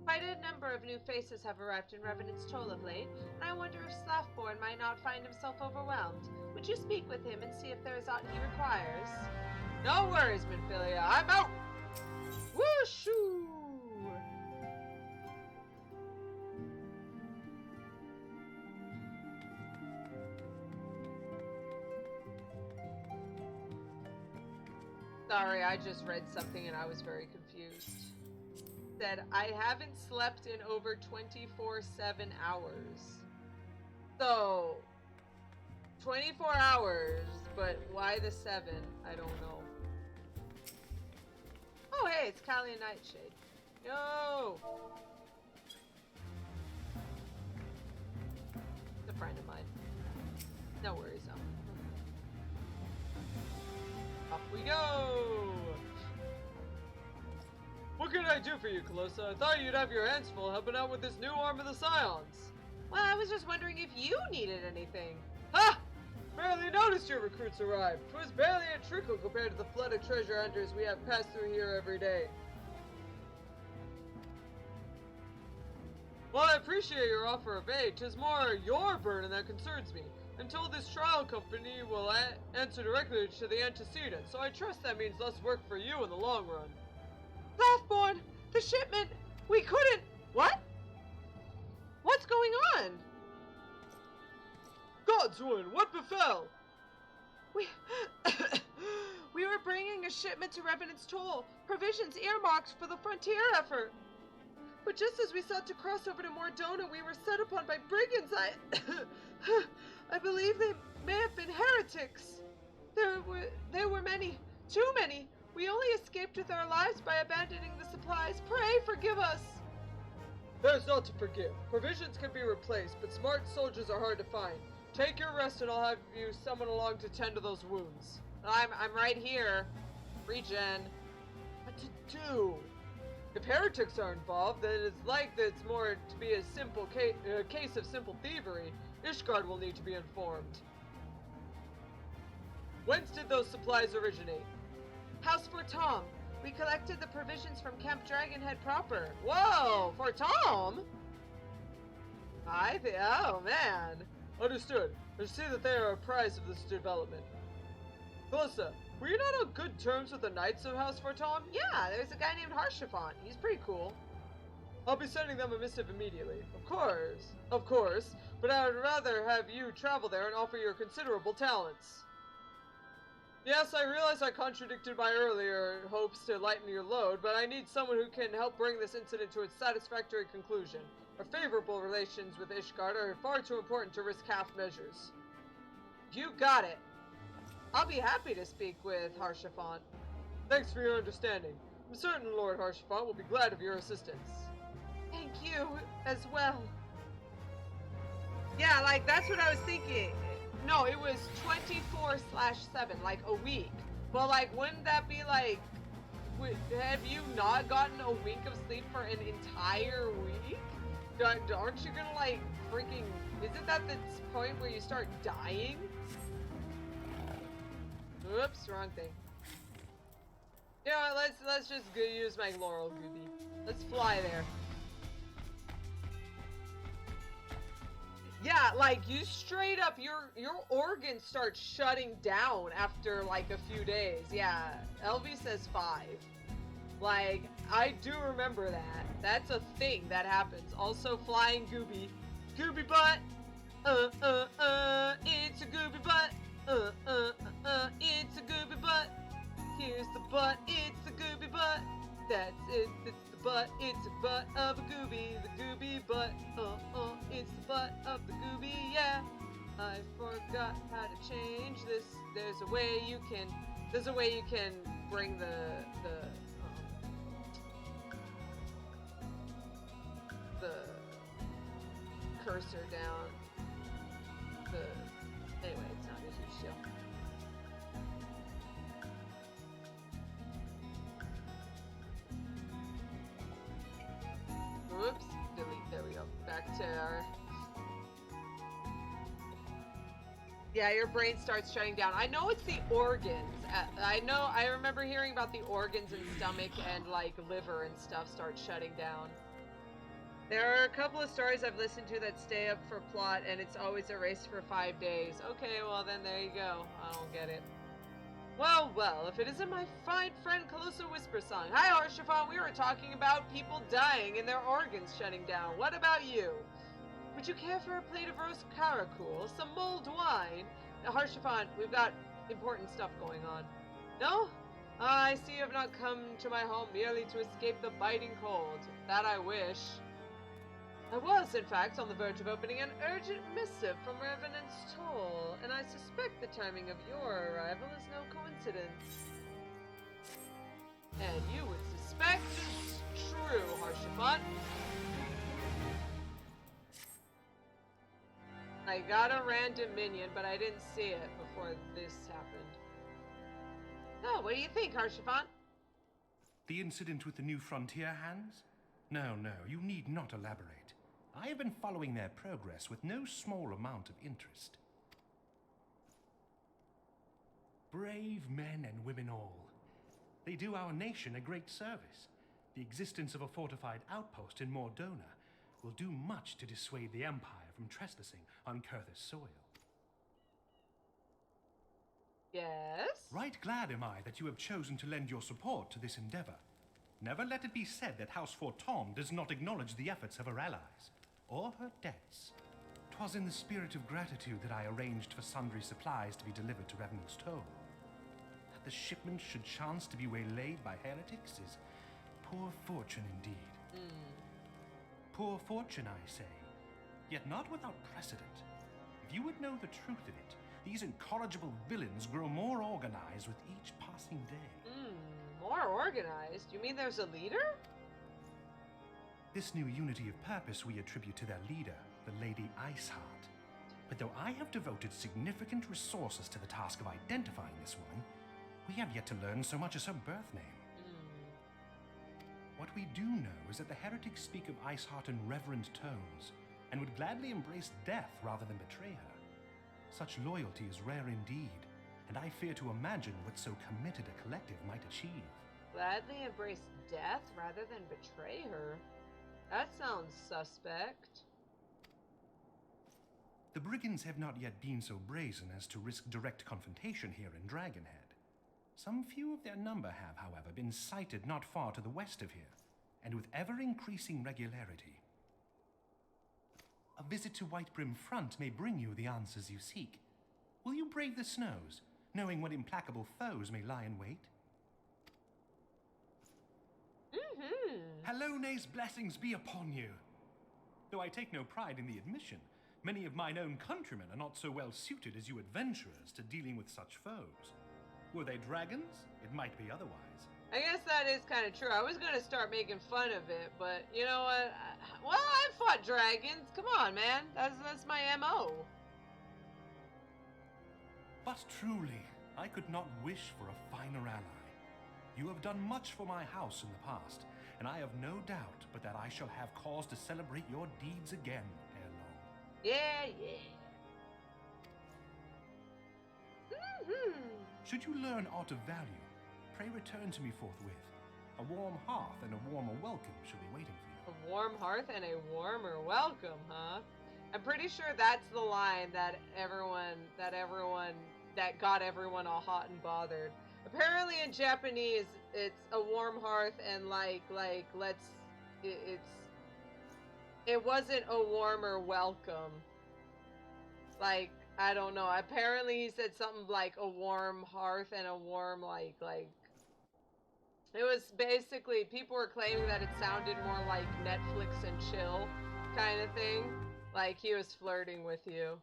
Quite a number of new faces have arrived in Revenant's Toll of late, and I wonder if Slaffborn might not find himself overwhelmed. Would you speak with him and see if there is aught he requires? No worries, Minfilia. I'm out! Wooshoo! Sorry, I just read something and I was very confused. Said, I haven't slept in over 24/7 hours. So, 24 hours, but why the 7? I don't know. Oh, hey, it's Callie and Nightshade. Yo! It's a friend of mine. No worries, though. Off we go! What can I do for you, Calosa? I thought you'd have your hands full helping out with this new arm of the Scions. Well, I was just wondering if you needed anything. Ha! Barely noticed your recruits arrived. 'Twas barely a trickle compared to the flood of treasure hunters we have passed through here every day. Well, I appreciate your offer of aid. 'Tis more your burden that concerns me. I'm told this trial company will answer directly to the antecedent, so I trust that means less work for you in the long run. Slaffborn! The shipment! We couldn't! What? What's going on? Godswood, what befell? We were bringing a shipment to Revenant's Toll, provisions earmarked for the frontier effort. But just as we sought to cross over to Mordona, we were set upon by brigands. I believe they may have been heretics. There were many, too many. We only escaped with our lives by abandoning the supplies. Pray forgive us. There's naught to forgive. Provisions can be replaced, but smart soldiers are hard to find. Take your rest and I'll have you summon along to tend to those wounds. I'm right here. Regen. What to do? If heretics are involved, then it's like that it's more to be a simple case of simple thievery. Ishgard will need to be informed. Whence did those supplies originate? House for Tom. We collected the provisions from Camp Dragonhead proper. Whoa, for Tom? Oh man. Understood. I see that they are apprised of this development. Calosa, were you not on good terms with the Knights of House for Tom? Yeah, there's a guy named Harshafant. He's pretty cool. I'll be sending them a missive immediately. Of course, but I would rather have you travel there and offer your considerable talents. Yes, I realize I contradicted my earlier hopes to lighten your load, but I need someone who can help bring this incident to its satisfactory conclusion. Our favorable relations with Ishgard are far too important to risk half measures. You got it. I'll be happy to speak with Harshafant. Thanks for your understanding. I'm certain Lord Harshafant will be glad of your assistance. Thank you as well. Yeah, like, that's what I was thinking. No, it was 24/7, like a week. But, like, wouldn't that be like, have you not gotten a wink of sleep for an entire week? Aren't you gonna, like, freaking, isn't that the point where you start dying? Oops, wrong thing. You know what, let's just use my Laurel Gooby. Let's fly there. Yeah, like, you straight up, your organs start shutting down after, like, a few days. Yeah, Elvie says 5. Like, I do remember that. That's a thing that happens. Also, flying Gooby. Gooby butt! It's a Gooby butt! It's a Gooby butt! Here's the butt, it's the Gooby butt! That's it, it's the butt! butt, it's the butt of a gooby, the gooby butt, it's the butt of the gooby, yeah. I forgot how to change this. There's a way you can bring the cursor down. Anyway, it's not a huge deal. Whoops, delete, there we go. Back to our... Yeah, your brain starts shutting down. I know it's the organs. I remember hearing about the organs and stomach and like liver and stuff start shutting down. There are a couple of stories I've listened to that stay up for plot and it's always erased for 5 days. Okay, well then there you go. I don't get it. Well, if it isn't my fine friend Calosa Whispersong. Hi, Harshafan. We were talking about people dying and their organs shutting down. What about you? Would you care for a plate of roast caracul, some mulled wine? Now, Harshafan, we've got important stuff going on. No? I see you have not come to my home merely to escape the biting cold. That I wish. I was, in fact, on the verge of opening an urgent missive from Revenant's Toll, and I suspect the timing of your arrival is no coincidence. And you would suspect it's true, Harshafan. I got a random minion, but I didn't see it before this happened. Oh, what do you think, Harshafan? The incident with the new frontier hands? No, you need not elaborate. I have been following their progress with no small amount of interest. Brave men and women all. They do our nation a great service. The existence of a fortified outpost in Mordona will do much to dissuade the Empire from trespassing on Coerthas soil. Yes? Right glad am I that you have chosen to lend your support to this endeavor. Never let it be said that House Forton does not acknowledge the efforts of her allies, or her debts. 'Twas in the spirit of gratitude that I arranged for sundry supplies to be delivered to Revenant's Toll. That the shipment should chance to be waylaid by heretics is poor fortune indeed. Poor fortune, I say, yet not without precedent. If you would know the truth of it, these incorrigible villains grow more organized with each passing day. More organized? You mean there's a leader? This new unity of purpose we attribute to their leader, the Lady Iceheart. But though I have devoted significant resources to the task of identifying this woman, we have yet to learn so much as her birth name. What we do know is that the heretics speak of Iceheart in reverent tones, and would gladly embrace death rather than betray her. Such loyalty is rare indeed, and I fear to imagine what so committed a collective might achieve. Gladly embrace death rather than betray her? That sounds suspect. The brigands have not yet been so brazen as to risk direct confrontation here in Dragonhead. Some few of their number have, however, been sighted not far to the west of here, and with ever-increasing regularity. A visit to Whitebrim Front may bring you the answers you seek. Will you brave the snows, knowing what implacable foes may lie in wait? Halone's blessings be upon you. Though I take no pride in the admission, many of mine own countrymen are not so well suited as you adventurers to dealing with such foes. Were they dragons? It might be otherwise. I guess that is kind of true. I was going to start making fun of it, but you know what? Well, I've fought dragons. Come on, man. That's my MO. But truly, I could not wish for a finer ally. You have done much for my house in the past, and I have no doubt but that I shall have cause to celebrate your deeds again ere long. Yeah. Should you learn aught of value, pray return to me forthwith. A warm hearth and a warmer welcome shall be waiting for you. A warm hearth and a warmer welcome, huh? I'm pretty sure that's the line that got everyone all hot and bothered. Apparently in Japanese, it's a warm hearth and it wasn't a warmer welcome. Like, I don't know. Apparently he said something like a warm hearth and a warm It was basically, people were claiming that it sounded more like Netflix and chill kind of thing. Like he was flirting with you.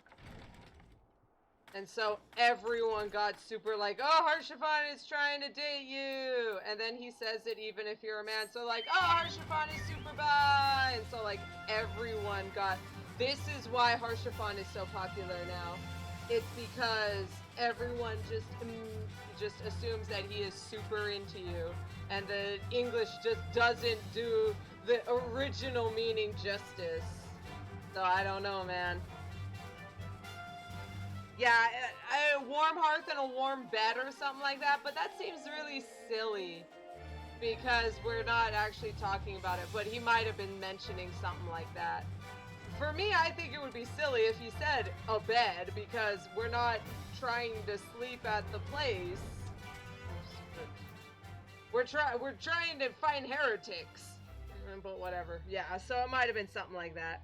And so everyone got super like, oh, Harshaphon is trying to date you. And then he says it even if you're a man. So like, oh, Harshaphon is super bi. And so like everyone got, this is why Harshaphon is so popular now. It's because everyone just assumes that he is super into you. And the English just doesn't do the original meaning justice. So I don't know, man. Yeah, a warm hearth and a warm bed or something like that, but that seems really silly because we're not actually talking about it, but he might have been mentioning something like that. For me, I think it would be silly if he said a bed because we're not trying to sleep at the place. We're trying to find heretics. But whatever. Yeah, so it might have been something like that.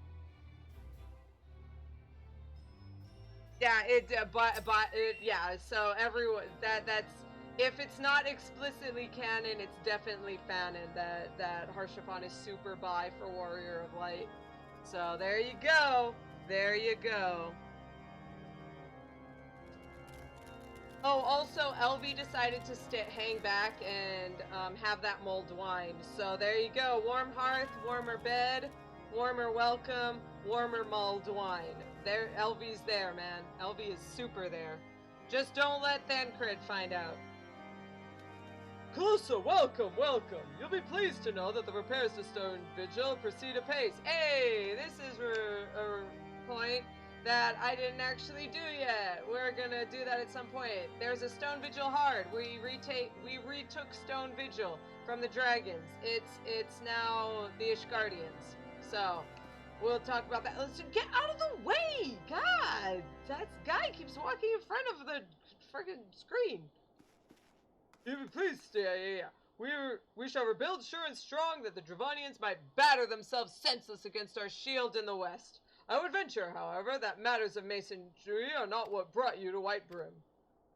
Yeah, yeah, so everyone, that's, if it's not explicitly canon, it's definitely fanon that Harshaphon is super bi for Warrior of Light. So there you go. There you go. Oh, also, Elvie decided to hang back and have that mulled wine. So there you go. Warm hearth, warmer bed, warmer welcome, warmer mulled wine. There, Elvie's there, man. Elvie is super there. Just don't let Thancred find out. Calosa, welcome, welcome. You'll be pleased to know that the repairs to Stone Vigil proceed apace. Hey, this is a point that I didn't actually do yet. We're gonna do that at some point. There's a Stone Vigil hard. We retook Stone Vigil from the dragons. It's now the Ishgardians. So we'll talk about that. Let's get out of the way! God! That guy keeps walking in front of the friggin' screen. You'll be pleased, yeah. We shall rebuild sure and strong that the Dravanians might batter themselves senseless against our shield in the west. I would venture, however, that matters of masonry are not what brought you to Whitebrim.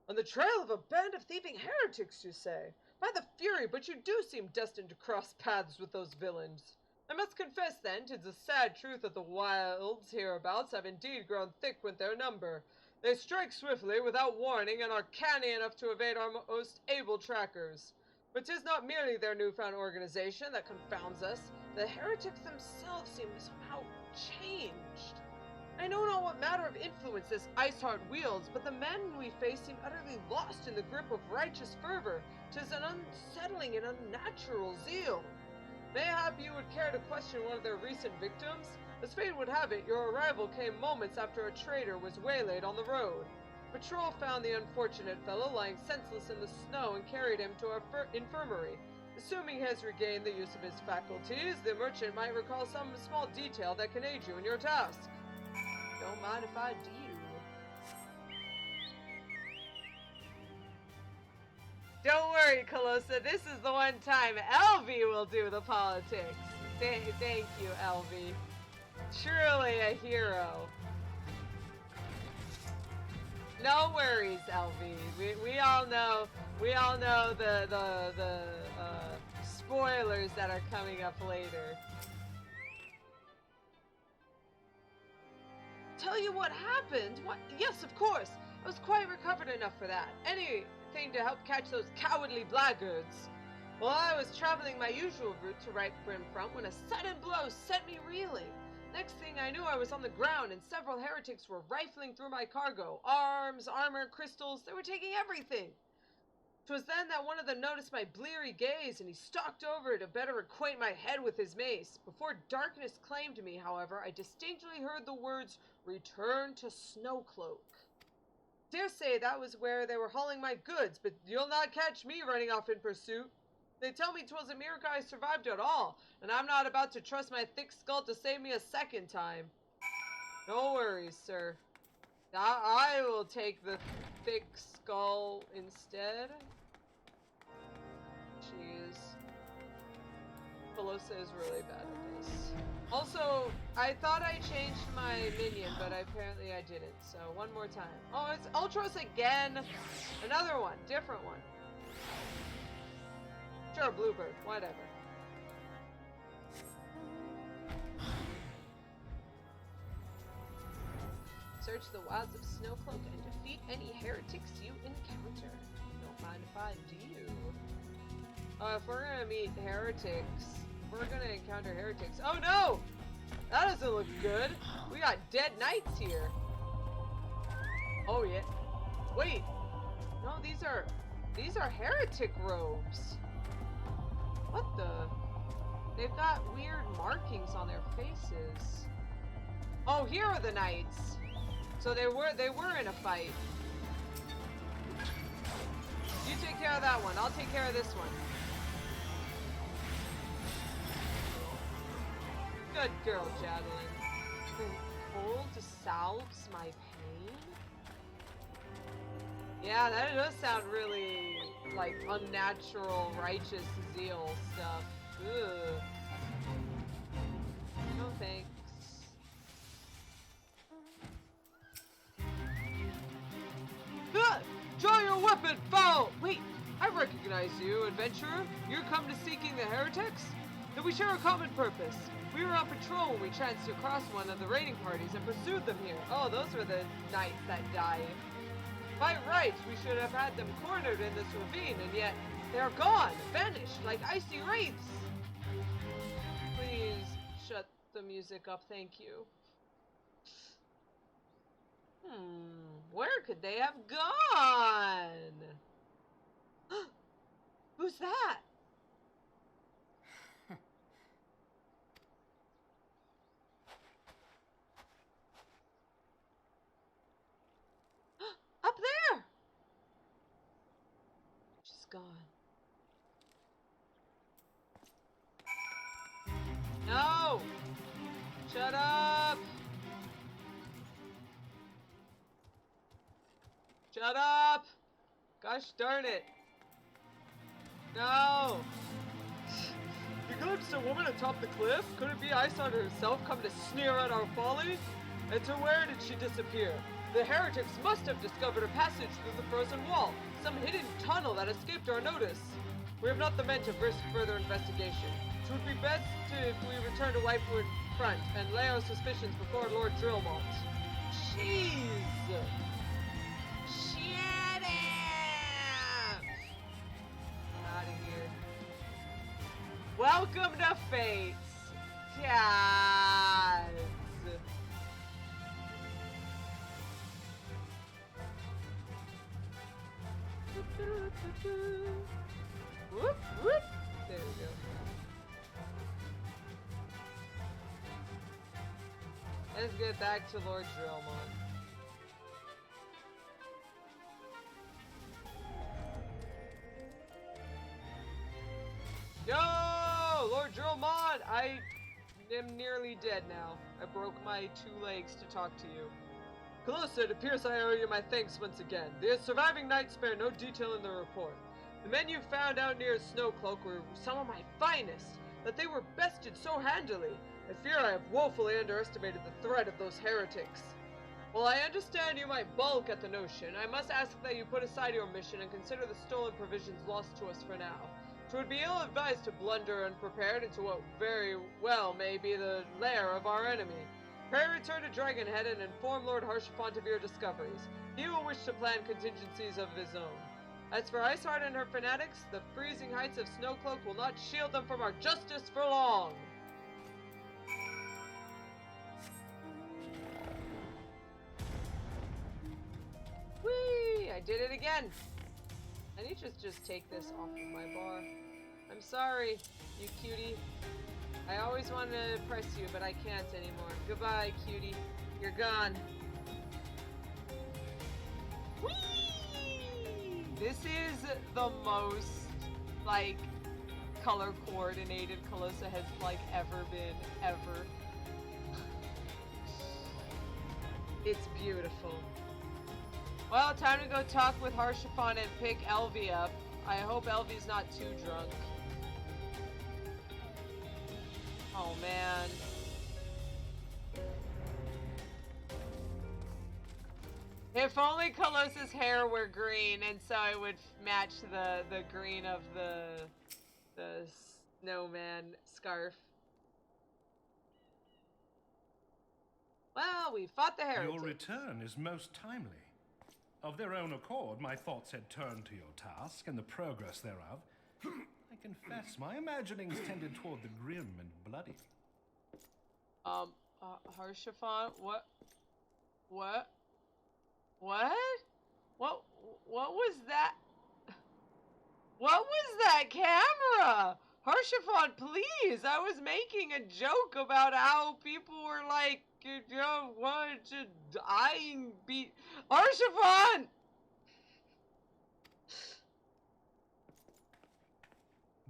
On the trail of a band of thieving heretics, you say? By the fury, but you do seem destined to cross paths with those villains. I must confess, then, 'tis a sad truth that the wilds hereabouts have indeed grown thick with their number. They strike swiftly, without warning, and are canny enough to evade our most able trackers. But 'tis not merely their newfound organization that confounds us. The heretics themselves seem somehow changed. I know not what matter of influence this Iceheart wields, but the men we face seem utterly lost in the grip of righteous fervor. 'Tis an unsettling and unnatural zeal. Mayhap you would care to question one of their recent victims? As fate would have it, your arrival came moments after a trader was waylaid on the road. Patrol found the unfortunate fellow lying senseless in the snow and carried him to our infirmary. Assuming he has regained the use of his faculties, the merchant might recall some small detail that can aid you in your task. Don't mind if I do. Don't worry, Calosa. This is the one time Elvie will do the politics. Thank you, Elvie. Truly a hero. No worries, Elvie. We all know the spoilers that are coming up later. Tell you what happened? What? Yes, of course. I was quite recovered enough for that. Anything to help catch those cowardly blackguards. Well, I was traveling my usual route to Whitebrim front when a sudden blow sent me reeling. Next thing I knew, I was on the ground and several heretics were rifling through my cargo. Arms, armor, crystals, they were taking everything. 'Twas then that one of them noticed my bleary gaze, and he stalked over to better acquaint my head with his mace. Before darkness claimed me, however, I distinctly heard the words, "Return to Snowcloak." Dare say that was where they were hauling my goods, but you'll not catch me running off in pursuit. They tell me 'twas a miracle I survived at all, and I'm not about to trust my thick skull to save me a second time. No worries, sir. I will take the thick skull instead. Jeez. Calosa is really bad at this. Also, I thought I changed my minion, but apparently I didn't. So, one more time. Oh, it's Ultros again! Another one. Different one. Sure, bluebird, whatever. Search the wilds of Snowcloak and defeat any heretics you encounter. Don't mind if I do. If we're gonna meet heretics, if we're gonna encounter heretics. Oh no! That doesn't look good. We got dead knights here. Oh yeah. Wait. No, these are heretic robes. What the? They've got weird markings on their faces. Oh, here are the knights. So they were in a fight. You take care of that one. I'll take care of this one. Good girl, Javelin. The cold salves my pain? Yeah, that does sound really, like, unnatural, righteous zeal stuff. Ugh. No thanks. Draw your weapon, foul! Wait, I recognize you, adventurer. You're come to seeking the heretics? Then we share a common purpose. We were on patrol when we chanced to cross one of the raiding parties and pursued them here. Oh, those were the knights that died. By rights, we should have had them cornered in this ravine, and yet they're gone, vanished, like icy wraiths. Please shut the music up, thank you. Where could they have gone? Who's that? Up there! She's gone. No! Shut up! Shut up! Gosh darn it. No! You glimpsed a woman atop the cliff? Could it be Iceheart herself come to sneer at our folly? And to where did she disappear? The heretics must have discovered a passage through the frozen wall, some hidden tunnel that escaped our notice. We have not the men to risk further investigation. It would be best if we return to Whitewood Front and lay our suspicions before Lord Drillmont. Jeez! Shut up! Out of here. Welcome to Fates! Yes! Whoop, whoop. There we go. Let's get back to Lord Drillmont. Yo! Lord Drillmont! I am nearly dead now. I broke my 2 legs to talk to you. Calosa, it appears I owe you my thanks once again. The surviving knights spare no detail in the report. The men you found out near Snowcloak were some of my finest, that they were bested so handily. I fear I have woefully underestimated the threat of those heretics. While I understand you might balk at the notion, I must ask that you put aside your mission and consider the stolen provisions lost to us for now. 'Twould be ill-advised to blunder unprepared into what very well may be the lair of our enemy. Pray return to Dragonhead and inform Lord Harshafont of your discoveries. He will wish to plan contingencies of his own. As for Iceheart and her fanatics, the freezing heights of Snowcloak will not shield them from our justice for long. Whee! I did it again! I need to just take this off of my bar. I'm sorry, you cutie. I always wanted to impress you, but I can't anymore. Goodbye, cutie. You're gone. Whee! This is the most, like, color-coordinated Calosa has, like, ever been, ever. It's beautiful. Well, time to go talk with Harshafont and pick Alphie up. I hope Alphie's not too drunk. Oh, man. If only Calosa's hair were green, and so it would match the green of the the snowman scarf. Well, we fought the heretics. Your return is most timely. Of their own accord, my thoughts had turned to your task and the progress thereof. I confess, my imaginings tended toward the grim and bloody. Harshaphon, what? What was that? What was that camera? Harshaphon, please! I was making a joke about how people were like, you know, wanted to dying be Harshaphon!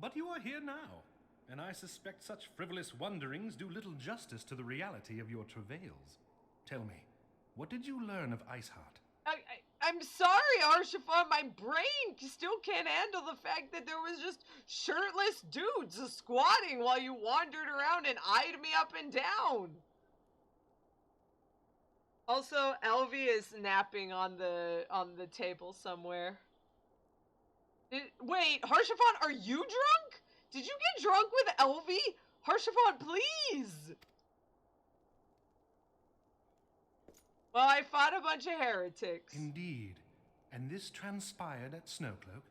But you are here now, and I suspect such frivolous wonderings do little justice to the reality of your travails. Tell me, what did you learn of Iceheart? I'm sorry, Harshaphon, my brain still can't handle the fact that there was just shirtless dudes squatting while you wandered around and eyed me up and down. Also, Alphie is napping on the table somewhere. Wait, Harshaphon, are you drunk? Did you get drunk with Alphie? Harshaphon, please! Well, I fought a bunch of heretics. Indeed. And this transpired at Snowcloak?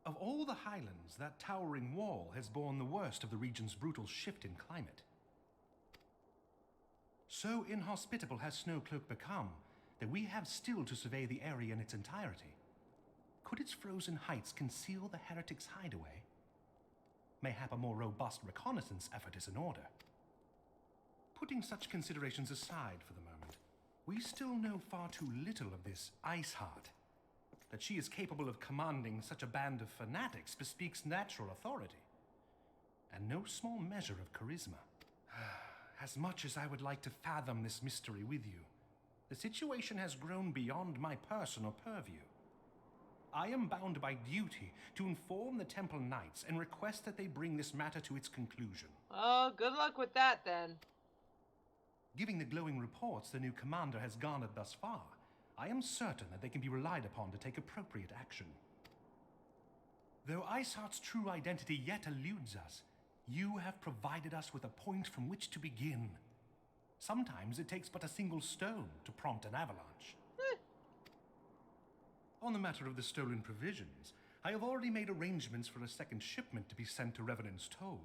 Of all the highlands, that towering wall has borne the worst of the region's brutal shift in climate. So inhospitable has Snowcloak become that we have still to survey the area in its entirety. Could its frozen heights conceal the heretics' hideaway? Mayhap a more robust reconnaissance effort is in order. Putting such considerations aside for the moment, we still know far too little of this Iceheart. That she is capable of commanding such a band of fanatics bespeaks natural authority, and no small measure of charisma. As much as I would like to fathom this mystery with you, the situation has grown beyond my personal purview. I am bound by duty to inform the Temple Knights and request that they bring this matter to its conclusion. Oh, good luck with that then. Given the glowing reports the new commander has garnered thus far, I am certain that they can be relied upon to take appropriate action. Though Iceheart's true identity yet eludes us, you have provided us with a point from which to begin. Sometimes it takes but a single stone to prompt an avalanche. On the matter of the stolen provisions, I have already made arrangements for a second shipment to be sent to Revenant's Toll.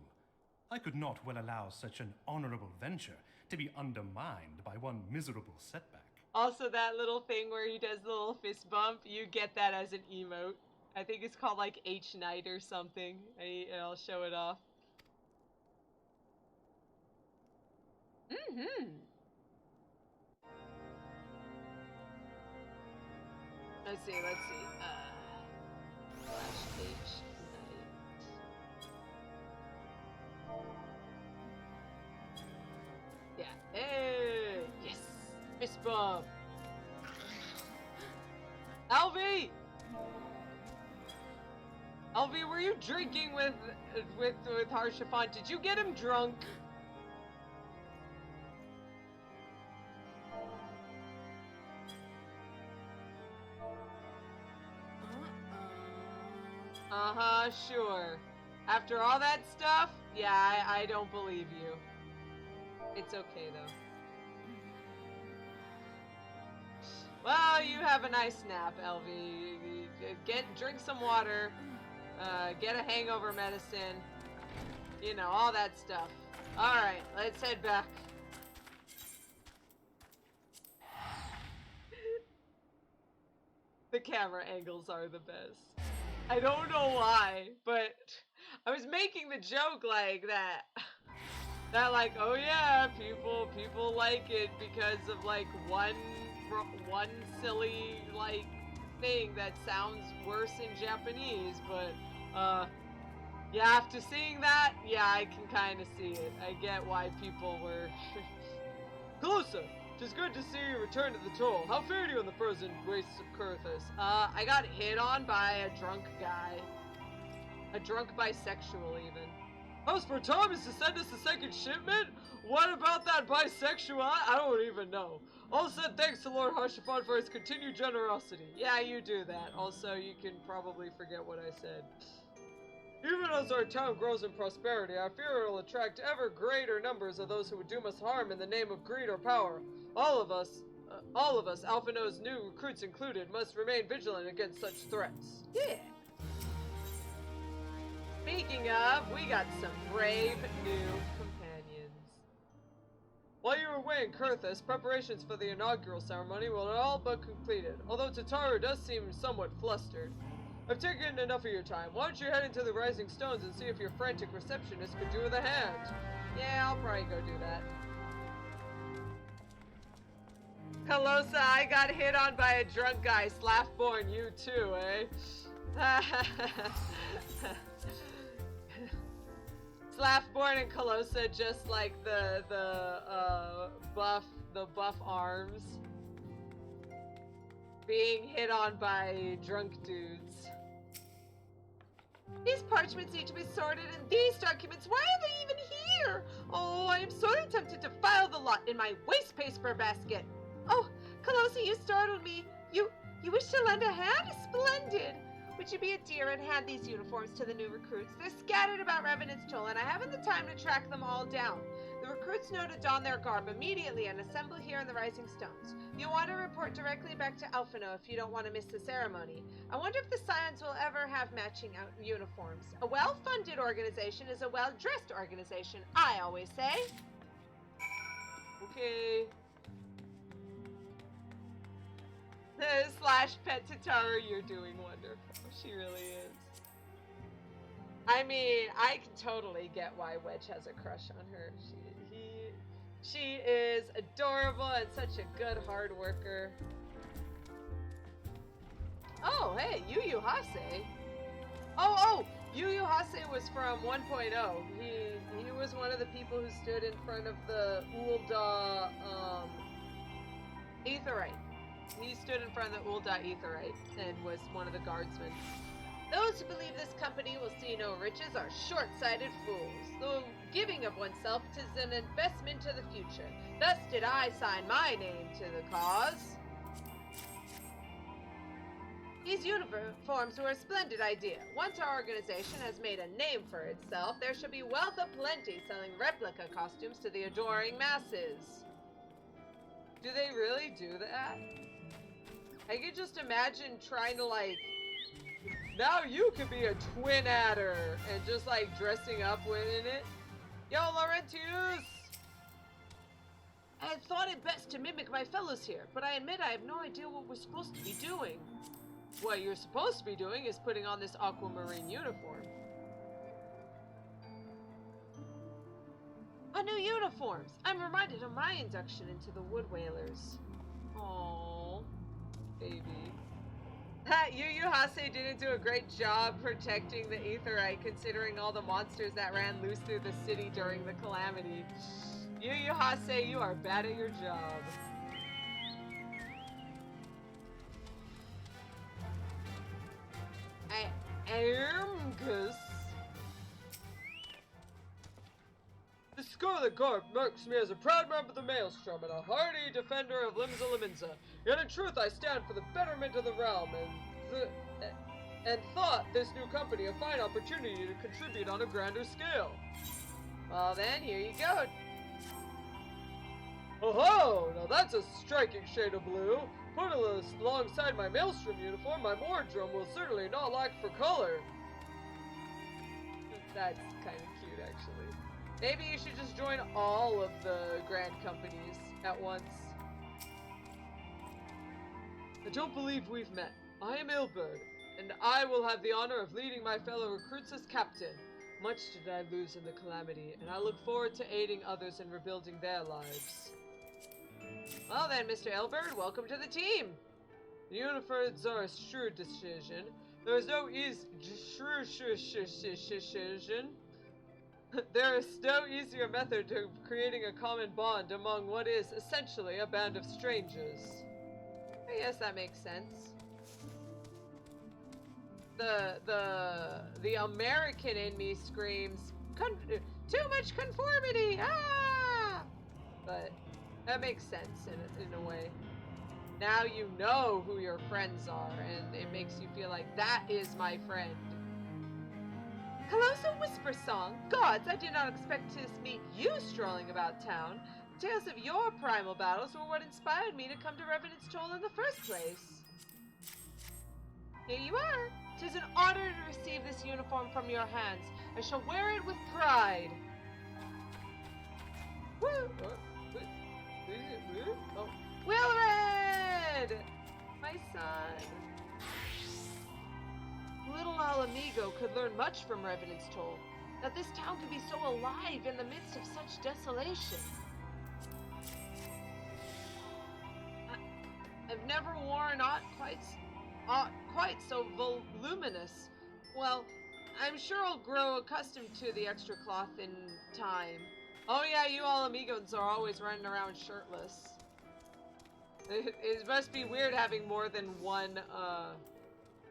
I could not well allow such an honorable venture to be undermined by one miserable setback. Also, that little thing where he does the little fist bump, you get that as an emote. I think it's called like H-Night or something. I'll show it off. Let's see. Flash H-Night. Yeah. Hey! Yes! Fist bump! Alphie! Alphie, were you drinking with Harshaphon? Did you get him drunk? Uh-huh, sure. After all that stuff? Yeah, I don't believe you. It's okay, though. Well, you have a nice nap, Alphie. Drink some water. Get a hangover medicine. You know, all that stuff. Alright, let's head back. The camera angles are the best. I don't know why, but I was making the joke like that. That like, oh yeah, people like it because of like one silly like thing that sounds worse in Japanese, but yeah, after seeing that, yeah, I can kind of see it. I get why people were. Calosa, 'tis good to see you return to the toll. How fared you on the frozen wastes of Coerthas? I got hit on by a drunk guy. A drunk bisexual, even. How's for Thomas to send us a second shipment? What about that bisexual? I don't even know. All said thanks to Lord Harshaphon for his continued generosity. Yeah, you do that. Also, you can probably forget what I said. Even as our town grows in prosperity, I fear it will attract ever greater numbers of those who would do us harm in the name of greed or power. All of us, Alphinaud's new recruits included, must remain vigilant against such threats. Yeah. Speaking of, we got some brave new companions. While you were away in Coerthas, preparations for the inaugural ceremony were all but completed, although Tataru does seem somewhat flustered. I've taken enough of your time. Why don't you head into the Rising Stones and see if your frantic receptionist could do with a hand? Yeah, I'll probably go do that. Calosa, I got hit on by a drunk guy. Slaffborn, you too, eh? Slaffborn and Calosa, just like the buff arms, being hit on by drunk dudes. These parchments need to be sorted, and these documents, why are they even here? Oh, I am sorely tempted to file the lot in my waste paper basket. Oh, Calosa, you startled me. You wish to lend a hand? Splendid. Would you be a dear and hand these uniforms to the new recruits? They're scattered about Revenant's Toll, and I haven't the time to track them all down. The recruits know to don their garb immediately and assemble here in the Rising Stones. You'll want to report directly back to Alphinaud if you don't want to miss the ceremony. I wonder if the Scions will ever have matching uniforms. A well-funded organization is a well-dressed organization, I always say. Okay. Slash Pet Tataru, you're doing wonderful. She really is. I mean, I can totally get why Wedge has a crush on her. She is adorable and such a good hard worker. Oh, hey, Yu Yu Hase. Oh, Yu Yu Hase was from 1.0. He was one of the people who stood in front of the Ul'dah Aetheryte. He stood in front of the Ul'dah Aetheryte and was one of the guardsmen. Those who believe this company will see no riches are short-sighted fools. The giving of oneself is an investment to the future. Thus did I sign my name to the cause. These uniforms were a splendid idea. Once our organization has made a name for itself, there shall be wealth aplenty selling replica costumes to the adoring masses. Do they really do that? I can just imagine trying to, like, now you can be a twin adder and just, like, dressing up in it. Yo, Laurentius! I had thought it best to mimic my fellows here, but I admit I have no idea what we're supposed to be doing. What you're supposed to be doing is putting on this aquamarine uniform. A new uniforms! I'm reminded of my induction into the Wood Whalers. Aww, baby. Yu Yu Hase didn't do a great job protecting the Aetheryte, considering all the monsters that ran loose through the city during the calamity. Yu Yu Hase, you are bad at your job. Amgus. The Scarlet Garb marks me as a proud member of the Maelstrom and a hardy defender of Limsa Liminza. Yet in truth I stand for the betterment of the realm and thought this new company a fine opportunity to contribute on a grander scale. Well then, here you go. Oh-ho! Now that's a striking shade of blue. Put it alongside my Maelstrom uniform, my Mordrum will certainly not lack for color. That's kind of cute, actually. Maybe you should just join all of the Grand Companies at once. I don't believe we've met. I am Ilberd, and I will have the honor of leading my fellow recruits as captain. Much did I lose in the calamity, and I look forward to aiding others in rebuilding their lives. Well then, Mr. Ilberd, welcome to the team! The uniforms are a shrewd decision. There is no There is no easier method to creating a common bond among what is essentially a band of strangers. Yes, that makes sense. The American in me screams, too much conformity! Ah! But that makes sense in a way. Now you know who your friends are, and it makes you feel like that is my friend. Calosa Whisper Song? Gods, I did not expect to meet you strolling about town. Tales of your primal battles were what inspired me to come to Revenant's Toll in the first place. Here you are. 'Tis an honor to receive this uniform from your hands. I shall wear it with pride. Woo! Oh. Wilred! My son. Little Alamigo could learn much from Revenant's Toll. That this town could be so alive in the midst of such desolation. I've never worn aught quite so voluminous. Well, I'm sure I'll grow accustomed to the extra cloth in time. Oh yeah, you all amigos are always running around shirtless. It must be weird having more than one,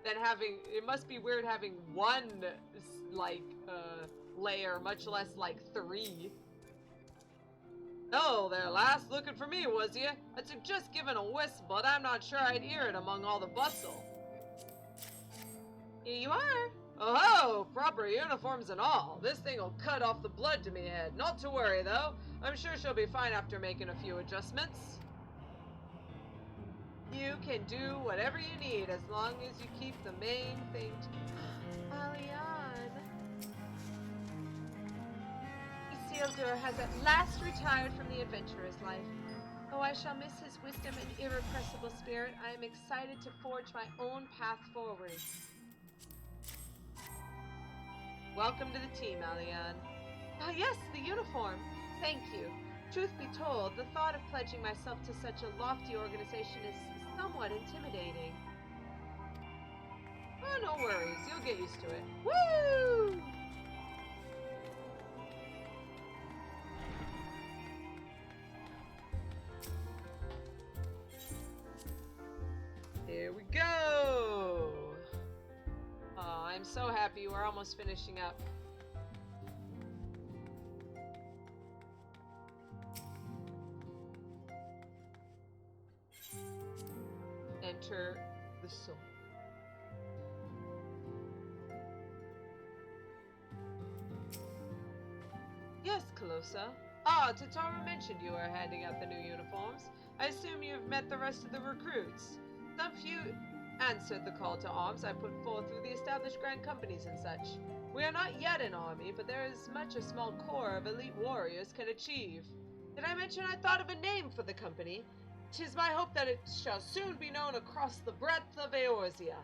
it must be weird having one, like, layer, much less, like, 3. Oh, there, lass, looking for me, was ya? I'd suggest giving a whistle, but I'm not sure I'd hear it among all the bustle. Here you are. Oh, proper uniforms and all. This thing'll cut off the blood to me head. Not to worry, though. I'm sure she'll be fine after making a few adjustments. You can do whatever you need as long as you keep the main thing to... Alian. Isildur has at last retired from the adventurer's life. Though I shall miss his wisdom and irrepressible spirit, I am excited to forge my own path forward. Welcome to the team, Alian. Ah, yes, the uniform. Thank you. Truth be told, the thought of pledging myself to such a lofty organization is somewhat intimidating. Oh, no worries. You'll get used to it. Woo! Here we go! Oh, I'm so happy we're almost finishing up. Enter the soul. Yes, Calosa. Ah, Tataru mentioned you were handing out the new uniforms. I assume you've met the rest of the recruits. Some few answered the call to arms I put forth through the established Grand Companies and such. We are not yet an army, but there is much a small corps of elite warriors can achieve. Did I mention I thought of a name for the company? 'Tis my hope that it shall soon be known across the breadth of Eorzea.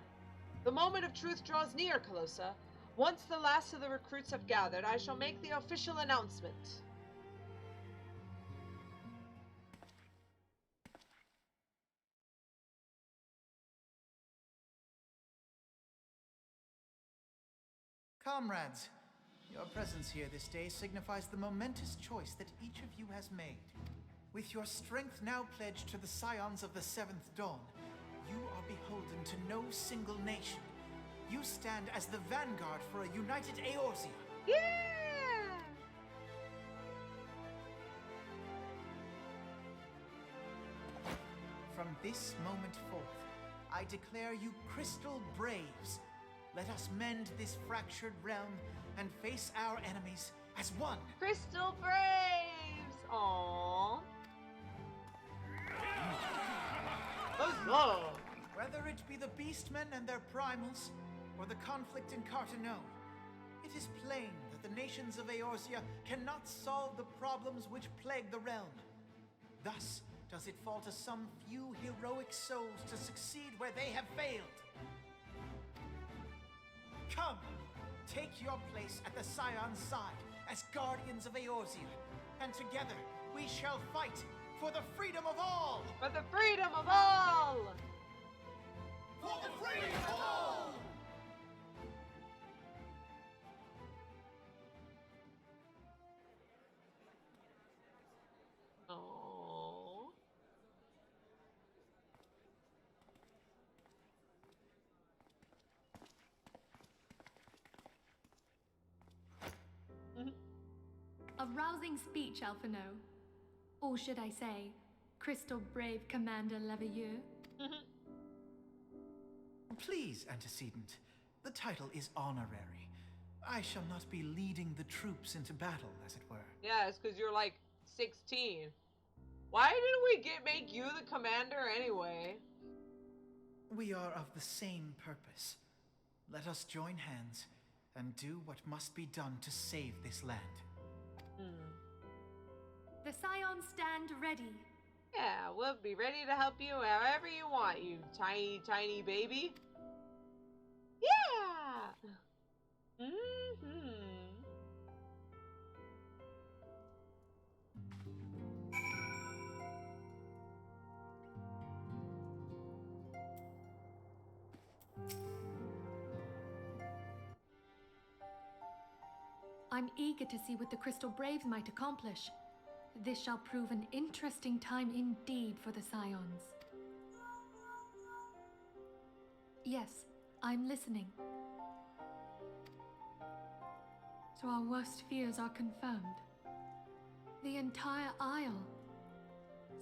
The moment of truth draws near, Calosa. Once the last of the recruits have gathered, I shall make the official announcement. Comrades, your presence here this day signifies the momentous choice that each of you has made. With your strength now pledged to the scions of the Seventh Dawn, you are beholden to no single nation. You stand as the vanguard for a united Eorzea. Yeah! From this moment forth, I declare you Crystal Braves. Let us mend this fractured realm and face our enemies as one. Crystal Braves! Aww. Huzzah! Whether it be the Beastmen and their primals, or the conflict in Carteneau, it is plain that the nations of Eorzea cannot solve the problems which plague the realm. Thus does it fall to some few heroic souls to succeed where they have failed. Come, take your place at the Scion's side as guardians of Eorzea, and together we shall fight for the freedom of all! For the freedom of all! For the freedom of all! Aww. A rousing speech, Alphinaud. Or should I say, Crystal Brave Commander Leveilleur? Please, antecedent. The title is honorary. I shall not be leading the troops into battle, as it were. Yeah, it's because you're like 16. Why didn't we make you the commander anyway? We are of the same purpose. Let us join hands and do what must be done to save this land. The Scions stand ready. Yeah, we'll be ready to help you however you want, you tiny, tiny baby. Yeah! I'm eager to see what the Crystal Braves might accomplish. This shall prove an interesting time indeed for the Scions. Yes, I'm listening. So our worst fears are confirmed. The entire Isle.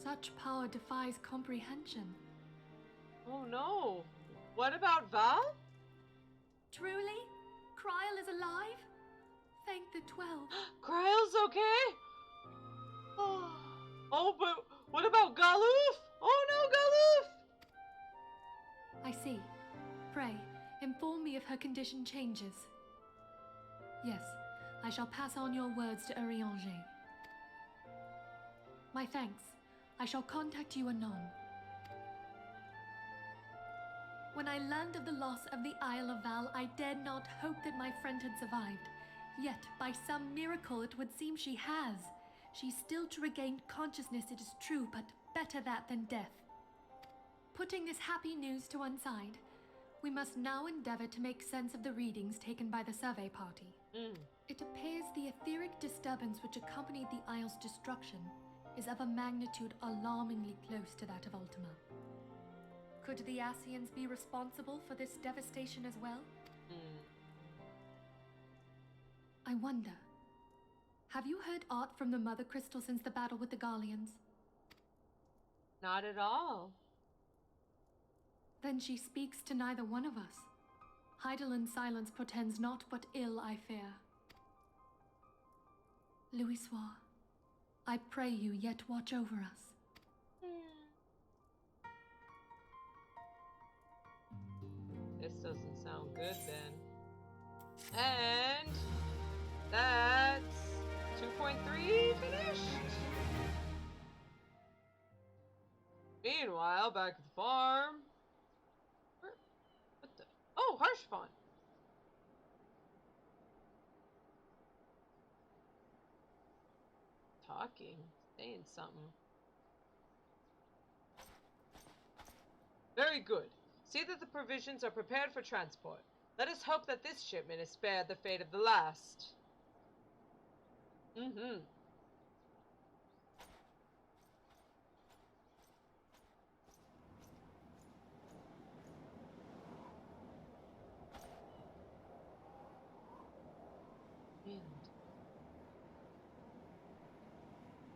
Such power defies comprehension. Oh no! What about Val? Truly? Kryl is alive? Thank the 12. Kryle's okay? Oh, but what about Galuf? Oh no, Galuf! I see. Pray, inform me if her condition changes. Yes, I shall pass on your words to Urianger. My thanks. I shall contact you anon. When I learned of the loss of the Isle of Val, I dared not hope that my friend had survived. Yet, by some miracle, it would seem she has. She still to regain consciousness, it is true, but better that than death. Putting this happy news to one side, we must now endeavor to make sense of the readings taken by the survey party. It appears the etheric disturbance which accompanied the Isle's destruction is of a magnitude alarmingly close to that of Ultima. Could the Ascians be responsible for this devastation as well? I wonder, have you heard aught from the Mother Crystal since the battle with the Garleans? Not at all. Then she speaks to neither one of us. Heidelin silence portends naught but ill, I fear. Louisoix, I pray you yet watch over us. This doesn't sound good then. And that's 2.3 finished. Meanwhile, back at the farm. What the? Oh, Harsh Fawn. Talking, saying something. Very good. See that the provisions are prepared for transport. Let us hope that this shipment is spared the fate of the last. Wind.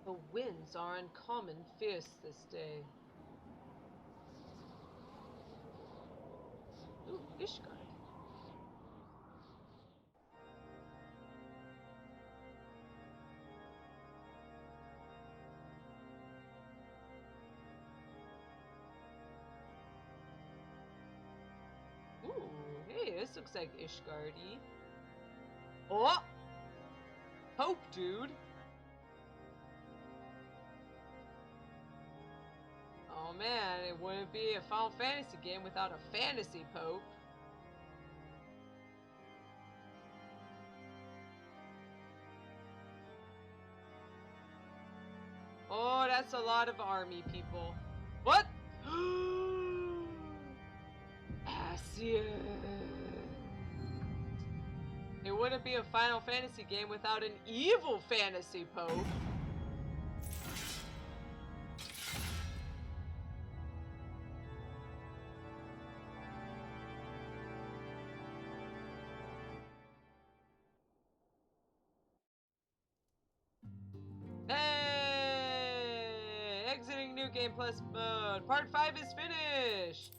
The winds are uncommon fierce this day. Ooh, Ishgard. Ooh, hey, this looks like Ishgardi. Oh! Hope, dude! Oh man, it wouldn't be a Final Fantasy game without a fantasy Pope. Oh, that's a lot of army people. What? Ascian. It wouldn't be a Final Fantasy game without an evil fantasy Pope. Hey! Exiting New Game Plus mode. Part 5 is finished!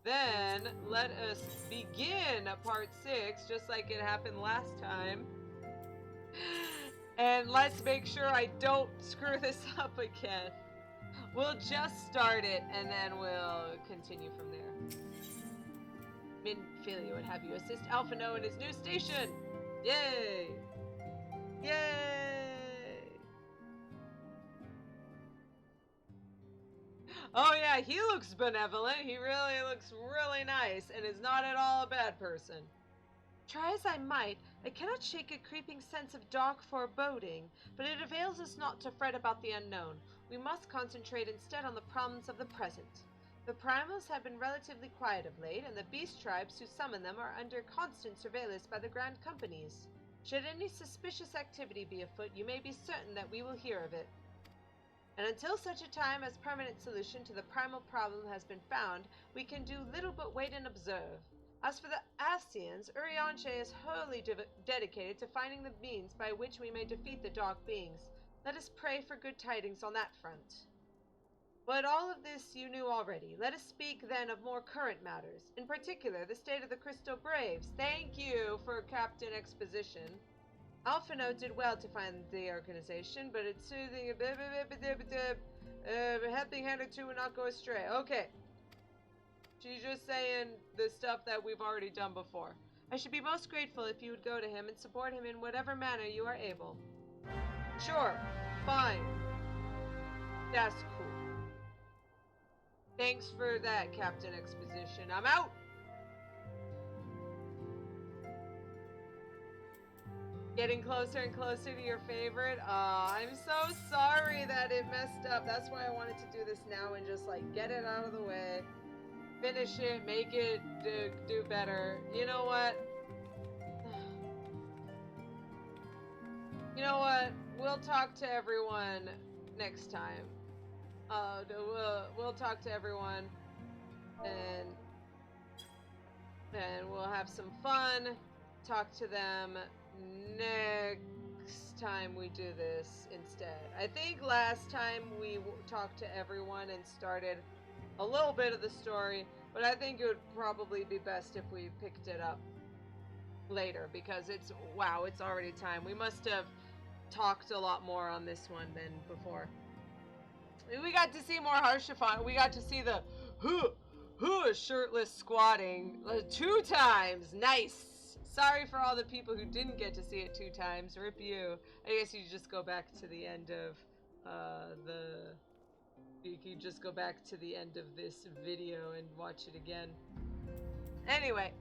then let us begin part 6, just like it happened last time. And let's make sure I don't screw this up again. We'll just start it, and then we'll continue from there. Minfilia would have you assist Alphinaud in his new station. Yay! Yay! Oh yeah, he looks benevolent. He really looks really nice and is not at all a bad person. Try as I might, I cannot shake a creeping sense of dark foreboding, but it avails us not to fret about the unknown. We must concentrate instead on the problems of the present. The primals have been relatively quiet of late, and the beast tribes who summon them are under constant surveillance by the Grand Companies. Should any suspicious activity be afoot, you may be certain that we will hear of it. And until such a time as permanent solution to the primal problem has been found, we can do little but wait and observe. As for the Ascians, Urianger is wholly dedicated to finding the means by which we may defeat the dark beings. Let us pray for good tidings on that front. But all of this you knew already. Let us speak then of more current matters, in particular the state of the Crystal Braves. Thank you for Captain Exposition. Alphinaud did well to find the organization, but it's soothing a helping hand or two will not go astray. Okay. She's just saying the stuff that we've already done before. I should be most grateful if you would go to him and support him in whatever manner you are able. Sure. Fine. That's cool. Thanks for that, Captain Exposition. I'm out! Getting closer and closer to your favorite. I'm so sorry that it messed up. That's why I wanted to do this now and just like get it out of the way. Finish it, make it do better. You know what? You know what? We'll talk to everyone next time. We'll talk to everyone and we'll have some fun. Talk to them next time we do this instead. I think last time we talked to everyone and started a little bit of the story, but I think it would probably be best if we picked it up later because it's already time. We must have talked a lot more on this one than before. We got to see more Harshafon. We got to see the shirtless squatting 2 times. Nice. Sorry for all the people who didn't get to see it 2 times. Rip you. I guess you just go back to the end of you can just go back to the end of this video and watch it again. Anyway,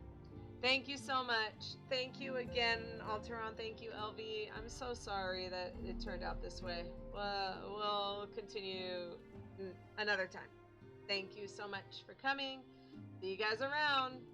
thank you so much. Thank you again, Alteron. Thank you, LV. I'm so sorry that it turned out this way. We'll continue another time. Thank you so much for coming. See you guys around.